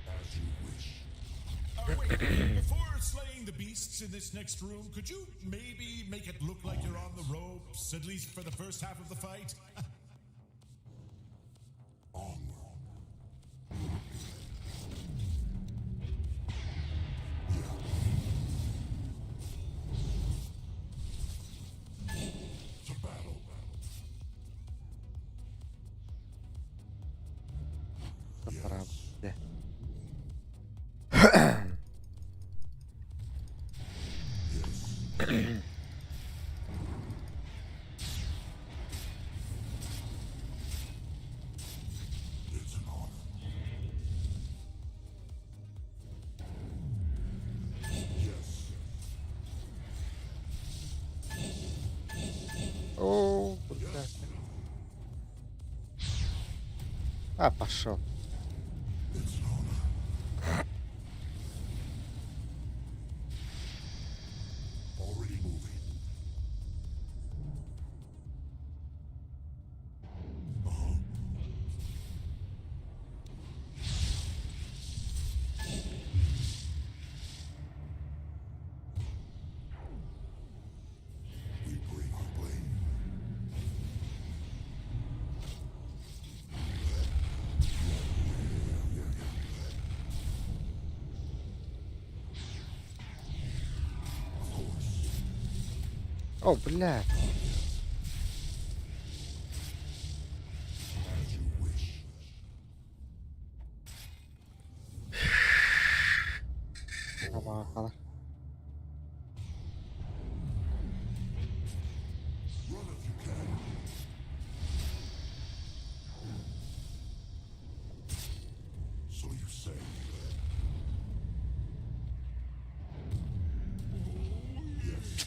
As you wish. Wait, before slaying the beasts in this next room, could you maybe make it look like you're on the ropes, at least for the first half of the fight? To battle. Правда. It's an honor. Yes. О, блядь. А, пошел. It's an honor. Already moving. We bring our blade. Of course. О, блядь. As you wish. Промахала. Run if you can. So you say. Yes.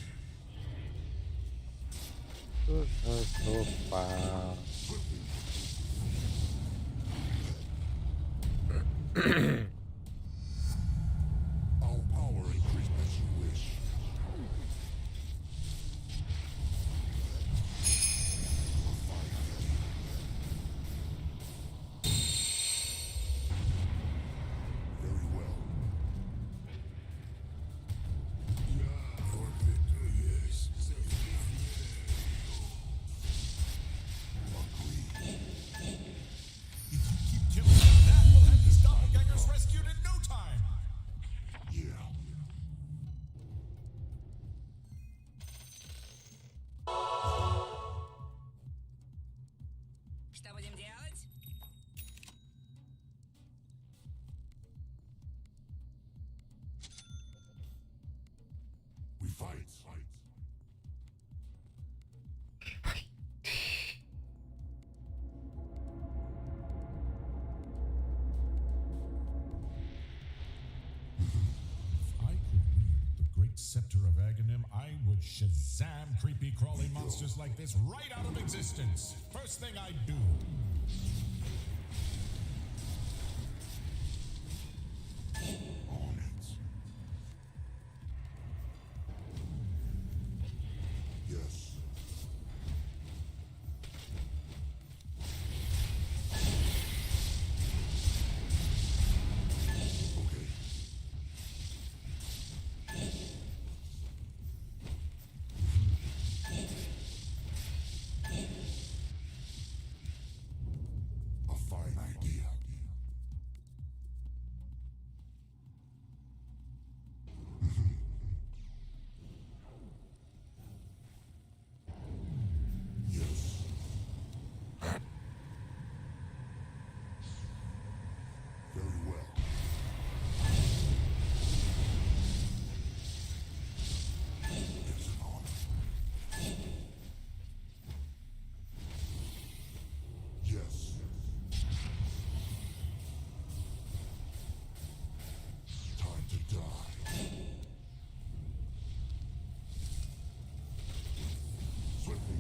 Опа. Our power increased as you wish. Very well. scepter of Aghanim, I would Shazam creepy crawly monsters like this right out of existence. First thing I'd do. On it. Yes. Okay. A fine idea. Yes. Very well. It's an honor. Yes. Time to die. Swiftly.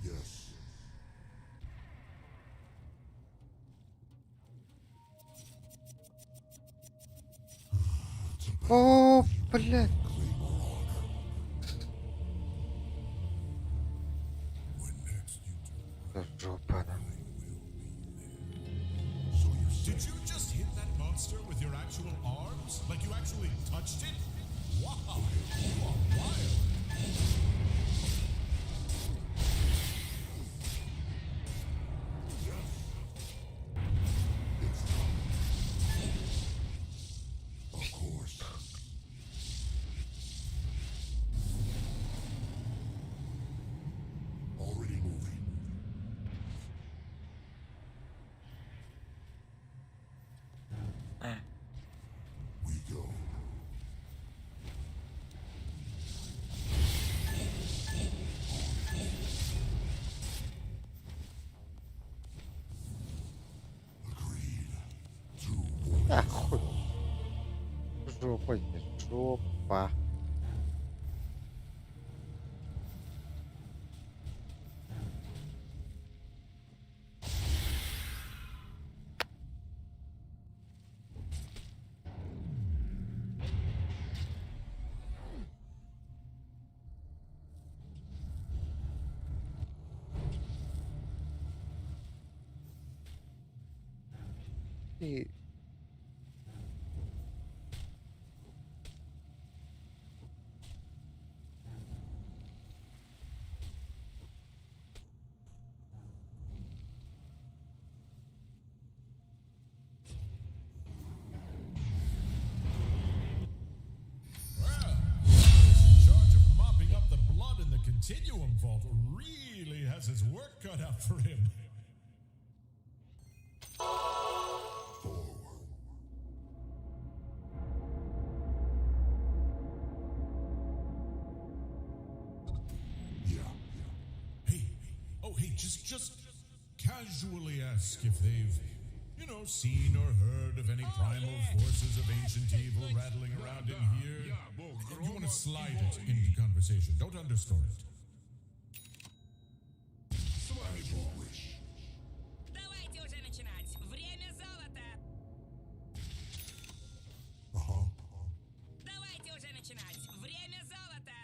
Yes. О, блядь. Да жопа, да. Did you just hit that monster with your actual arms? Like you actually touched it? Wow. You are wild. Of course. Already moving. We go. Agreed. To war. Да хуй. Жопа здесь, жопа. И Well, whoever's in charge of mopping up the blood in the Continuum Vault really has his work cut out for him. Forward. Yeah. Hey, oh hey, just casually ask if they've, seen or heard of any primal forces of ancient evil rattling around in here. You want to slide it into conversation. Don't underscore it. As you wish. Давайте уже начинать. Время золота. Uh-huh. Давайте уже начинать. Время золота.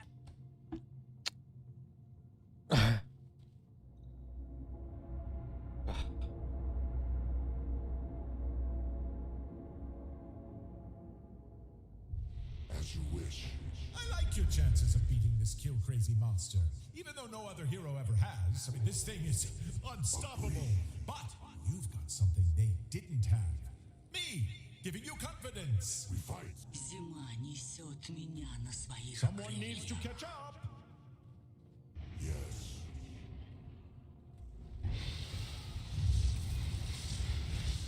As you wish. I like your chances of beating this kill-crazy monster. Even though no other hero ever has. I mean, this thing is unstoppable. But you've got something they didn't have. Me, giving you confidence. We fight. Зима несет меня на своих Someone needs to catch up. Yes.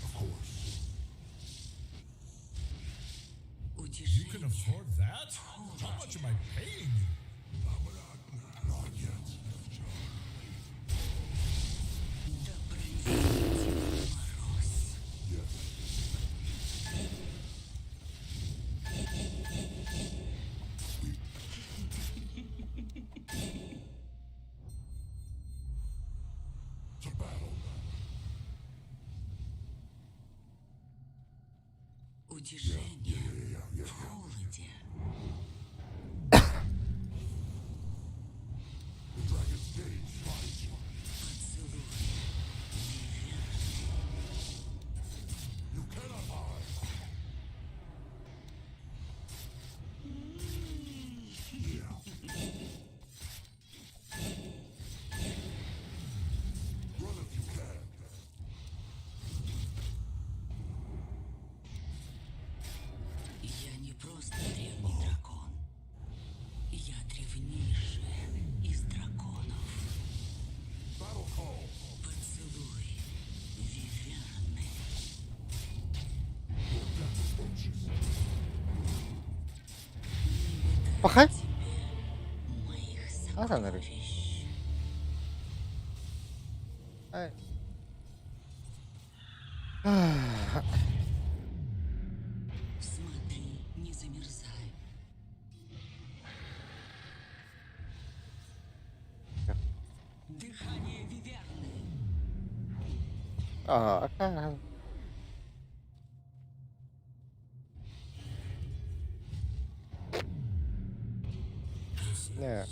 Of course. You can afford that? How much am I paying you? Not yet. Yes. Утешение в холоде. Поцелуй. Я не просто древний дракон. Я древнейший из драконов. Поцелуй, Виверны. Bakay. Моих Asa na rin. сокровищ. Ay. Смотри, не замерзай. Дыхание Виверны. Akala. Yeah.